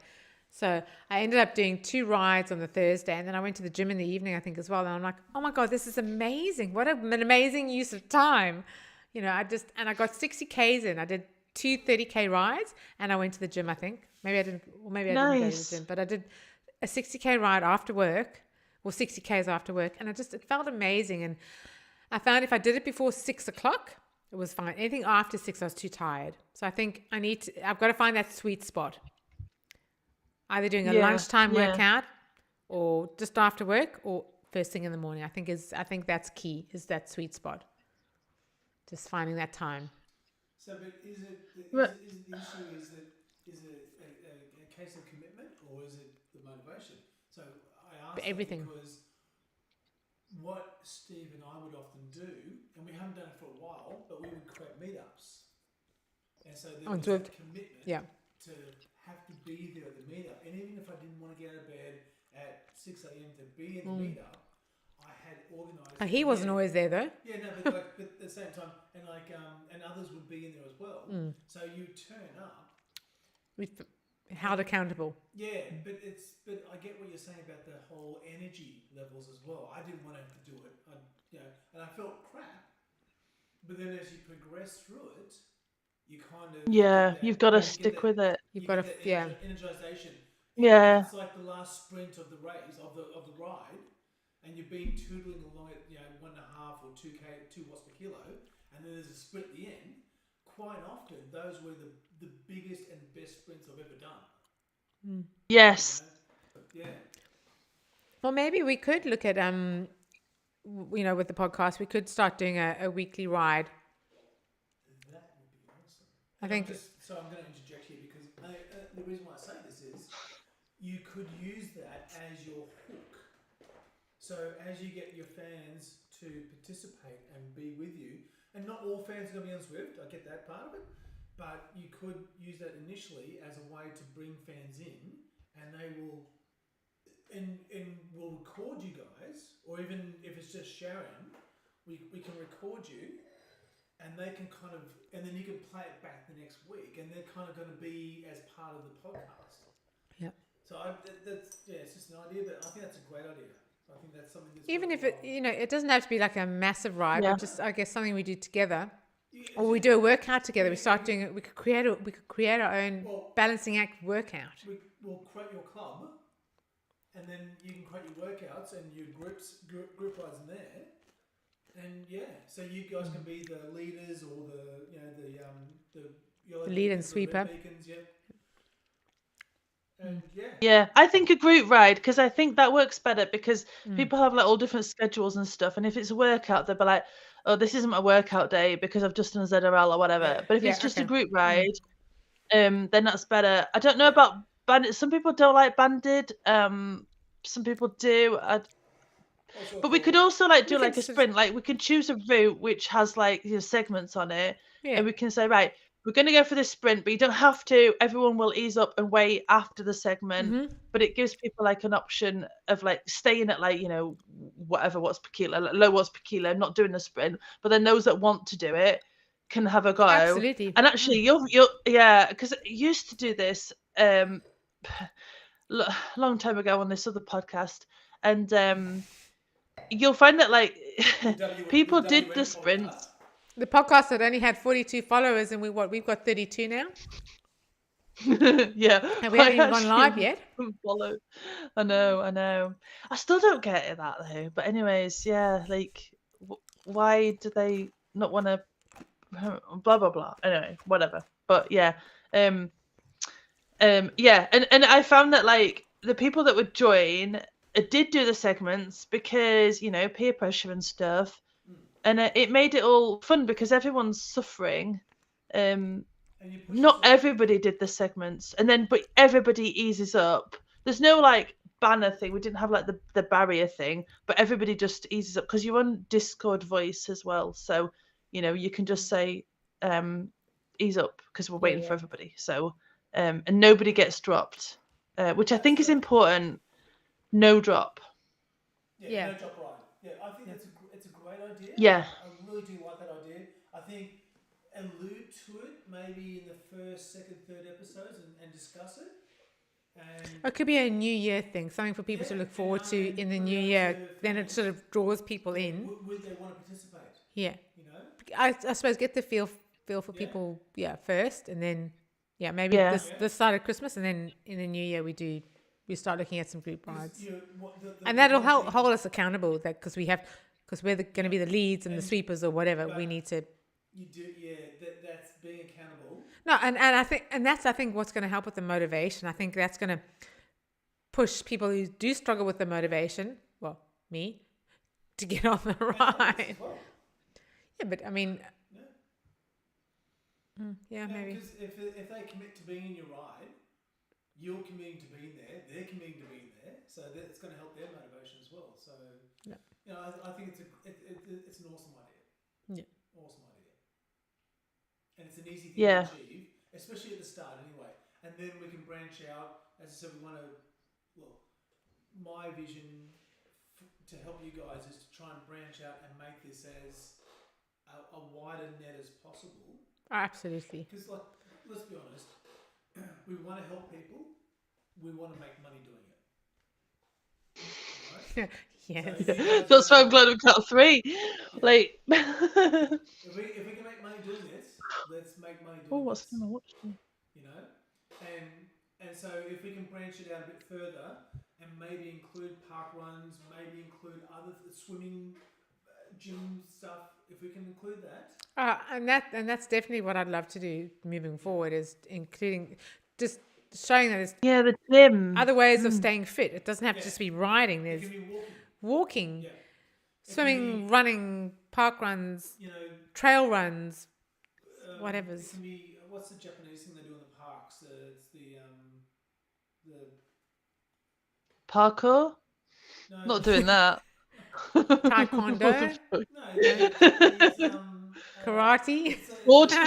S1: So I ended up doing 2 rides on the Thursday, and then I went to the gym in the evening, I think, as well. And I'm like, oh my God, this is amazing. What an amazing use of time. I got 60 Ks in. I did 2 30K rides, and I went to the gym, I think. Maybe I didn't go to the gym, but I did a 60K ride after work, or 60 Ks after work. And it felt amazing. And I found if I did it before 6:00, it was fine. Anything after 6, I was too tired. So I think I've got to find that sweet spot. Either doing a lunchtime workout or just after work, or first thing in the morning. I think that's key, is that sweet spot. Just finding that time.
S3: So, but is it
S2: Right.
S3: the issue is it a case of commitment or is it the motivation? So I asked that
S1: Everything.
S3: because what Steve and I would often do, and we haven't done it for a while, but we would create meetups, and so there
S1: On
S3: was
S1: Zwift.
S3: that commitment
S1: Yeah.
S3: to have to be there at the meetup, and even if I didn't want to get out of bed at 6 a.m. to be in the meetup, I had organised.
S1: He wasn't always there though.
S3: Yeah, no, but at the same time, and and others would be in there as well. So you turn up.
S1: We've held accountable.
S3: Yeah, but I get what you're saying about the whole energy levels as well. I didn't want to have to do it, and I felt crap. But then as you progress through it, you kind of
S2: Yeah, you've got to
S3: you get
S2: stick
S3: that-
S2: with it.
S1: You've
S3: you
S1: got
S3: get
S1: to,
S3: that
S1: yeah.
S3: energization.
S2: Yeah.
S3: It's like the last sprint of the race of the ride, and you've been tootling along at 1.5 or 2 watts per kilo, and then there's a sprint at the end. Quite often, those were the biggest and best sprints I've ever done.
S2: Yes.
S3: Yeah.
S1: Well, maybe we could look at with the podcast, we could start doing a weekly ride.
S3: That would be awesome.
S1: I think
S3: So I'm going to interject here because the reason why I say this is you could use that as your hook. So as you get your fans to participate and be with you, and not all fans are going to be on Zwift, I get that part of it, but you could use that initially as a way to bring fans in, and they will will record you guys, or even if it's just sharing, we can record you. And they can and then you can play it back the next week, and they're kind of going to be as part of the podcast.
S1: Yep.
S3: So it's just an idea, but I think that's a great idea. I think that's something that's
S1: even if
S3: worthwhile.
S1: it doesn't have to be like a massive ride,
S2: Yeah.
S1: but just, I guess, something we do together,
S3: Yeah,
S1: or we do a workout together. We start doing it. We could create our own
S3: Well-
S1: balancing act workout.
S3: we'll create your club, and then you can create your workouts and your group rides in there. And so you guys can be the leaders or the yellow
S1: Lead and
S3: beacons or red
S1: sweeper.
S3: beacons, and
S2: Yeah, I think a group ride, because I think that works better because people have like all different schedules and stuff. And if it's a workout, they'll be like, oh, this isn't my workout day because I've just done a ZRL or whatever.
S3: Yeah.
S2: But if
S1: Yeah,
S2: it's just
S1: okay.
S2: a group ride, then that's better. I don't know about banded. Some people don't like banded. Some people do. But we could also like do
S1: We
S2: like
S1: could
S2: a
S1: sort of-
S2: sprint. Like we could choose a route which has like segments on it,
S1: Yeah.
S2: and we can say, right, we're going to go for this sprint, but you don't have to. Everyone will ease up and wait after the segment.
S1: Mhm.
S2: But it gives people like an option of like staying at like whatever watts per kilo, like low watts per kilo, not doing the sprint. But then those that want to do it can have a go.
S1: Absolutely.
S2: And actually, you'll because I used to do this long time ago on this other podcast, and you'll find that like people did the sprint.
S1: The podcast had only had 42 followers, and we've got 32 now,
S2: Yeah,
S1: and we haven't even gone
S2: actually
S1: live yet.
S2: follow. I know. I still don't get it that though. But anyways, yeah, like why do they not want to? Blah blah blah. Anyway, whatever. But yeah, yeah, and I found that like the people that would join did do the segments because peer pressure and stuff, and it made it all fun because everyone's suffering.
S3: And you push
S2: Not
S3: yourself-
S2: everybody did the segments, and then but everybody eases up. There's no like banner thing. We didn't have like the barrier thing, but everybody just eases up because you're on Discord voice as well. So you can just say ease up because we're waiting for everybody. So and nobody gets dropped, which I think is important. No drop.
S1: Yeah.
S3: No drop ride. Yeah, I think it's a great idea.
S2: Yeah.
S3: I really do like that idea. I think allude to it maybe in the first, second, third episodes and discuss it. And
S1: It could be a New Year thing, something for people to look forward to in the new year. Then it sort of draws people in.
S3: would they want to participate?
S1: Yeah,
S3: You know?
S1: I suppose get the feel for people. Yeah, first, and then maybe
S2: Yeah.
S1: this side of Christmas, and then in the new year we start looking at some group rides,
S3: You know,
S1: and that'll
S3: one
S1: help
S3: thing-
S1: hold us accountable. That because we're going to be the leads and the sweepers or whatever. We need to.
S3: You do, yeah. That's being accountable.
S1: No, and I think what's going to help with the motivation. I think that's going to push people who do struggle with the motivation. Well, me, to get on the
S3: And others
S1: ride.
S3: as well.
S1: Yeah, but I mean,
S3: Yeah.
S1: yeah, maybe.
S3: Because if they commit to being in your ride, you're committing to being there, they're committing to being there, so it's going to help their motivation as well. So,
S1: Yeah.
S3: you know, I think it's an awesome idea.
S1: Yeah.
S3: Awesome idea. And it's an easy thing
S2: Yeah.
S3: to achieve, especially at the start anyway. And then we can branch out. As I said, we want to, well, my vision to help you guys is to try and branch out and make this as a wider net as possible.
S1: Absolutely.
S3: Because, like, let's be honest, we want to help people. We want to make money doing it. Right?
S1: Yes.
S3: So you guys
S2: That's why I'm
S3: gonna-
S2: glad we've got 3. Like,
S3: If we can make money doing this, let's make money
S2: oh,
S3: doing
S2: what's
S3: this.
S2: going on? Watch them.
S3: You know, and so if we can branch it out a bit further and maybe include park runs, maybe include other swimming, gym stuff. If we can include that,
S1: And that's definitely what I'd love to do moving forward, is including just showing that there's
S2: Yeah, the gym.
S1: other ways of staying fit. It doesn't have to
S3: Yeah.
S1: just be riding.
S3: it
S1: There's
S3: can be walking.
S1: walking,
S3: Yeah. It can
S1: swimming,
S3: be,
S1: running, park runs,
S3: you know,
S1: trail runs.
S3: It
S1: Whatever's.
S3: can be what's the Japanese thing they do in the parks? It's the
S2: Parkour?
S3: no,
S2: Not doing that.
S1: Taekwondo,
S3: No, it's,
S1: karate.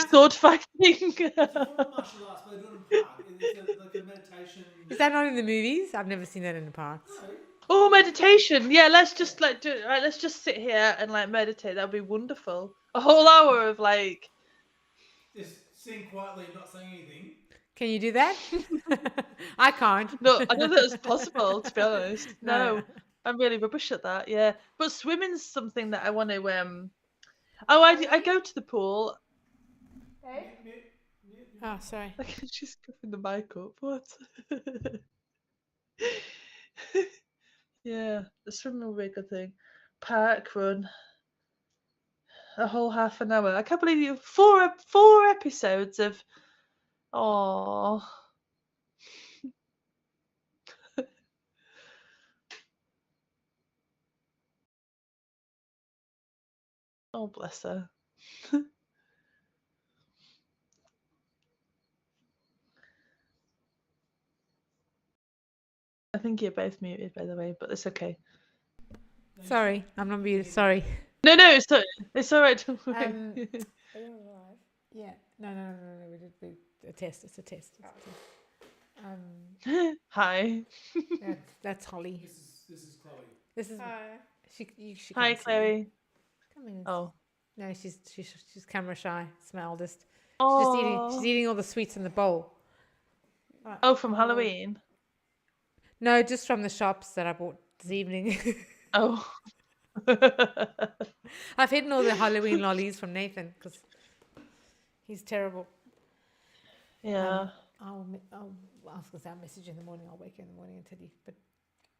S2: Sword fighting.
S3: It's a form of martial arts, but they do it in park. It's like a meditation.
S1: Is that not in the movies? I've never seen that in the parks.
S3: No,
S2: Oh, meditation. Yeah, let's just like do it. Right, let's just sit here and like meditate. That'd be wonderful. A whole hour of like.
S3: just sitting quietly and not saying anything.
S1: Can you do that? I can't.
S2: No, I don't think that's possible. To be honest,
S1: No.
S2: no, I'm really rubbish at that. Yeah, but swimming's something that I want to. Oh, I go to the pool.
S1: Oh, sorry.
S2: She's cuffing the mic up. What? Yeah, the swimming will be a good thing. Park run. A whole half an hour. I can't believe you. Four episodes of. Oh. Oh, bless her. I think you're both muted, by the way, but it's okay.
S1: Sorry, I'm not muted. Sorry.
S2: No, it's all right. Don't worry.
S5: Are you alive?
S1: Yeah. No. We did a test. It's a test.
S2: Hi.
S1: Yeah, that's Holly.
S3: This is Chloe.
S1: This is
S5: Hi.
S1: she
S2: Hi,
S1: can't see you.
S2: Chloe.
S1: Come in.
S2: Oh.
S1: No, she's camera shy. It's my eldest. She's
S2: Oh.
S1: eating all the sweets in the bowl. Right.
S2: Oh, from Halloween.
S1: No, just from the shops that I bought this evening.
S2: Oh.
S1: I've hidden all the Halloween lollies from Nathan because he's terrible.
S2: Yeah.
S1: I'll ask us our message in the morning. I'll wake you in the morning and tell you. But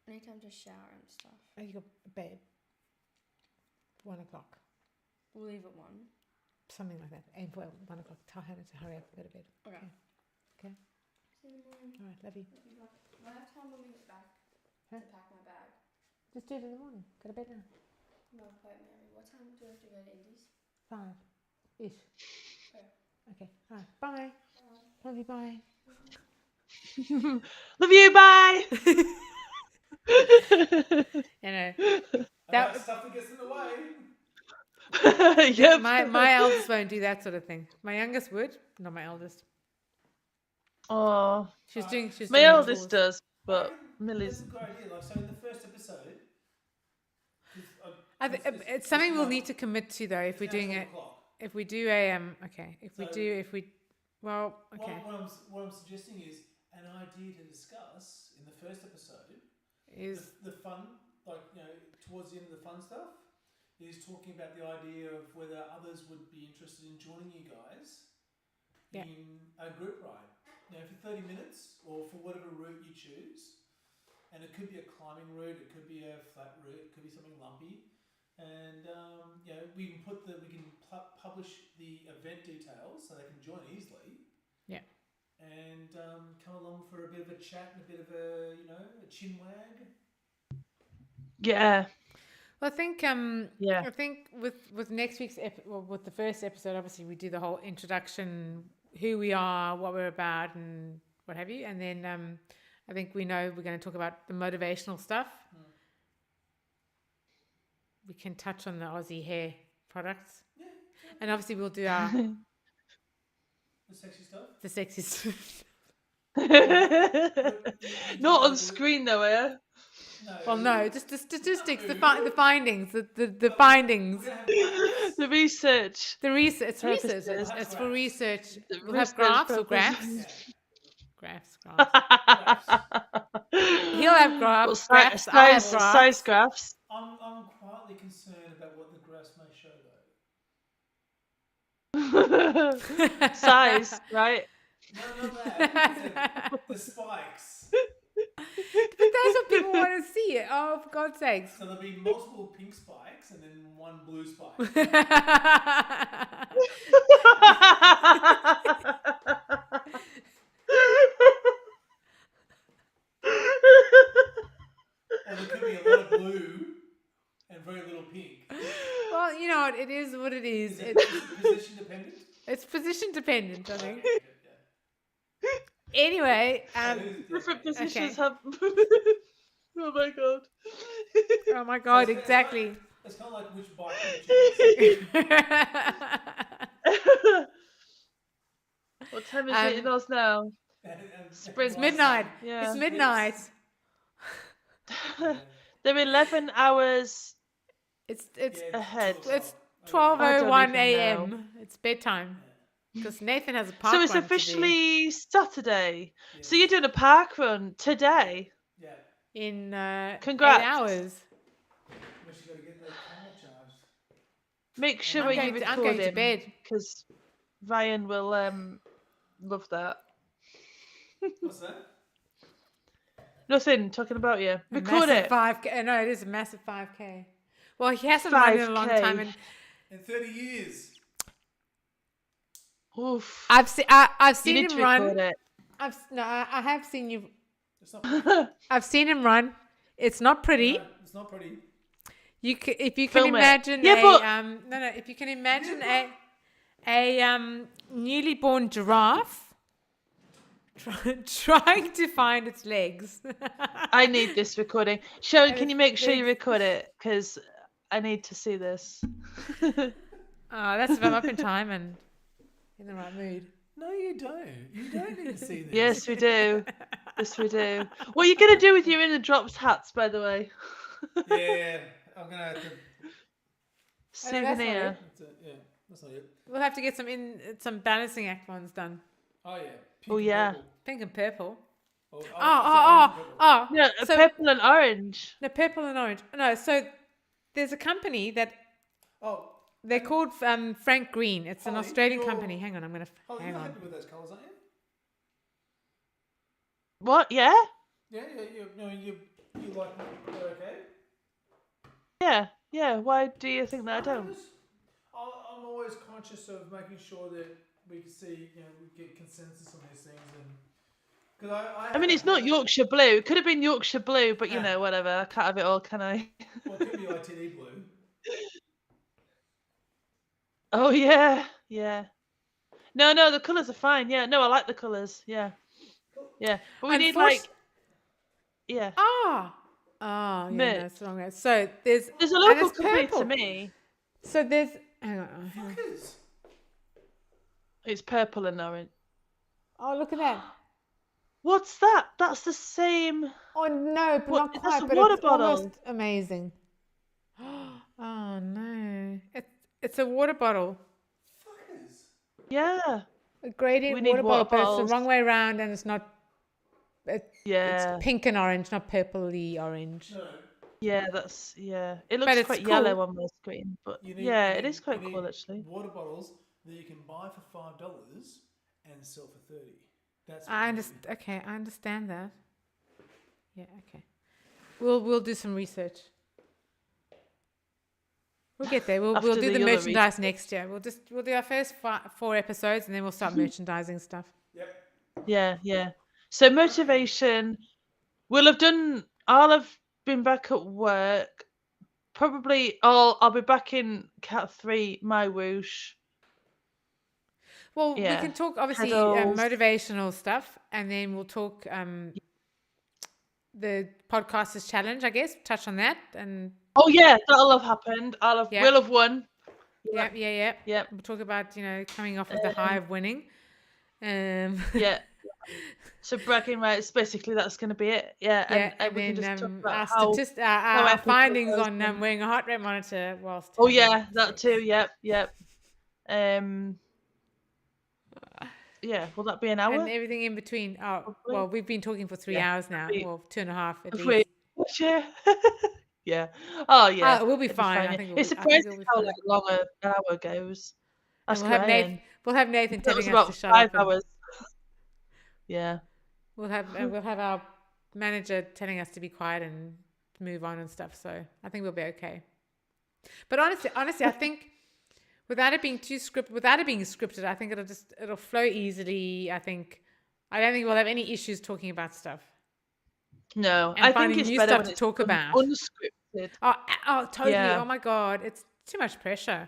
S5: I need time to shower and stuff.
S1: oh, you got babe. 1 o'clock,
S5: We'll leave at 1.
S1: something like that. Aim for 1 o'clock. Tell Hannah to hurry up and go to bed.
S5: Okay.
S1: Okay.
S5: See you in the morning.
S1: All right, love you.
S5: Will I have time when we get back
S1: Huh?
S5: to pack my bag?
S1: Just do it in the morning. Go to bed now.
S5: No, quite Mary. What time do I have to go to Indies?
S1: 5-ish.
S5: Okay.
S1: Okay. All right. Bye. Love you. Bye.
S2: Love you. Bye.
S1: You know.
S3: That stuff that gets in the way.
S2: Yep.
S1: My eldest won't do that sort of thing. My youngest would, not my eldest.
S2: Oh,
S1: She's doing.
S2: my
S1: the
S2: eldest
S1: chores.
S2: does, but
S3: That's
S2: Millie's.
S3: a good idea. Like, so in the first episode,
S1: It's something we'll need to commit to though. If we're doing it, if we do a okay. Okay.
S3: What I'm suggesting is an idea to discuss in the first episode.
S1: Is
S3: The fun, like, you know, towards the end of the fun stuff, is talking about the idea of whether others would be interested in joining you guys
S1: Yeah.
S3: in a group ride. You know, for 30 minutes or for whatever route you choose. And it could be a climbing route, it could be a flat route, it could be something lumpy. And you know, we can publish the event details so they can join easily.
S1: Yeah.
S3: And come along for a bit of a chat and a bit of a, you know, a chin wag.
S2: Yeah.
S1: Well, I think
S2: Yeah.
S1: I think with next week's with the first episode, obviously we do the whole introduction, who we are, what we're about, and what have you, and then I think we know we're going to talk about the motivational stuff. We can touch on the Aussie hair products, and obviously we'll do our
S3: The sexy stuff.
S1: the sexy stuff.
S2: Not on screen though, eh?
S3: No.
S1: Well, no, just the statistics, the findings, the findings,
S3: We're gonna have graphs.
S2: The research.
S1: the research. It's research.
S2: Purposes.
S1: It's for research.
S2: The
S1: We'll have
S2: research
S1: graphs or
S2: purposes.
S1: graphs. Graphs. He'll have
S2: Well,
S1: graphs. I have
S2: size
S1: graphs.
S2: graphs.
S3: I'm quietly concerned about what the graphs may show though.
S2: Size, right?
S3: No, that. The spikes.
S1: But that's what people want to see. Oh, for God's sakes.
S3: So there'll be multiple pink spikes and then one blue spike. Or there could be a lot of blue and very little pink.
S1: Well, you know what? It is what it is.
S3: Is it
S1: It's,
S3: position dependent?
S1: it's position dependent, I think.
S3: Yeah.
S1: Anyway,
S2: Different positions
S1: Okay.
S2: have. Oh my god.
S1: oh my God, exactly.
S3: It's kind of like which bike you choose.
S2: What time is it in Oz now?
S3: Sprint
S1: It's midnight.
S2: Yeah.
S1: It's midnight.
S2: They're 11 hours
S1: It's
S2: ahead.
S1: it's
S2: I don't
S1: 12:01
S2: even
S1: a.m. It's bedtime because Nathan has a park
S2: So it's
S1: run to do
S2: officially Saturday. So you're doing a park run today.
S3: Yeah.
S1: in
S2: Congrats.
S1: 8 hours.
S3: We should go get that car charged.
S2: Make sure
S1: I'm
S2: you
S1: going
S2: record
S1: to
S2: him
S1: bed.
S2: because Ryan will love that.
S3: What's that?
S2: Nothing. Talking about you.
S1: A
S2: Record
S1: massive
S2: it.
S1: 5K. No, it is a massive 5K. Well, he hasn't run in a long
S2: 5K.
S1: time, and
S3: In 30 years.
S2: Oof.
S1: I've
S2: You
S1: seen
S2: need
S1: him
S2: to record
S1: run.
S2: it.
S1: I have seen you.
S3: It's not pretty.
S1: I've seen him run. It's not pretty.
S3: No, it's not pretty.
S1: If you can
S2: Film it.
S1: imagine
S2: Yeah, but-
S1: if you can imagine a newly born giraffe trying to find its legs.
S2: I need this recording. Sharon, can you make sure you
S1: it's-
S2: record it? Because I need to see this.
S1: That's if I'm up in time and in the right mood.
S3: No, you don't. You don't need to see this.
S2: Yes, we do. Yes, we do. What are you going to do with your Inner Drops hats, by the way?
S3: Yeah, I'm going to have to.
S2: Souvenir.
S3: Yeah, that's not it.
S1: We'll have to get some balancing act ones done.
S3: Oh, yeah. Pink
S2: Oh,
S3: and
S2: yeah.
S3: purple.
S1: Pink and purple.
S3: Oh,
S1: Oh.
S2: Yeah,
S1: So-
S2: purple and orange.
S1: No, purple and orange. No, so there's a company that
S3: Oh,
S1: they're called Frank Green. It's an
S3: Holly,
S1: Australian
S3: you're-
S1: company. Hang on, I'm gonna
S3: oh
S1: hang
S3: you're
S1: on.
S3: happy with those colours, aren't you?
S2: What? Yeah?
S3: Yeah, you like they're okay?
S2: Yeah. Yeah. Why do you think that I don't?
S3: I'm always conscious of making sure that we can see, we get consensus on these things, and because
S2: I mean, it's not Yorkshire Blue. It could have been Yorkshire Blue, but you
S3: Yeah.
S2: know, whatever. I can't have it all, can I?
S3: Well, it could be ITD blue.
S2: Oh, yeah. Yeah. No, the colours are fine. Yeah. No, I like the colours. Yeah. Yeah. But we need, like... Yeah.
S1: Oh, yeah, no,
S2: Merch.
S1: it's the wrong way. So there's
S2: There's a
S1: and
S2: local
S1: it's
S2: company
S1: purple.
S2: to me.
S1: So there's hang on.
S3: Fuckers.
S2: It's purple and orange.
S1: Oh, look at that.
S2: What's that? That's the same...
S1: Oh no, but
S2: What-
S1: not
S2: that's
S1: quite.
S2: a
S1: But
S2: water
S1: it's
S2: bottle.
S1: almost amazing. Oh no, it's a water bottle,
S3: Fuckers.
S2: Yeah.
S1: a gradient
S2: We need
S1: water bottle,
S2: water
S1: but it's
S2: bottles.
S1: the wrong way around, and it's not.
S2: Yeah.
S1: It's pink and orange, not purpley orange.
S3: No,
S2: Yeah, that's... Yeah. It
S1: But
S2: looks
S1: it's
S2: quite
S1: cool.
S2: yellow on my screen, but
S3: you need.
S2: yeah,
S3: you
S2: it
S3: need-
S2: is quite
S3: you
S2: cool,
S3: need
S2: actually.
S3: Water bottles that you can buy for $5 and sell for $30. That's.
S1: I understand. Okay, I understand that. Yeah. Okay. We'll do some research. We'll get there. We'll
S2: After
S1: do
S2: the
S1: the
S2: other
S1: merchandise next year. We'll do our first 4 episodes, and then we'll start merchandising stuff.
S3: Yep.
S2: Yeah, yeah. So motivation, I'll have been back at work probably I'll be back in Cat 3, My Whoosh.
S1: Well, we
S2: Yeah.
S1: can talk obviously
S2: Pedals.
S1: motivational stuff, and then we'll talk the podcasters challenge. I guess touch on that, and
S2: Oh yeah, that'll have happened.
S1: Yeah.
S2: We'll have won.
S1: yeah.
S2: Yep.
S1: We'll talk about coming off of the high of winning.
S2: Yeah. So bragging rights, basically that's going to be it. Yeah,
S1: Yeah,
S2: and we can
S1: then
S2: just talk
S1: our
S2: about how
S1: our
S2: epic it
S1: findings
S2: was
S1: on
S2: and-
S1: wearing a heart rate monitor whilst.
S2: Oh
S1: having
S2: yeah, that
S1: sex.
S2: too. Yep. Yeah, will that be an hour?
S1: And everything in between. Oh,
S2: Probably.
S1: well, we've been talking for 3
S2: Yeah,
S1: hours now.
S2: we-
S1: Well, 2.5 at
S2: If
S1: least.
S2: yeah. Yeah. Oh yeah.
S1: We'll be
S2: it'll
S1: fine.
S2: yeah.
S1: I think
S2: It's
S1: I think
S2: surprising
S1: we'll be
S2: how
S1: fine.
S2: like, long an hour goes.
S1: And
S2: That's
S1: we'll have
S2: crying.
S1: Nathan. We'll have Nathan
S2: That was
S1: telling us
S2: about
S1: to shut
S2: 5
S1: up. And
S2: hours. Yeah.
S1: we'll have our manager telling us to be quiet and move on and stuff. So I think we'll be okay. But honestly, I think without it being scripted, I think it'll flow easily. I don't think we'll have any issues talking about stuff.
S2: No,
S1: And
S2: I
S1: finding
S2: think it's
S1: new
S2: better
S1: stuff
S2: when
S1: to
S2: it's
S1: talk
S2: done
S1: about.
S2: unscripted.
S1: Oh, totally.
S2: Yeah.
S1: Oh my God, it's too much pressure.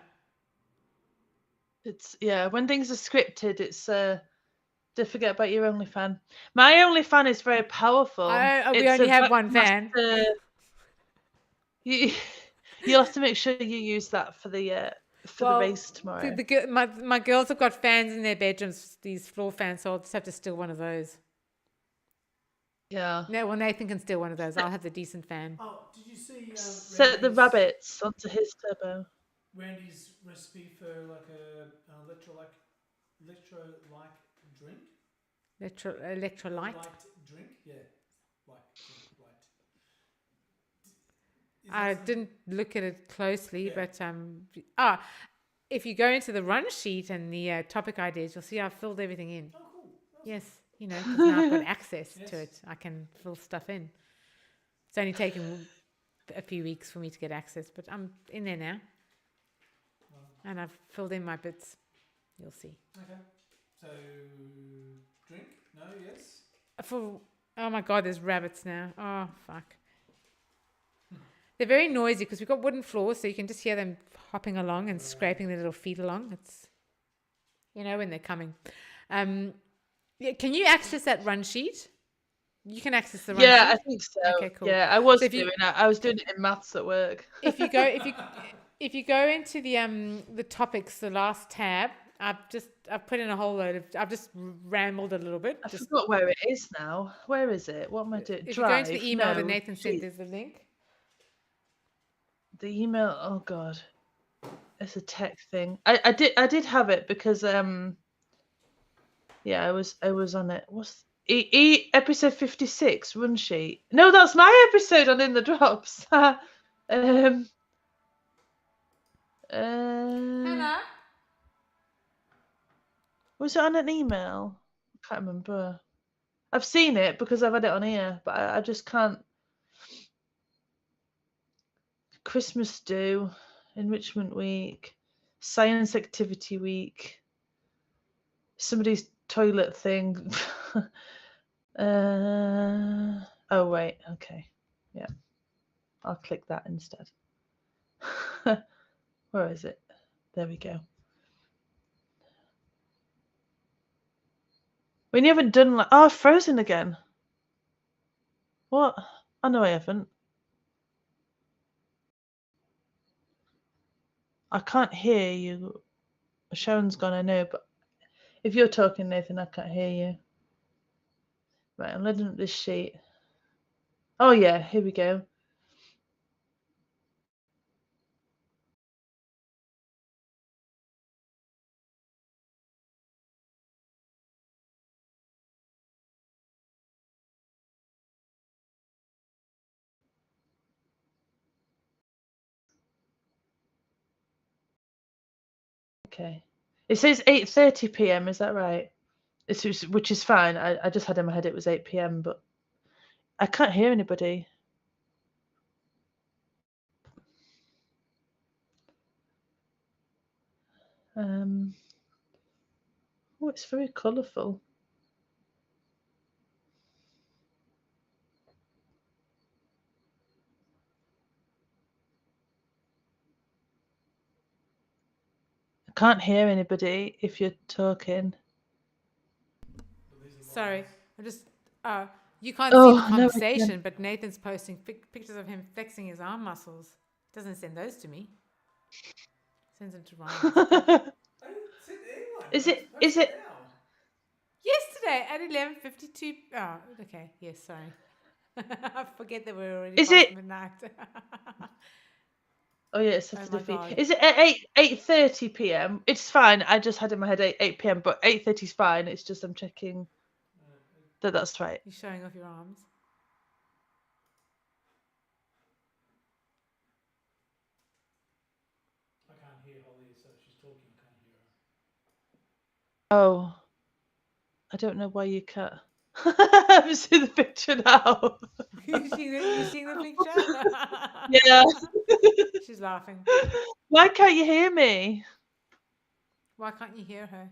S2: It's when things are scripted, it's don't forget about your OnlyFan. My OnlyFan is very powerful.
S1: We
S2: It's
S1: only
S2: a
S1: have one fan.
S2: You'll have to make sure you use that for the race tomorrow.
S1: My girls have got fans in their bedrooms, these floor fans, so I'll just have to steal one of those.
S2: Yeah.
S1: No, well, Nathan can steal one of those. I'll have the decent fan.
S3: Oh, did you see?
S2: Set the rabbits onto his turbo.
S3: Randy's recipe for like a electrolyte drink.
S1: Electrolyte.
S3: Light drink, yeah. Light.
S1: I didn't look at it closely,
S3: Yeah.
S1: but if you go into the run sheet and the topic ideas, you'll see I've filled everything in.
S3: Oh, cool.
S1: Yes, because now I've got access
S3: Yes.
S1: to it. I can fill stuff in. It's only taken a few weeks for me to get access, but I'm in there now. And I've filled in my bits. You'll see.
S3: Okay. So, drink? No, yes?
S1: Oh my God, there's rabbits now. Oh, fuck. They're very noisy because we've got wooden floors, so you can just hear them hopping along and scraping their little feet along. It's, when they're coming. Yeah, can you access that run sheet? You can access the run sheet?
S2: Yeah, I think so.
S1: Okay, cool.
S2: Yeah, I was
S1: So if you-
S2: doing it. I was doing it in maths at work.
S1: If you go into the topics, the last tab, I've put in a whole load of. I've just rambled a little bit.
S2: I forgot where it is now. Where is it? What am I doing?
S1: If
S2: Drive?
S1: you go into the email that
S2: No,
S1: Nathan sent,
S2: geez.
S1: there's the link.
S2: The email. Oh God, it's a tech thing. I did have it because yeah, I was on it. What's episode 56 run sheet? No, that's my episode on In the Drops.
S1: Hannah.
S2: Was it on an email? I can't remember. I've seen it because I've had it on here, but I just can't. Christmas do, enrichment week, science activity week, somebody's toilet thing. Oh wait, okay, yeah, I'll click that instead. Where is it? There we go. When you haven't done like Frozen again. What? Oh no, I haven't. I can't hear you. Sharon's gone, I know, but if you're talking, Nathan, I can't hear you. Right, I'm loading up this sheet. Oh yeah, here we go. Okay. It says 8:30 p.m. Is that right? Which is fine. I just had in my head it was 8 p.m. but I can't hear anybody. Oh, it's very colourful. can't hear anybody if you're talking.
S1: Sorry, I'm just. You can't
S2: Oh,
S1: see the
S2: no, I can.
S1: conversation, but Nathan's posting pictures of him flexing his arm muscles. Doesn't send those to me. Sends them to Ryan.
S3: I didn't send anyone.
S2: Is
S3: I
S2: it-
S3: was
S2: is it-
S3: posting now.
S1: Yesterday at 11:52. Oh, okay. Yes, sorry. I forget that we're already
S2: Is
S1: past
S2: it-
S1: midnight.
S2: Oh yeah, it's
S1: Oh
S2: after
S1: my
S2: the feed.
S1: God.
S2: Is it at 8:30 p.m.? It's fine. I just had in my head 8 p.m. But 8:30 is fine. It's just I'm checking that that's right.
S1: You're showing off your arms.
S3: I can't hear Holly, so she's talking. I can't hear her.
S2: Oh, I don't know why you can't. I'm seeing the picture now.
S1: You seeing the picture?
S2: Yeah.
S1: She's laughing.
S2: Why can't you hear me?
S1: Why can't you hear her?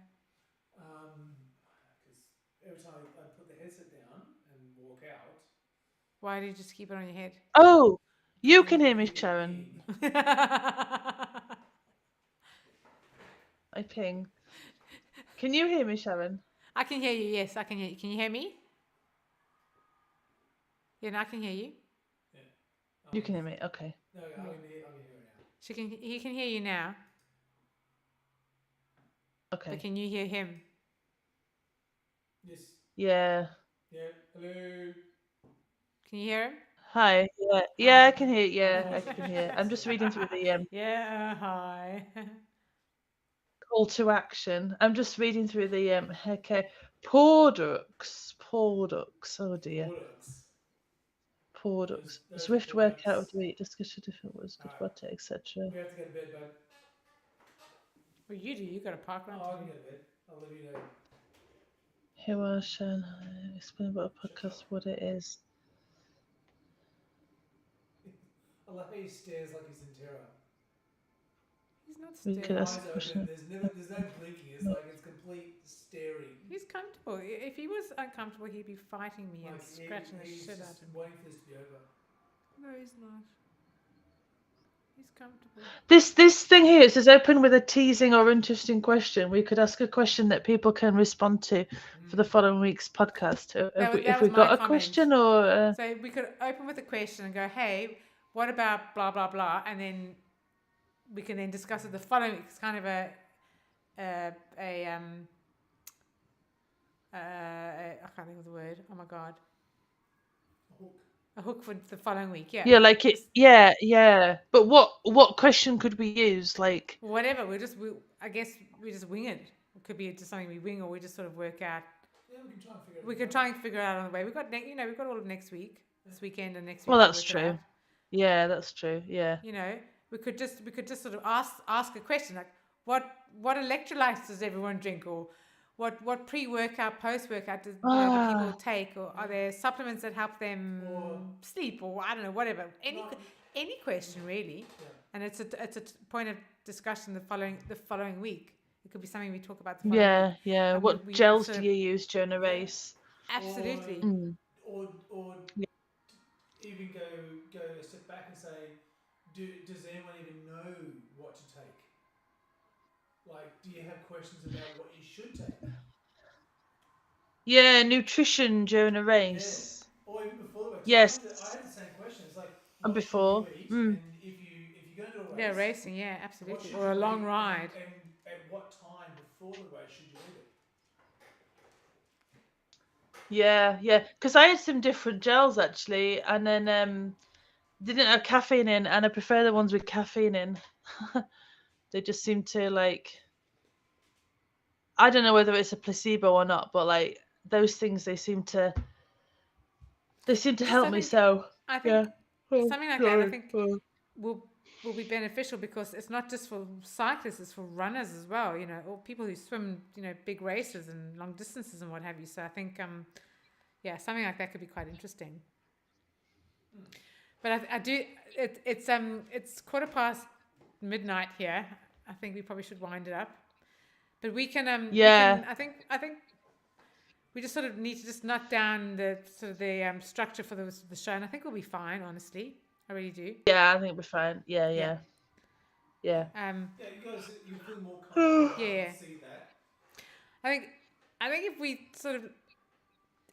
S3: Because every time I put the headset down and walk out,
S1: Why do you just keep it on your head?
S2: Oh, you can hear me, Sharon. I ping. Can you hear me, Sharon?
S1: I can hear you. Yes, I can hear you. Can you hear me? Yeah, no, I can hear you.
S2: You can hear me. Okay.
S3: No, I can hear her now.
S1: He can hear you now.
S2: Okay.
S1: But can you hear him?
S3: Yes.
S2: Yeah.
S3: Yeah. Hello.
S1: Can you hear him?
S2: Hi. Yeah. Yeah, I can hear. Yeah, I can hear. I'm just reading through the
S1: Yeah. Hi.
S2: call to action. I'm just reading through the okay. Pordux. Oh dear.
S3: Bullocks.
S2: Pordux.
S3: Those
S2: Swift
S3: bullocks.
S2: workout of the week. Discussion different words. Good
S3: Alright.
S2: butter, etc.
S3: We have to get to bed, bud.
S1: Well, you do. You got a park run
S3: Oh, I
S1: to
S3: can
S1: do.
S3: get to bed. I'll let you know.
S2: Here are Shan. Explain about a podcast, what it is.
S3: I love how he stares like he's in terror.
S1: He's not
S2: We
S1: staring.
S2: could ask
S3: Eyes
S2: a question.
S3: open. There's no blinking. It's like it's complete staring.
S1: He's comfortable. If he was uncomfortable, he'd be fighting me and
S3: Like
S1: scratching the
S3: he's
S1: shit out
S3: just
S1: of me.
S3: waiting for this to be over.
S1: No, he's not. He's comfortable.
S2: This thing here, it says open with a teasing or interesting question. We could ask a question that people can respond to for the following week's podcast.
S1: That was
S2: If we
S1: my
S2: got a
S1: comment.
S2: question or
S1: So we could open with a question and go, hey, what about blah, blah, blah? And then we can then discuss it the following week. It's kind of I can't think of the word. Oh my God.
S3: Hook.
S1: A hook for the following week. Yeah.
S2: yeah, like it,
S1: Just
S2: yeah. But what question could we use? Like
S1: whatever. I guess we just wing it. It could be just something we wing, or we just sort of work out.
S3: Yeah, we can try and figure it
S1: We
S3: out.
S1: could try and figure it out on the way. We've got we've got all of next week, this weekend, and next week.
S2: Well,
S1: to
S2: that's
S1: work it
S2: true.
S1: out.
S2: Yeah, that's true. Yeah.
S1: You know, we could just sort of ask a question like, what electrolytes does everyone drink, or what pre-workout, post-workout do people take, or are there supplements that help them
S3: Or-
S1: sleep, or I don't know, whatever.
S3: Not-
S1: Any question really,
S3: Yeah.
S1: and it's a point of discussion the following week. It could be something we talk about the following
S2: Yeah,
S1: week.
S2: yeah.
S1: And
S2: What
S1: we
S2: gels
S1: sort
S2: do
S1: of-
S2: you use during a race?
S1: Absolutely.
S2: Mm.
S3: Or
S2: Yeah.
S3: even go a step back and say, does anyone even know what to take? Like, do you have questions about what you should take?
S2: Yeah, nutrition during a race.
S3: Or even before the race.
S2: Yes.
S3: I had the same question. It's like,
S2: And
S3: what should
S2: before.
S3: you eat?
S2: Mm.
S3: And if you're going to do a race,
S1: Yeah, racing. Yeah,
S3: what
S1: absolutely.
S3: should
S1: Or a
S3: you
S1: long
S3: eat
S1: ride.
S3: And at what time before the race should you eat it?
S2: Yeah, yeah. Because I had some different gels actually, and then didn't have caffeine in, and I prefer the ones with caffeine in. They just seem to like. I don't know whether it's a placebo or not, but like those things, they seem to help me.
S1: think-
S2: So
S1: I think
S2: yeah.
S1: something like that. I think will be beneficial because it's not just for cyclists; it's for runners as well. You know, or people who swim, big races and long distances and what have you. So I think, something like that could be quite interesting. But I do. It's midnight here. I think we probably should wind it up. But we can. I think we just sort of need to just knock down the sort of the structure for the show, and I think we'll be fine. Honestly, I really do.
S2: Yeah, I think we're fine. Yeah. Yeah.
S3: Yeah, you guys, you feel more comfortable. I
S1: Yeah.
S3: can see that.
S1: I think if we sort of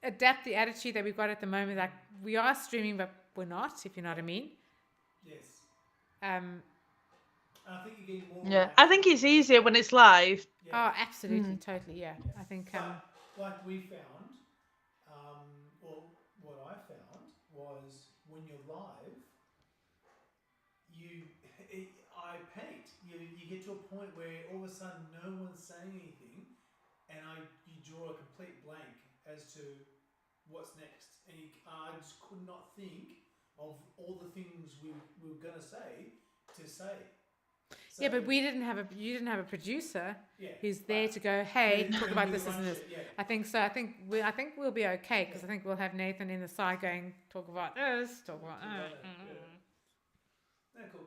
S1: adapt the attitude that we've got at the moment, like we are streaming, but we're not, if you know what I mean.
S3: Yes.
S1: Um,
S3: And I think you're getting more.
S2: Yeah. I think it's easier when it's live.
S3: Yeah.
S1: Oh, absolutely, totally, yeah. I think,
S3: But like we found, or what I found was when you're live, I panicked. You get to a point where all of a sudden no one's saying anything, and you draw a complete blank as to what's next, and I just could not think of all the things we were gonna say to say. So,
S1: yeah, but you didn't have a producer
S3: yeah,
S1: who's there
S3: but
S1: to go, hey,
S3: we-
S1: talk
S3: we
S1: about
S3: do
S1: this, this,
S3: run
S1: and this.
S3: shit, yeah.
S1: I think so. I think we'll be okay because I think we'll have Nathan in the side going, talk about this, talk about that.
S3: Yeah, cool.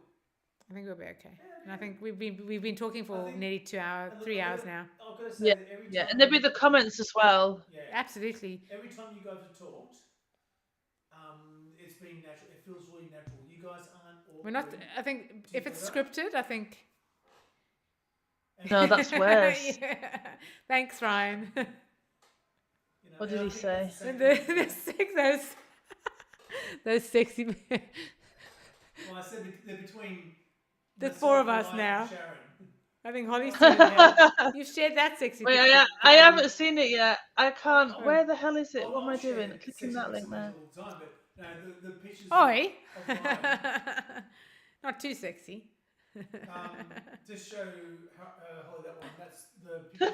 S1: I think we'll be okay.
S3: Yeah,
S1: And I think we've been talking
S3: I
S1: for
S3: think-
S1: nearly 2 hours,
S3: And look,
S1: 3
S3: I've
S1: hours
S3: gotta-
S1: now.
S3: I've got to say
S2: Yeah,
S3: that every
S2: Yeah,
S3: time.
S2: and there'll be the comments as well.
S3: Yeah.
S1: Absolutely.
S3: Every time you guys have talked, it's been natural. It feels really natural. You guys aren't awkward.
S1: We're not. I think if it's scripted, I think.
S3: And-
S2: No, that's worse.
S1: Yeah. Thanks, Ryan.
S3: you know,
S2: What
S3: and
S2: did
S3: I
S2: he
S3: think
S2: say?
S3: that's the same
S1: the,
S3: thing
S1: the
S3: with-
S1: six, those sexy.
S3: Well, I said they're between.
S1: The
S3: myself,
S1: four of us
S3: Ryan,
S1: now.
S3: and Sharon.
S1: I think Holly's seen it now. You've shared that sexy
S2: Wait,
S1: picture.
S2: I haven't seen it yet. I can't.
S1: Oh.
S2: Where the hell is it?
S3: I'll-
S2: What am I
S3: I'll share
S2: doing? Clicking
S3: sexy
S2: that link
S3: pictures
S2: now.
S3: all the time, but no, the pictures.
S1: Oi.
S3: Of Ryan,
S1: Not too sexy.
S3: just show Holly that one. That's the picture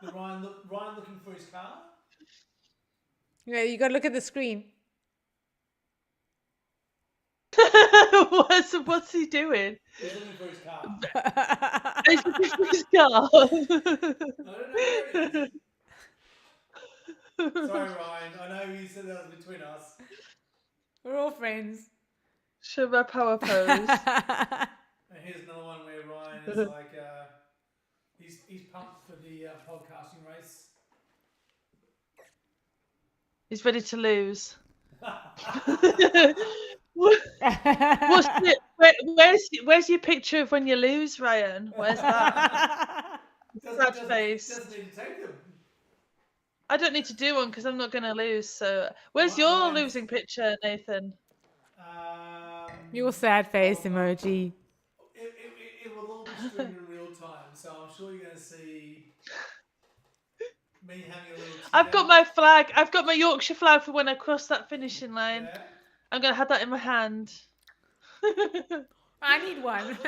S3: of Ryan looking for his car.
S1: Yeah, you got to look at the screen.
S2: What's he doing?
S3: He's looking for his car.
S2: Is it his car?
S3: I don't know where it is. Sorry, Ryan. I know you said that was between us.
S1: We're all friends.
S2: Show my power pose.
S3: And here's another one where Ryan is like, he's pumped for the podcasting race.
S2: He's ready to lose. Where's your picture of when you lose, Ryan? Where's that? Sad face.
S3: Doesn't need to take them.
S2: I don't need to do one because I'm not going to lose. So, where's your
S3: Ryan's-
S2: losing picture, Nathan?
S1: Your sad face emoji.
S3: It will all be streamed in real time, so I'm sure you're going to see me having a little.
S2: I've got my flag. I've got my Yorkshire flag for when I cross that finishing line.
S3: Yeah.
S2: I'm going to have that in my hand.
S1: I need one.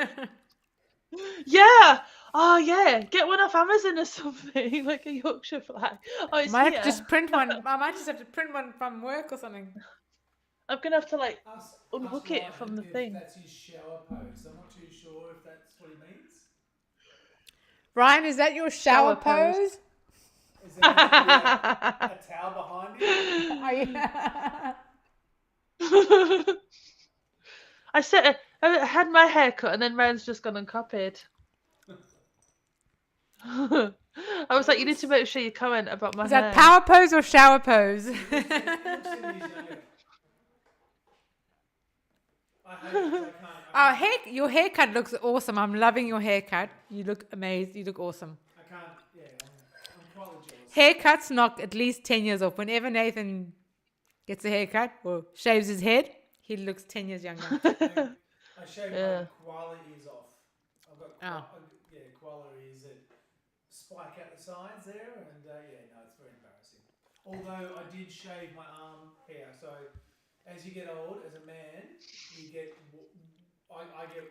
S2: Yeah. Oh, yeah. Get one off Amazon or something, like a Yorkshire flag. Oh, it's
S1: Might
S2: here.
S1: just print one. I might just have to print one from work or something.
S2: I'm going to have to, like,
S3: Ask
S2: unhook it
S3: Ryan
S2: from the
S3: if
S2: thing.
S3: That's his shower pose. I'm not too sure if that's what he means.
S1: Ryan, is that your shower,
S2: Shower pose.
S1: pose?
S3: Is there a towel behind you?
S2: I had my hair cut and then Ryan's just gone and copied. I was like, you need to make sure you comment about my
S1: Is
S2: hair.
S1: that power pose or shower pose?
S3: It looks 10 years younger. I hate it 'cause I can't.
S1: Your haircut looks awesome. I'm loving your haircut. You look amazing. You look awesome.
S3: I can't. Yeah, I'm quite jealous.
S1: Haircuts knock at least 10 years off. Whenever Nathan gets a haircut or shaves his head, he looks 10 years younger.
S3: I shaved
S2: Yeah.
S3: my koala ears off. I've got koala ears that spike out the sides there, and no, it's very embarrassing. Although I did shave my arm hair, so as you get old, as a man, you get I get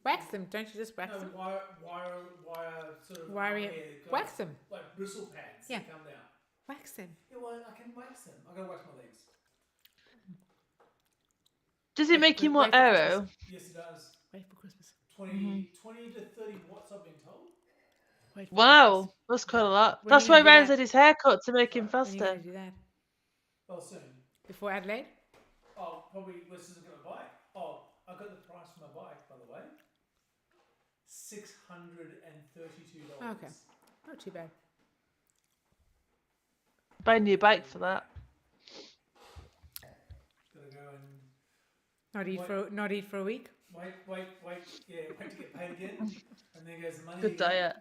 S1: Wax them. Don't you just wax them?
S3: wire sort of
S1: Wiry-
S3: arm hair that goes
S1: wax them.
S3: like bristle pads
S1: Yeah.
S3: that come down.
S1: Wax them.
S3: Yeah, well, I can wax them. I gotta wax my legs.
S2: Does it make you more
S1: Wait for
S2: aero?
S1: Christmas.
S3: Yes, it does.
S1: Wait for Christmas.
S3: 20 to 30 watts, I've been told.
S1: Wait for
S2: Wow, that's quite a lot.
S1: When
S2: That's
S1: are you
S2: why
S1: gonna do
S2: Ryan's
S1: that?
S2: had his hair cut to make him
S1: Christmas. When are you
S2: faster.
S1: going to do that?
S3: Oh, soon.
S1: Before Adelaide?
S3: Oh, probably this is gonna buy. Oh, I got the price for my bike, by the way. $632.
S1: Okay. Not too bad.
S2: Buy a new bike for that.
S3: Gotta go and
S1: Not eat for a week.
S3: wait. Yeah, wait to get paid again, and then goes the money.
S2: Good
S3: again.
S2: diet.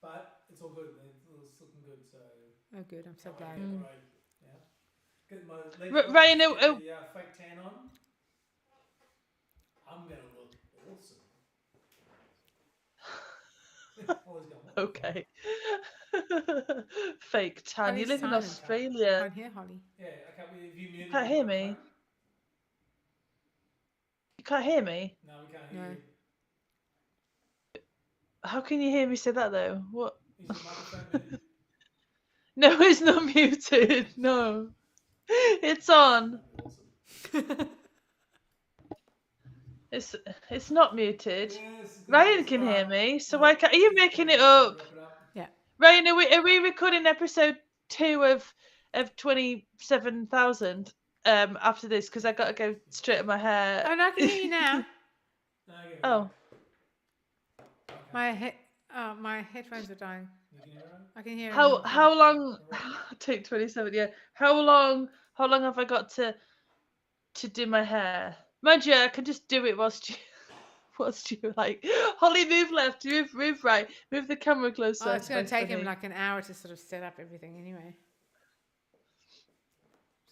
S3: But it's all good. It's looking good. So.
S1: Oh, good. I'm so
S3: can't
S1: glad.
S3: wait to get the road. Yeah. Get my leg
S2: Ryan,
S3: get the fake tan on. I'm gonna look awesome. Always going. What?
S2: Okay. Fake tan. You
S1: Holly's
S2: live in
S1: silent.
S2: Australia.
S1: Can't hear Holly.
S3: Yeah. Okay. Well, if you muted
S2: Can't
S3: your
S2: hear me.
S3: microphone-
S2: You can't hear me.
S3: No, we can't hear
S1: No.
S3: you.
S2: How can you hear me say that though? What?
S3: Is your microphone muted?
S2: No, it's not muted. No, it's on.
S3: Awesome.
S2: It's not muted.
S3: Yes, good.
S2: Ryan can hear
S3: Alright.
S2: me, so why can't? Are you making it up?
S3: Wrap it up.
S2: Ryan, are we recording episode 2 of 27,000 after this? Because I got to go straighten my hair.
S1: Oh, no, I can hear you now.
S3: No, I get it.
S2: Oh,
S3: Okay.
S1: My headphones are dying.
S3: You can hear it?
S1: I can hear.
S2: how
S1: everything.
S2: how long? Take 27. Yeah. How long have I got to do my hair? Mind you, I can just do it whilst you like Holly, move left, move right, move the camera closer.
S1: Oh, it's going to take him
S2: funny.
S1: like an hour to sort of set up everything anyway.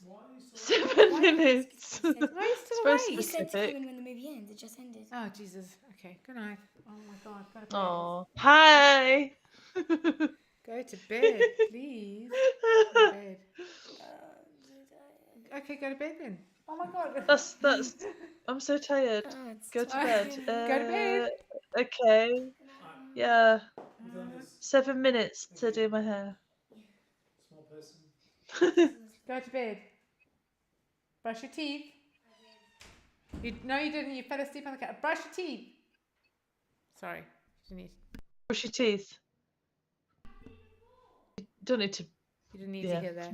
S3: Why are you so
S2: 7 minutes.
S5: He said-
S1: Why are you still
S2: Supposed to
S5: He
S1: awake?
S2: be
S5: said to
S2: specific.
S5: come in when the movie ends. It just ended.
S1: Oh, Jesus. Okay, good night. Oh, my God. Go to bed.
S2: Oh, hi.
S1: Go to bed, please. Go to bed. Okay, go to bed then. Oh, my God.
S2: That's. I'm so tired.
S5: It's
S2: Go to
S1: Oh,
S2: bed.
S1: go to bed.
S2: Okay. Yeah.
S3: We've done this?
S2: 7 minutes to do my hair.
S3: Small person.
S1: Go to bed. Brush your teeth. No, you didn't. You fell asleep on the couch. Brush your teeth. Sorry, Denise.
S2: Brush your teeth. You don't need to.
S1: You didn't need
S2: Yeah.
S1: to hear that.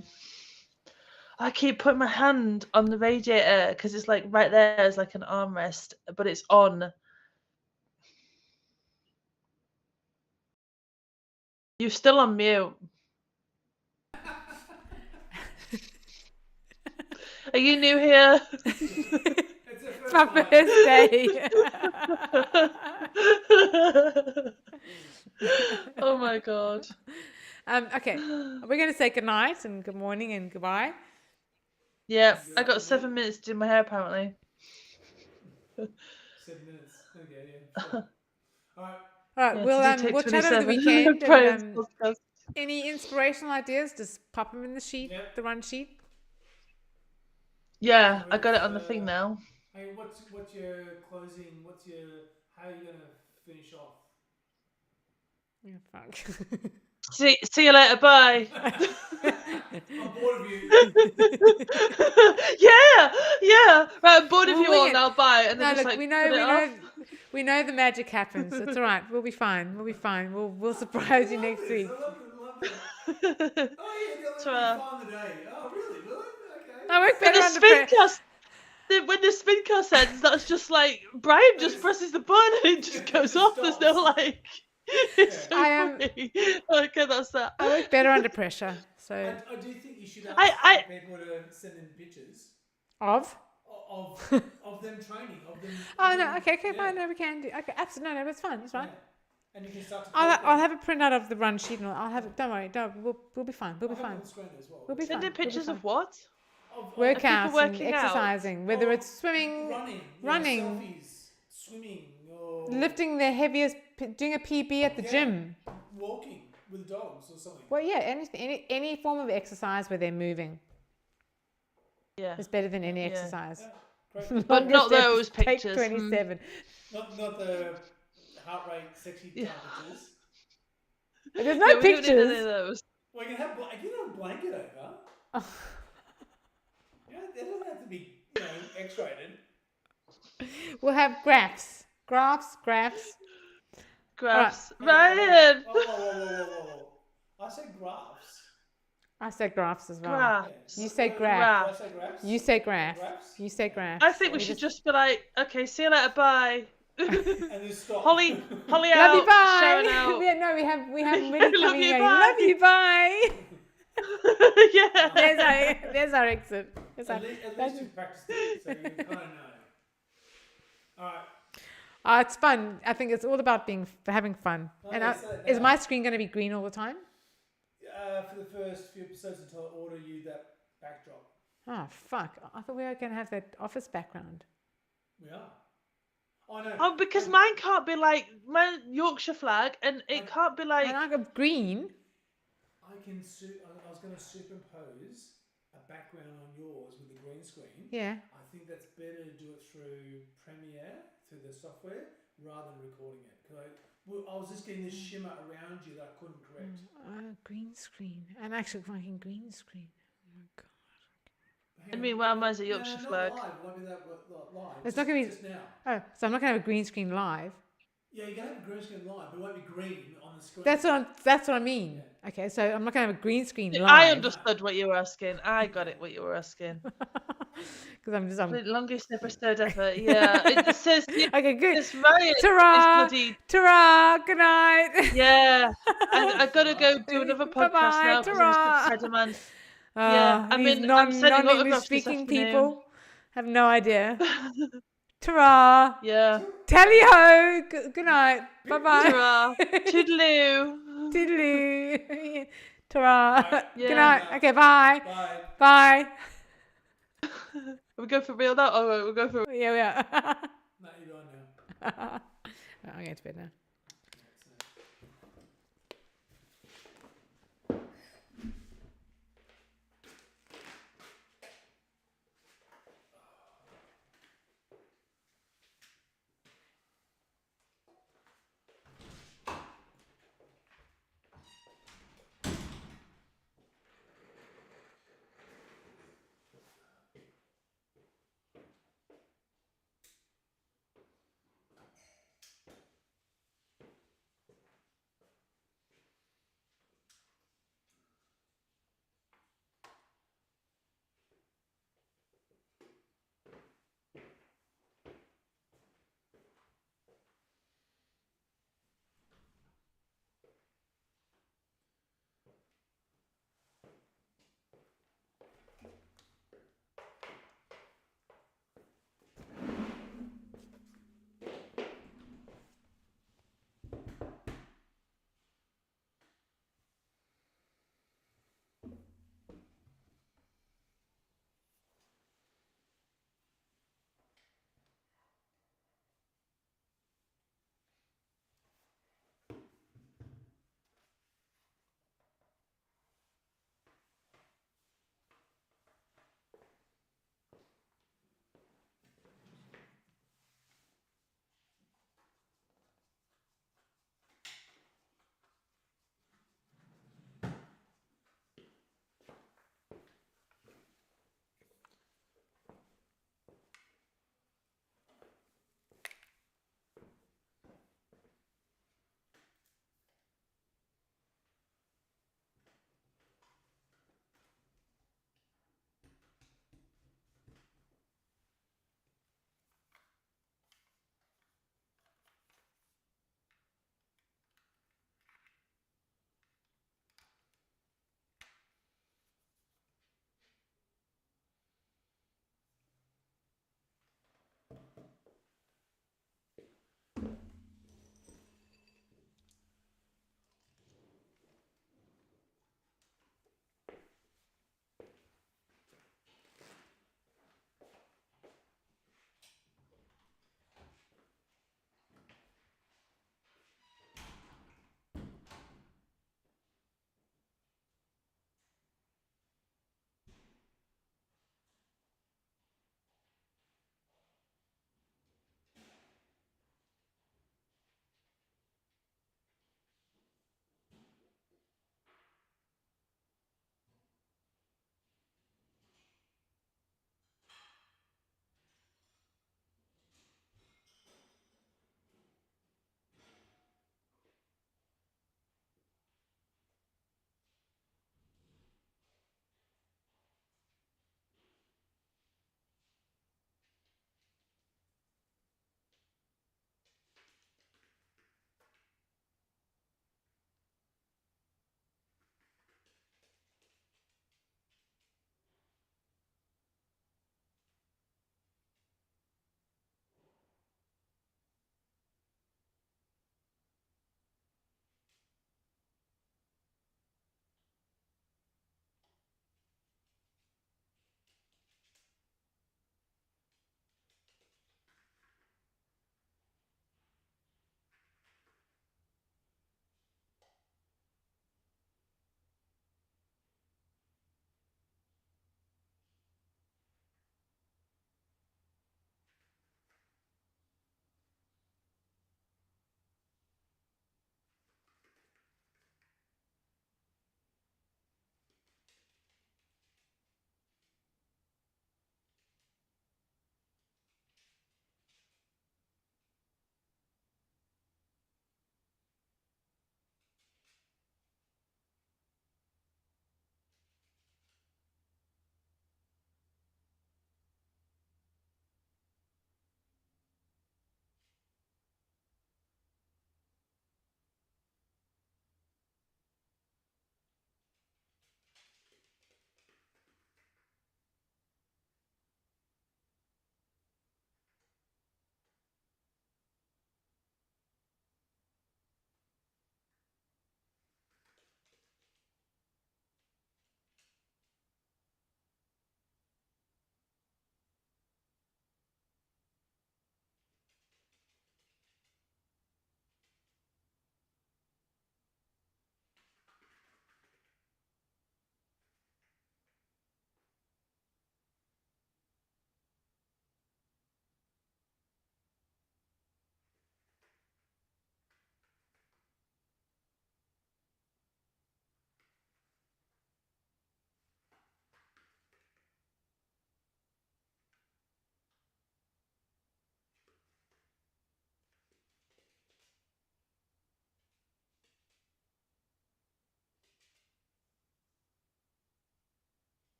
S2: I keep putting my hand on the radiator because it's like right there is like an armrest, but it's on. You're still on mute. Are you new here?
S3: It's a
S1: It's my first day.
S2: Oh my god.
S1: Okay, we're going to say good night and good morning and goodbye.
S2: Yeah, I got 7 minutes to do my hair apparently.
S3: 7 minutes. Okay, yeah. Sure. All right.
S1: All right,
S2: Yeah, today take
S1: we'll chat over the
S2: 27.
S1: weekend.
S2: Brian's
S1: And,
S2: podcast.
S1: any inspirational ideas, just pop them in the sheet,
S3: Yep.
S1: the run sheet.
S2: Yeah, I got it on the thing now.
S3: Hey, what's your closing? How are you gonna finish off?
S1: Yeah, fuck.
S2: See you later, bye.
S3: I'm bored of you.
S2: yeah. Right, I'm bored of
S1: Well,
S2: you
S1: we
S2: all
S1: can-
S2: now, bye. And
S1: No,
S2: then just
S1: look,
S2: like
S1: we
S2: put it off.
S1: know the magic happens. It's all right. We'll be fine. We'll surprise you next week.
S3: I love it. Oh yeah, the
S2: So,
S3: other one the day. Oh really? Okay.
S1: I work
S2: When
S1: better
S2: the
S1: under pressure.
S2: spincast, when the spincast ends, that's just like Brian just presses the button and it just goes off. There's no like. It's so
S1: I am-
S2: funny. Okay, that's that.
S1: I work better under pressure. So
S3: I do think you should ask
S2: I-
S3: people to send in pictures
S1: of.
S3: of them training. Of them.
S1: Oh
S3: of
S1: no.
S3: them-
S1: Okay.
S3: yeah,
S1: Fine. No, we can do. Okay. Absolutely. No. It's fine. It's fine.
S3: yeah. And you can start to.
S1: I'll have a printout of the run sheet and I'll have it. Don't worry. We'll be fine. We'll be fine. We'll be fine.
S2: Send in
S1: We'll be
S2: pictures
S1: fine.
S2: of what?
S1: Workouts and
S2: working out?
S1: exercising, whether it's swimming, running.
S3: selfies, swimming, or
S1: lifting their heaviest, doing a PB at the
S3: Yeah.
S1: gym.
S3: walking with dogs or something.
S1: Well, yeah, any form of exercise where they're moving
S2: Yeah.
S1: is better than any
S2: Yeah.
S1: exercise.
S3: Great.
S2: But not
S1: Longest
S2: those
S1: take
S2: pictures.
S1: 27.
S3: Not the heart rate, sexy
S2: Yeah.
S3: temperatures.
S1: But there's
S2: Yeah,
S1: no
S2: we don't need any of
S1: pictures.
S2: those.
S3: Well, you can have a blanket over.
S1: Oh.
S3: It doesn't have to be X-rated.
S1: We'll have graphs.
S2: Graphs.
S3: Whoa.
S2: Ryan!
S3: Whoa. I said graphs.
S1: I said graphs as well.
S2: Graphs.
S1: You say
S3: Did
S1: graph.
S3: I say graphs?
S1: You say graph.
S3: Graphs?
S1: You say graph.
S2: I think we should just be like, okay, see you later, bye.
S3: And then stop.
S2: Holly out,
S1: Love you, bye.
S2: Sharon out.
S1: We have
S2: Yeah,
S1: many
S2: love
S1: coming
S2: you,
S1: in.
S2: bye.
S1: Love you, bye.
S2: Yeah.
S1: There's our exit. Is
S3: At
S1: that-
S3: least,
S1: that's-
S3: you practiced it, so you kind of know. All right.
S1: It's fun. I think it's all about having fun.
S3: Oh,
S1: And
S3: yeah, so
S1: is
S3: now-
S1: my screen going to be green all the time?
S3: For the first few episodes until I order you that backdrop.
S1: Oh, fuck. I thought we were going to have that office background.
S3: We are. Oh no.
S2: Oh, because mine can't be like my Yorkshire flag, and it can't be like.
S1: And I got green.
S3: I was going to superimpose a background on yours with the green screen.
S1: Yeah.
S3: I think that's better to do it through Premiere, through the software, rather than recording it. Because I was just getting this shimmer around you that I couldn't correct.
S1: Green screen. And actually fucking green screen. Oh my God.
S3: Hang
S2: I
S3: on.
S2: mean, well, mine's a Yorkshire
S3: no,
S2: flag.
S3: Not live. It won't be that live.
S1: It's not gonna be-
S3: just now.
S1: Oh, so I'm not going to have a green screen live.
S3: Yeah, you're gonna have a green screen live, but it won't be green on the screen.
S1: That's what I mean. Okay, so I'm not going to have a green screen live.
S2: I understood what you were asking. I got it. What you were asking.
S1: Because I'm just.
S2: The longest episode ever. Yeah, it says.
S1: Okay, good.
S2: It's Ryan.
S1: Ta-ra!
S2: It's bloody.
S1: Ta-ra! Good night.
S2: Yeah, I gotta go do another podcast
S1: Bye-bye,
S2: now because
S1: ta-ra.
S2: it's Spider-Man. Yeah, I
S1: these
S2: mean, I'm sending
S1: non-English
S2: autographs this
S1: speaking
S2: afternoon.
S1: people have no idea. Ta-ra!
S2: Yeah.
S1: Tally ho! Good night. Bye-bye.
S2: Ta-ra. Toodaloo.
S1: Toodaloo. Ta-ra.
S2: Yeah.
S1: Good night. Okay, bye.
S3: Bye.
S1: Bye.
S2: We go for real now. Oh, right, we'll go for.
S1: Yeah, yeah.
S3: No, you're on now.
S1: I'm going to bed now.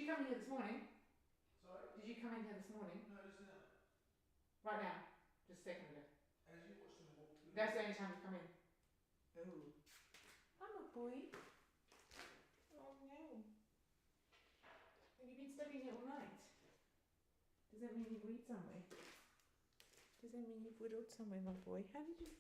S1: come in here this morning?
S3: Sorry?
S1: Did you come in here this morning?
S3: No, just now.
S1: Right now? Just a second ago.
S3: As you watched them walk through.
S1: That's the only time you come in. Oh. I'm a boy. Oh no. Have you been studying it all night? Does that mean you've read somewhere? Does that mean you've whittled somewhere, my boy? How did you